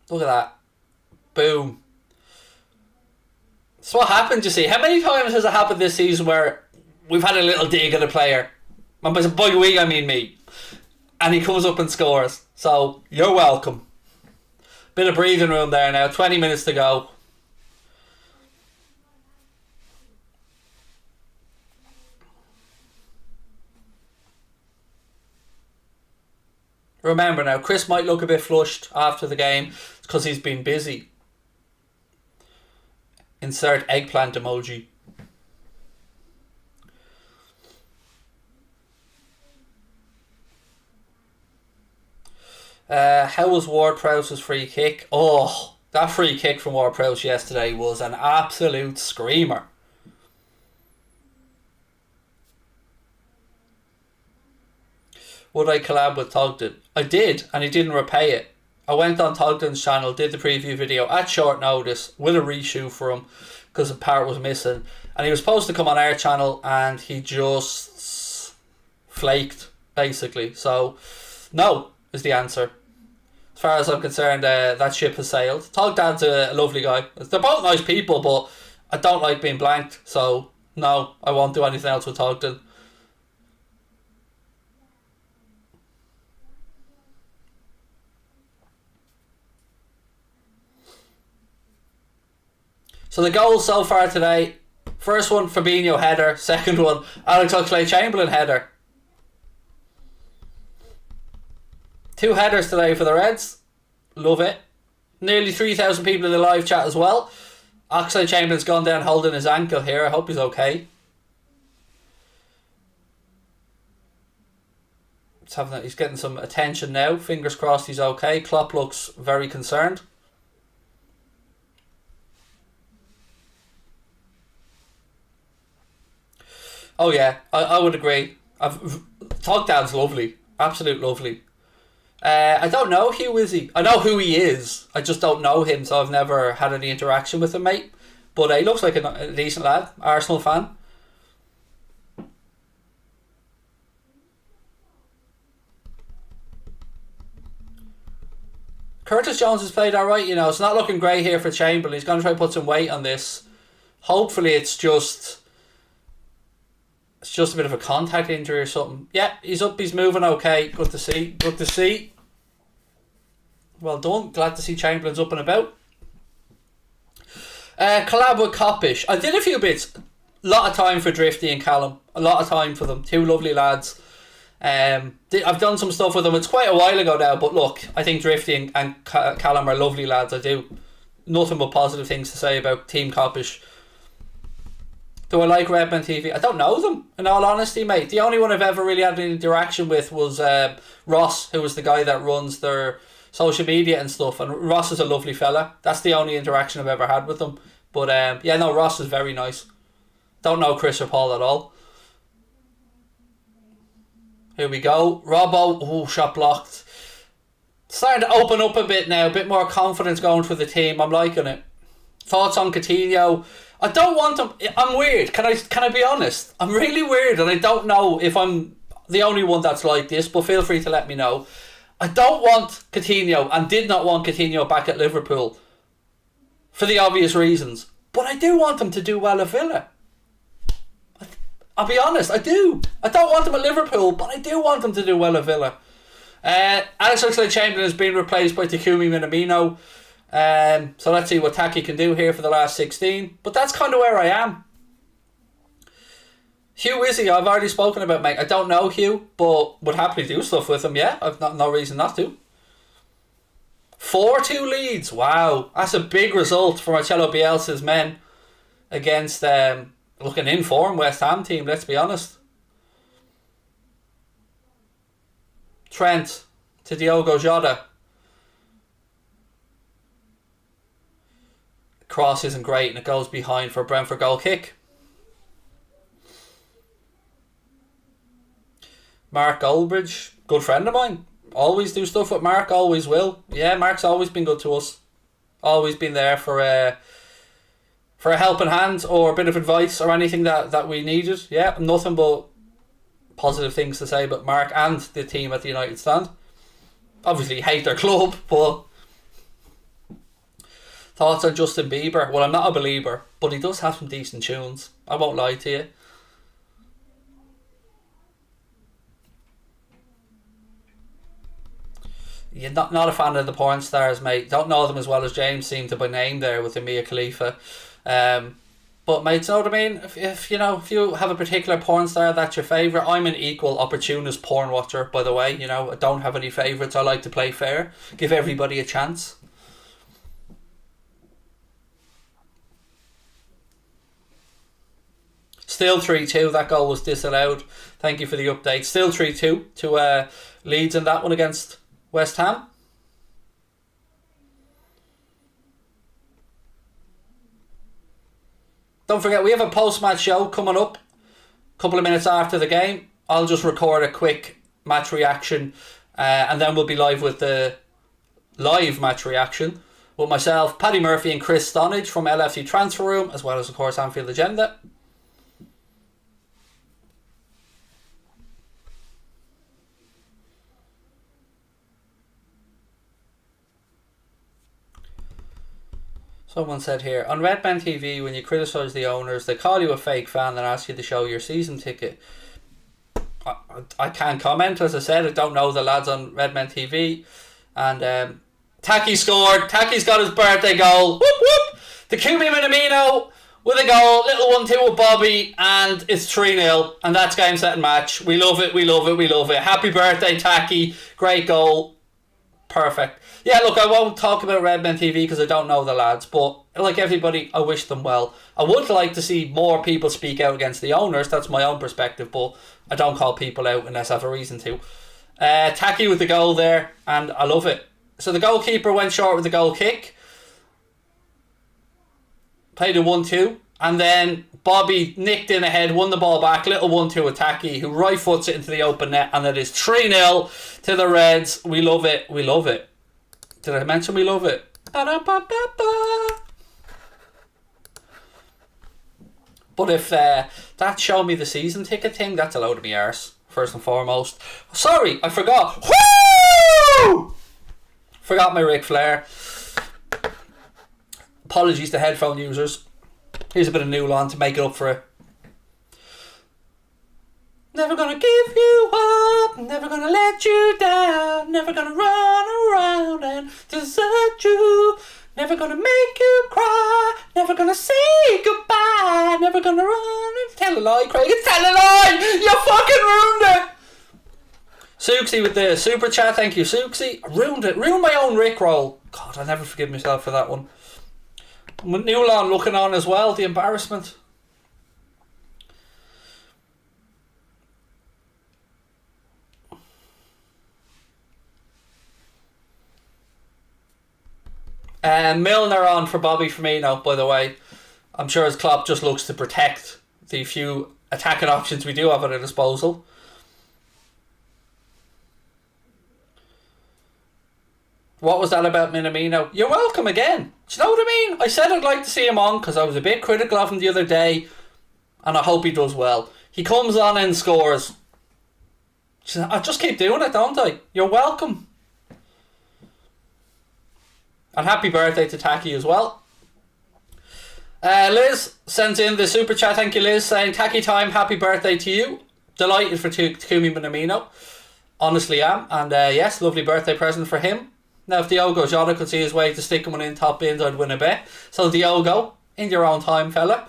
Look at that. Boom. That's what happened, you see. How many times has it happened this season where we've had a little dig at a player? And by we, I mean me. And he comes up and scores. So, you're welcome. Bit of breathing room there now. 20 minutes to go. Remember now, Chris might look a bit flushed after the game. It's because he's been busy. Insert eggplant emoji. How was Ward-Prowse's free kick? Oh, that free kick from Ward-Prowse yesterday was an absolute screamer. Would I collab with Togden? I did, and he didn't repay it. I went on Togden's channel, did the preview video at short notice with a reshoot for him because a part was missing, and he was supposed to come on our channel and he just flaked basically. So no is the answer. As far as I'm concerned, that ship has sailed. Togdan's a lovely guy. They're both nice people, but I don't like being blanked, so no, I won't do anything else with Togden. So the goals so far today: first one, Fabinho header. Second one, Alex Oxlade-Chamberlain header. 2 headers today for the Reds. Love it. Nearly 3,000 people in the live chat as well. Oxlade-Chamberlain's gone down holding his ankle here. I hope he's okay. He's getting some attention now. Fingers crossed he's okay. Klopp looks very concerned. Oh yeah, I would agree. Togdan's lovely. Absolute lovely. I don't know Hugh, is he? I know who he is. I just don't know him, so I've never had any interaction with him, mate. But he looks like a decent lad. Arsenal fan. Curtis Jones has played alright, you know. It's not looking great here for Chamberlain. He's going to try to put some weight on this. Hopefully it's just a bit of a contact injury or something. Yeah, he's up, he's moving okay. Good to see. Good to see. Well done. Glad to see Chamberlain's up and about. Collab with Coppish. I did a few bits. A lot of time for Drifty and Callum. A lot of time for them. 2 lovely lads. I've done some stuff with them. It's quite a while ago now, but look, I think Drifty and Callum are lovely lads. I do. Nothing but positive things to say about Team Coppish. Do I like Redman TV? I don't know them, in all honesty, mate. The only one I've ever really had any interaction with was Ross, who was the guy that runs their social media and stuff. And Ross is a lovely fella. That's the only interaction I've ever had with them. But yeah, no, Ross is very nice. Don't know Chris or Paul at all. Here we go. Robbo. Oh, shot blocked. Starting to open up a bit now. A bit more confidence going for the team. I'm liking it. Thoughts on Coutinho? I don't want him. I'm weird. Can I be honest? I'm really weird, and I don't know if I'm the only one that's like this, but feel free to let me know. I don't want Coutinho, and did not want Coutinho back at Liverpool for the obvious reasons. But I do want him to do well at Villa. I'll be honest, I do. I don't want him at Liverpool, but I do want him to do well at Villa. Alex Oxlade-Chamberlain has been replaced by Takumi Minamino. So let's see what Taki can do here for the last 16. But that's kind of where I am. Hugh Izzy, I've already spoken about, mate. I don't know Hugh, but would happily do stuff with him. Yeah, I've no reason not to. 4-2 leads. Wow, that's a big result for Marcelo Bielsa's men against looking in form West Ham team. Let's be honest. Trent to Diogo Jota. Cross isn't great and it goes behind for a Brentford goal kick. Mark Goldbridge, good friend of mine. always do stuff with Mark, always will. Yeah, Mark's always been good to us. Always been there for a helping hand or a bit of advice or anything that we needed. Yeah, nothing but positive things to say about Mark and the team at the United Stand. Obviously hate their club, but thoughts on Justin Bieber? Well, I'm not a believer, but he does have some decent tunes. I won't lie to you. You're not a fan of the porn stars, mate. Don't know them as well as James seemed to by name there with the Mia Khalifa. But mate, you know what I mean? If you have a particular porn star that's your favourite, I'm an equal opportunist porn watcher, by the way. You know, I don't have any favourites. I like to play fair. Give everybody a chance. Still 3-2. That goal was disallowed. Thank you for the update. Still 3-2 to Leeds in that one against West Ham. Don't forget, we have a post-match show coming up a couple of minutes after the game. I'll just record a quick match reaction and then we'll be live with the live match reaction with myself, Paddy Murphy and Chris Stonage from LFC Transfer Room, as well as, of course, Anfield Agenda. Someone said here, on Redman TV, when you criticise the owners, they call you a fake fan and ask you to show your season ticket. I can't comment, as I said. I don't know the lads on Redman TV. And Taki scored. Taki's got his birthday goal. Whoop whoop. The Kumi Minamino with a goal. Little 1-2 with Bobby. And it's 3-0. And that's game, set and match. We love it. We love it. We love it. Happy birthday, Taki. Great goal. Perfect. Yeah, look, I won't talk about Redmen TV because I don't know the lads, but like everybody, I wish them well. I would like to see more people speak out against the owners. That's my own perspective, but I don't call people out unless I have a reason to. Taki with the goal there, and I love it. So the goalkeeper went short with the goal kick. Played a 1-2, and then Bobby nicked in ahead, won the ball back, little 1-2 with Taki, who right foots it into the open net, and it is 3-0 to the Reds. We love it. We love it. Did I mention we love it? Ba-da-ba-ba-ba. But if that showed me the season ticket thing, that's a load of me arse, first and foremost. Sorry, I forgot. Woo! Forgot my Ric Flair. Apologies to headphone users. Here's a bit of new line to make it up for it. Never gonna give you up, never gonna let you down, never gonna run around and desert you, never gonna make you cry, never gonna say goodbye, never gonna run and tell a lie, Craig, it's tell a lie, you fucking ruined it. Suxy with the super chat, thank you Suxy. I ruined it, ruined my own Rickroll. God, I'll never forgive myself for that one. With Newland looking on as well, the embarrassment. Milner on for Bobby Firmino, by the way. I'm sure his Klopp just looks to protect the few attacking options we do have at our disposal. What was that about Minamino? You're welcome again. Do you know what I mean? I said I'd like to see him on because I was a bit critical of him the other day, and I hope he does well. He comes on and scores. I just keep doing it, don't I? You're welcome. And happy birthday to Taki as well. Liz sends in the super chat. Thank you, Liz, saying Taki time, happy birthday to you. Delighted for Takumi Minamino. Honestly am. And yes, lovely birthday present for him. Now if Diogo Jota could see his way to sticking one in top bins, I'd win a bet. So Diogo, in your own time, fella.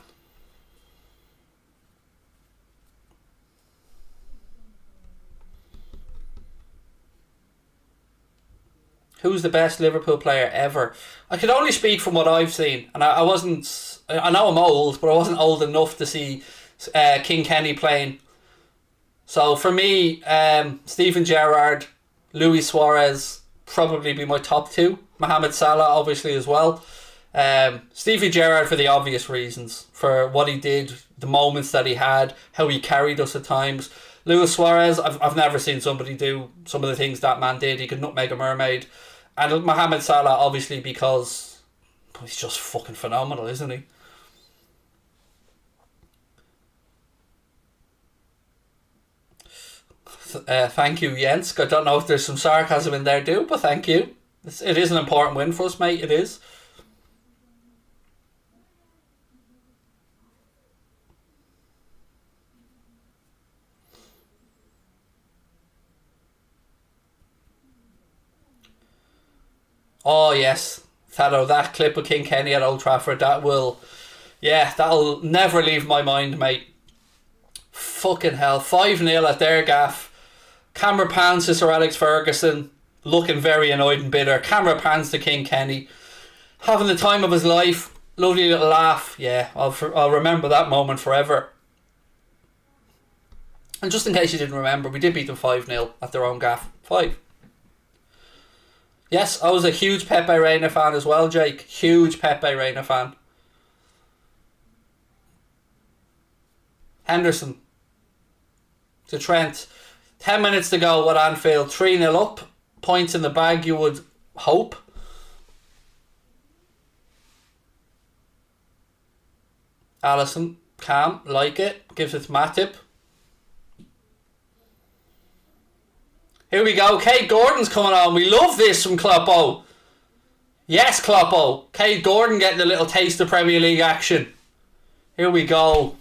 Who's the best Liverpool player ever? I could only speak from what I've seen. And I wasn't... I know I'm old, but I wasn't old enough to see King Kenny playing. So for me, Steven Gerrard, Luis Suarez, probably be my top two. Mohamed Salah, obviously, as well. Stevie Gerrard for the obvious reasons. For what he did, the moments that he had, how he carried us at times. Luis Suarez, I've never seen somebody do some of the things that man did. He could nutmeg a mermaid. And Mohamed Salah, obviously, because he's just fucking phenomenal, isn't he? Thank you, Jens. I don't know if there's some sarcasm in there, dude, but thank you. It is an important win for us, mate. It is. Oh, yes. That clip of King Kenny at Old Trafford, that'll never leave my mind, mate. Fucking hell. 5-0 at their gaff. Camera pans to Sir Alex Ferguson, looking very annoyed and bitter. Camera pans to King Kenny, having the time of his life. Lovely little laugh. Yeah, I'll remember that moment forever. And just in case you didn't remember, we did beat them 5-0 at their own gaff. 5. Yes, I was a huge Pepe Reina fan as well, Jake. Huge Pepe Reina fan. Henderson to Trent. 10 minutes to go at Anfield. 3-0 up. Points in the bag, you would hope. Alisson, calm, like it. Gives it to Matip. Here we go. Cade Gordon's coming on. We love this from Kloppo. Yes, Kloppo. Cade Gordon getting a little taste of Premier League action. Here we go.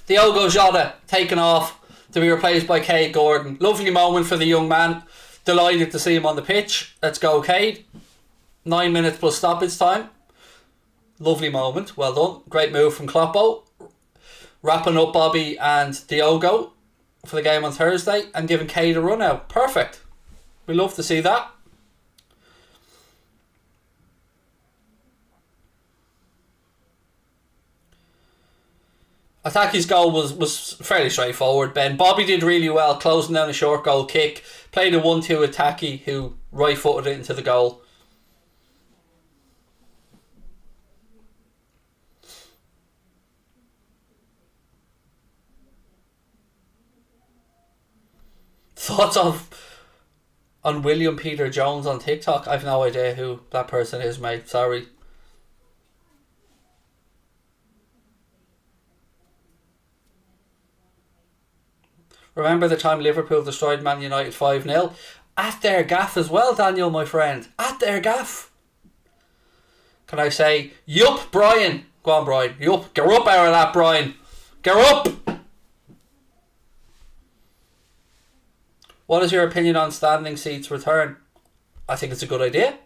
Diogo Jota taken off to be replaced by Cade Gordon. Lovely moment for the young man. Delighted to see him on the pitch. Let's go, Cade. 9 minutes plus stoppage time. Lovely moment. Well done. Great move from Kloppo. Wrapping up Bobby and Diogo for the game on Thursday and giving Cade a run out. Perfect. We love to see that. Ataki's goal was fairly straightforward, Ben. Bobby did really well, closing down a short goal kick. Played a 1-2 Ataki, who right-footed it into the goal. Thoughts on William Peter Jones on TikTok? I've no idea who that person is, mate. Sorry. Remember the time Liverpool destroyed Man United 5-0? At their gaff as well, Daniel, my friend. At their gaff. Can I say, yup, Brian. Go on, Brian. Yup. Get up out of that, Brian. Get up. What is your opinion on standing seats return? I think it's a good idea.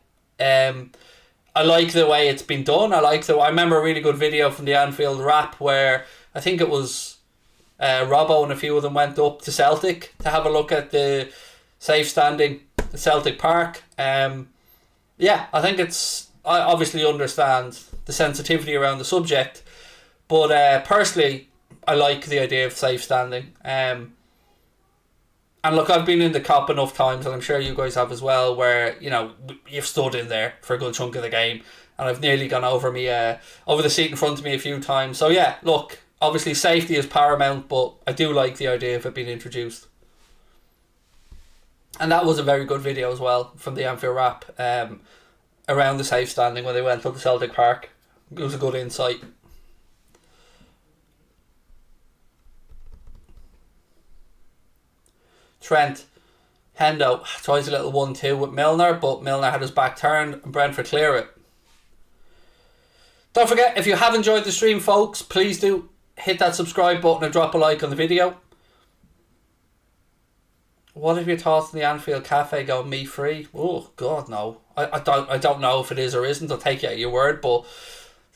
I like the way it's been done. I remember a really good video from the Anfield Wrap where I think it was Robbo and a few of them went up to Celtic to have a look at the safe standing at Celtic Park. I think I obviously understand the sensitivity around the subject, but personally I like the idea of safe standing. And look, I've been in the Cop enough times, and I'm sure you guys have as well, where you've stood in there for a good chunk of the game, and I've nearly gone over the seat in front of me a few times. So yeah, look, obviously safety is paramount, but I do like the idea of it being introduced. And that was a very good video as well from the Anfield Wrap around the safe standing when they went up to Celtic Park. It was a good insight. Trent, Hendo tries a little 1-2 with Milner, but Milner had his back turned and Brentford clear it. Don't forget, if you have enjoyed the stream, folks, please do hit that subscribe button and drop a like on the video. What are your thoughts on the Anfield Cafe going meat free? Oh God, no. I don't know if it is or isn't. I'll take you at your word, but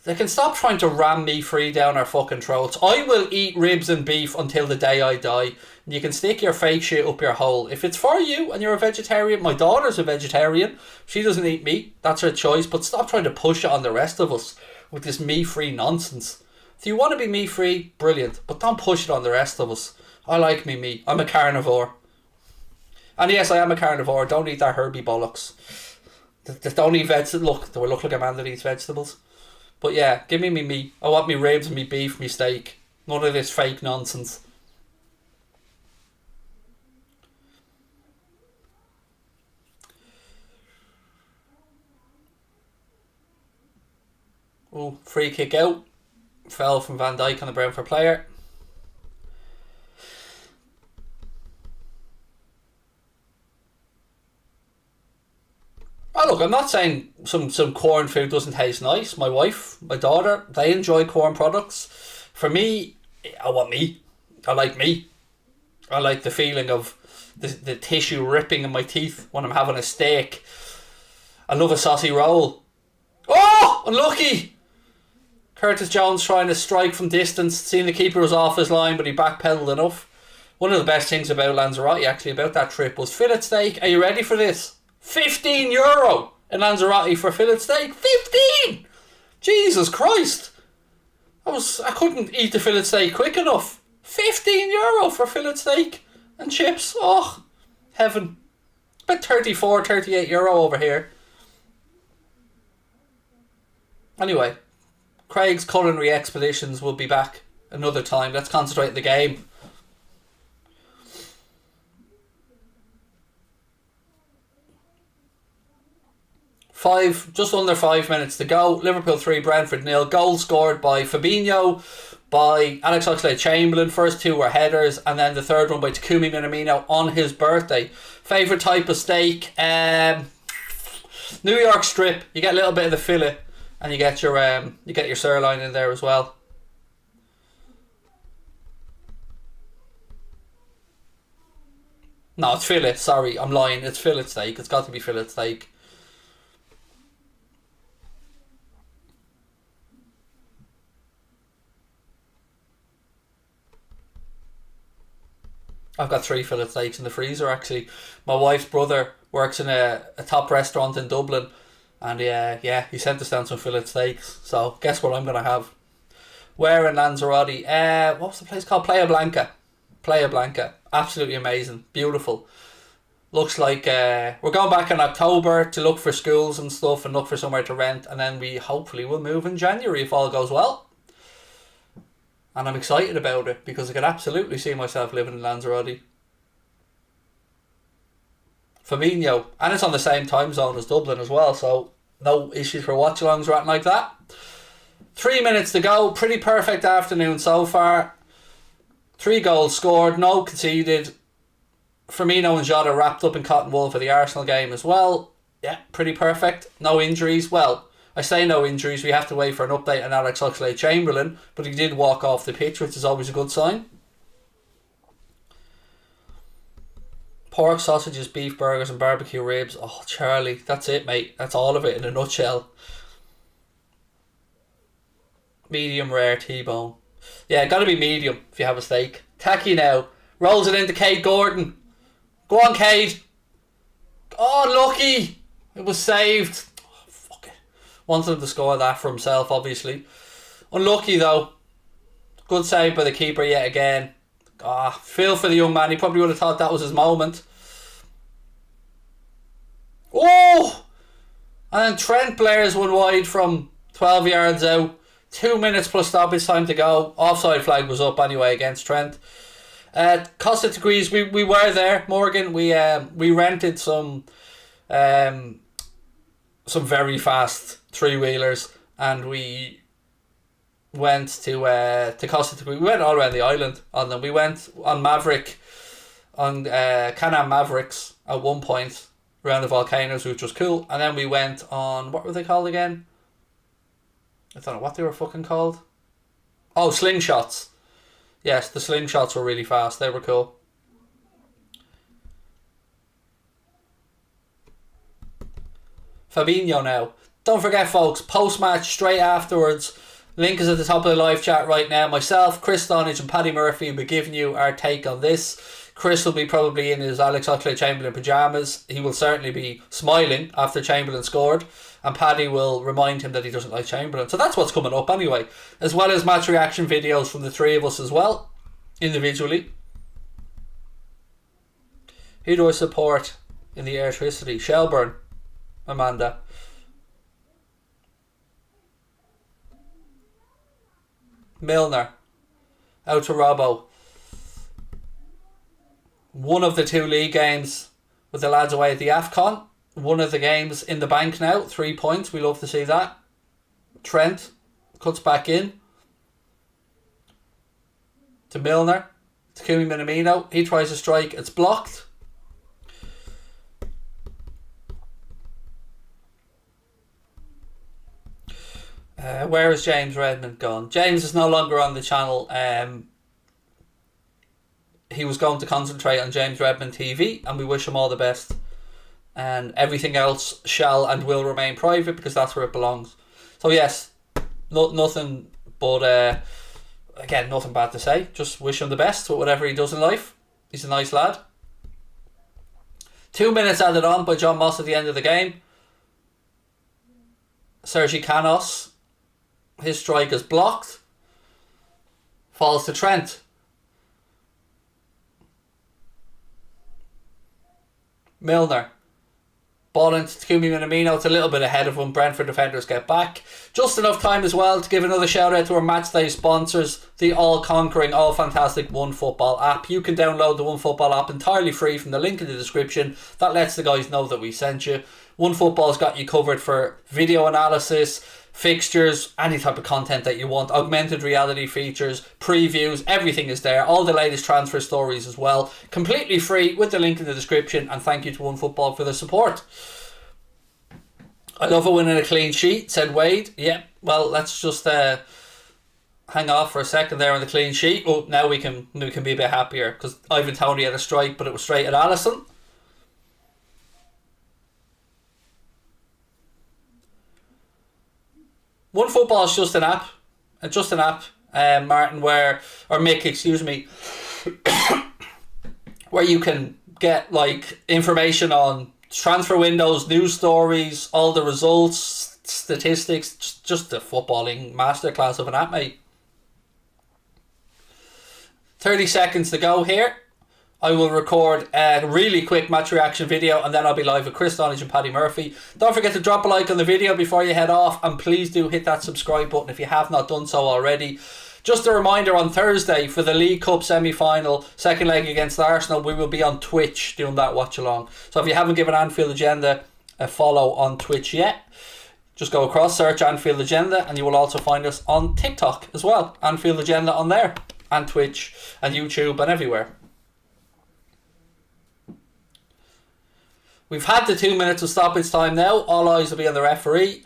they can stop trying to ram me free down our fucking throats. I will eat ribs and beef until the day I die. And you can stick your fake shit up your hole. If it's for you and you're a vegetarian, my daughter's a vegetarian. She doesn't eat meat. That's her choice. But stop trying to push it on the rest of us with this meat-free nonsense. If you want to be meat-free, brilliant. But don't push it on the rest of us. I like me meat. I'm a carnivore. And yes, I am a carnivore. Don't eat that herby bollocks. Don't eat vegetables. Look, do I look like a man that eats vegetables? But yeah, give me me meat. I want me ribs, me beef, me steak. None of this fake nonsense. Ooh, free kick out. Fell from Van Dijk on the Brentford player. Oh, look, I'm not saying some corn food doesn't taste nice. My wife, my daughter, they enjoy corn products. For me, I want meat. I like meat. I like the feeling of the tissue ripping in my teeth when I'm having a steak. I love a saucy roll. Oh, unlucky! Curtis Jones trying to strike from distance, seeing the keeper was off his line, but he backpedaled enough. One of the best things about Lanzarote, actually, about that trip was fillet steak. Are you ready for this? €15 in Lanzarote for fillet steak. 15! Jesus Christ! I couldn't eat the fillet steak quick enough. €15 for fillet steak and chips. Oh, heaven. About €34, €38 over here. Anyway, Craig's culinary expeditions will be back another time. Let's concentrate on the game. Just under 5 minutes to go. Liverpool 3, Brentford 0. Goal scored by Fabinho, by Alex Oxlade-Chamberlain. First two were headers, and then the third one by Takumi Minamino on his birthday. Favourite type of steak? New York strip. You get a little bit of the fillet, and you get your sirloin in there as well. No, it's fillet. Sorry, I'm lying. It's fillet steak. It's got to be fillet steak. I've got 3 fillet steaks in the freezer, actually. My wife's brother works in a top restaurant in Dublin, and he sent us down some fillet steaks. So guess what I'm going to have? Where in Lanzarote? What was the place called? Playa Blanca. Playa Blanca. Absolutely amazing. Beautiful. Looks like we're going back in October to look for schools and stuff and look for somewhere to rent, and then we hopefully will move in January if all goes well. And I'm excited about it because I could absolutely see myself living in Lanzarote. Fabinho. And it's on the same time zone as Dublin as well, so no issues for watch-alongs or anything like that. 3 minutes to go. Pretty perfect afternoon so far. 3 goals scored, no conceded. Firmino and Jota wrapped up in cotton wool for the Arsenal game as well. Yeah, pretty perfect. No injuries. Well, I say no injuries, we have to wait for an update on Alex Oxlade-Chamberlain, but he did walk off the pitch, which is always a good sign. Pork, sausages, beef burgers and barbecue ribs. Oh, Charlie, that's it, mate. That's all of it in a nutshell. Medium rare T-bone. Yeah, gotta be medium if you have a steak. Tacky now. Rolls it into Cade Gordon. Go on, Cade. Oh, lucky. It was saved. Wanted him to score that for himself, obviously. Unlucky, though. Good save by the keeper yet again. Feel for the young man. He probably would have thought that was his moment. Oh! And then Trent Blair's one wide from 12 yards out. 2 minutes plus stoppage time to go. Offside flag was up anyway against Trent. Costa degrees, we were there, Morgan. We rented some very fast 3-wheelers, and we went to Costa Degrees. We went all around the island on them. We went on Maverick, on Can-Am Mavericks at one point around the volcanoes, which was cool. And then we went on, what were they called again? I don't know what they were fucking called. Oh, slingshots. Yes, the slingshots were really fast. They were cool. Fabinho now. Don't forget, folks, post-match straight afterwards. Link is at the top of the live chat right now. Myself, Chris Stonage and Paddy Murphy will be giving you our take on this. Chris will be probably in his Alex Oxlade-Chamberlain pyjamas. He will certainly be smiling after Chamberlain scored. And Paddy will remind him that he doesn't like Chamberlain. So that's what's coming up anyway. As well as match reaction videos from the three of us as well, individually. Who do I support in the electricity? Shelburne. Amanda. Milner. Out to Robbo. One of the 2 league games with the lads away at the AFCON. One of the games in the bank now. 3 points. We love to see that. Trent. Cuts back in to Milner. Takumi Minamino. He tries to strike. It's blocked. Where is James Redmond gone? James is no longer on the channel. He was going to concentrate on James Redmond TV, and we wish him all the best. And everything else shall and will remain private because that's where it belongs. So yes, nothing but again, nothing bad to say. Just wish him the best with whatever he does in life. He's a nice lad. 2 minutes added on by John Moss at the end of the game. Sergi Canos, his strike is blocked. Falls to Trent. Milner. Ball into Takumi Minamino. It's a little bit ahead of him. Brentford defenders get back. Just enough time as well to give another shout out to our matchday sponsors, the all-conquering, all-fantastic OneFootball app. You can download the OneFootball app entirely free from the link in the description. That lets the guys know that we sent you. OneFootball's got you covered for video analysis, fixtures, any type of content that you want, augmented reality features, previews, everything is there. All the latest transfer stories as well. Completely free with the link in the description, and thank you to OneFootball for the support. I love a winning a clean sheet, said Wade. Yeah, well, let's just hang off for a second there on the clean sheet. Oh, now we can be a bit happier because Ivan Toney had a strike, but it was straight at Alisson. OneFootball is just an app. Martin, Mick, excuse me, where you can get like information on transfer windows, news stories, all the results, statistics, just a footballing masterclass of an app, mate. 30 seconds to go here. I will record a really quick match reaction video, and then I'll be live with Chris Donage and Paddy Murphy. Don't forget to drop a like on the video before you head off, and please do hit that subscribe button if you have not done so already. Just a reminder, on Thursday for the League Cup semi-final, second leg against Arsenal, we will be on Twitch doing that watch along. So if you haven't given Anfield Agenda a follow on Twitch yet, just go across, search Anfield Agenda, and you will also find us on TikTok as well. Anfield Agenda on there, and Twitch, and YouTube, and everywhere. We've had the 2 minutes of stoppage time now. All eyes will be on the referee.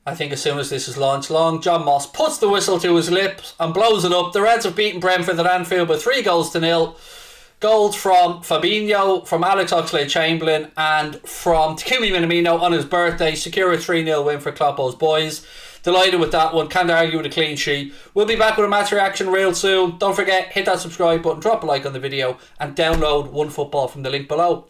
I think as soon as this is launched long, John Moss puts the whistle to his lips and blows it up. The Reds have beaten Brentford at Anfield by 3-0. Goals from Fabinho, from Alex Oxlade-Chamberlain, and from Takumi Minamino on his birthday. Secure a 3-0 win for Kloppo's boys. Delighted with that one. Can't argue with a clean sheet. We'll be back with a match reaction real soon. Don't forget, hit that subscribe button, drop a like on the video, and download OneFootball from the link below.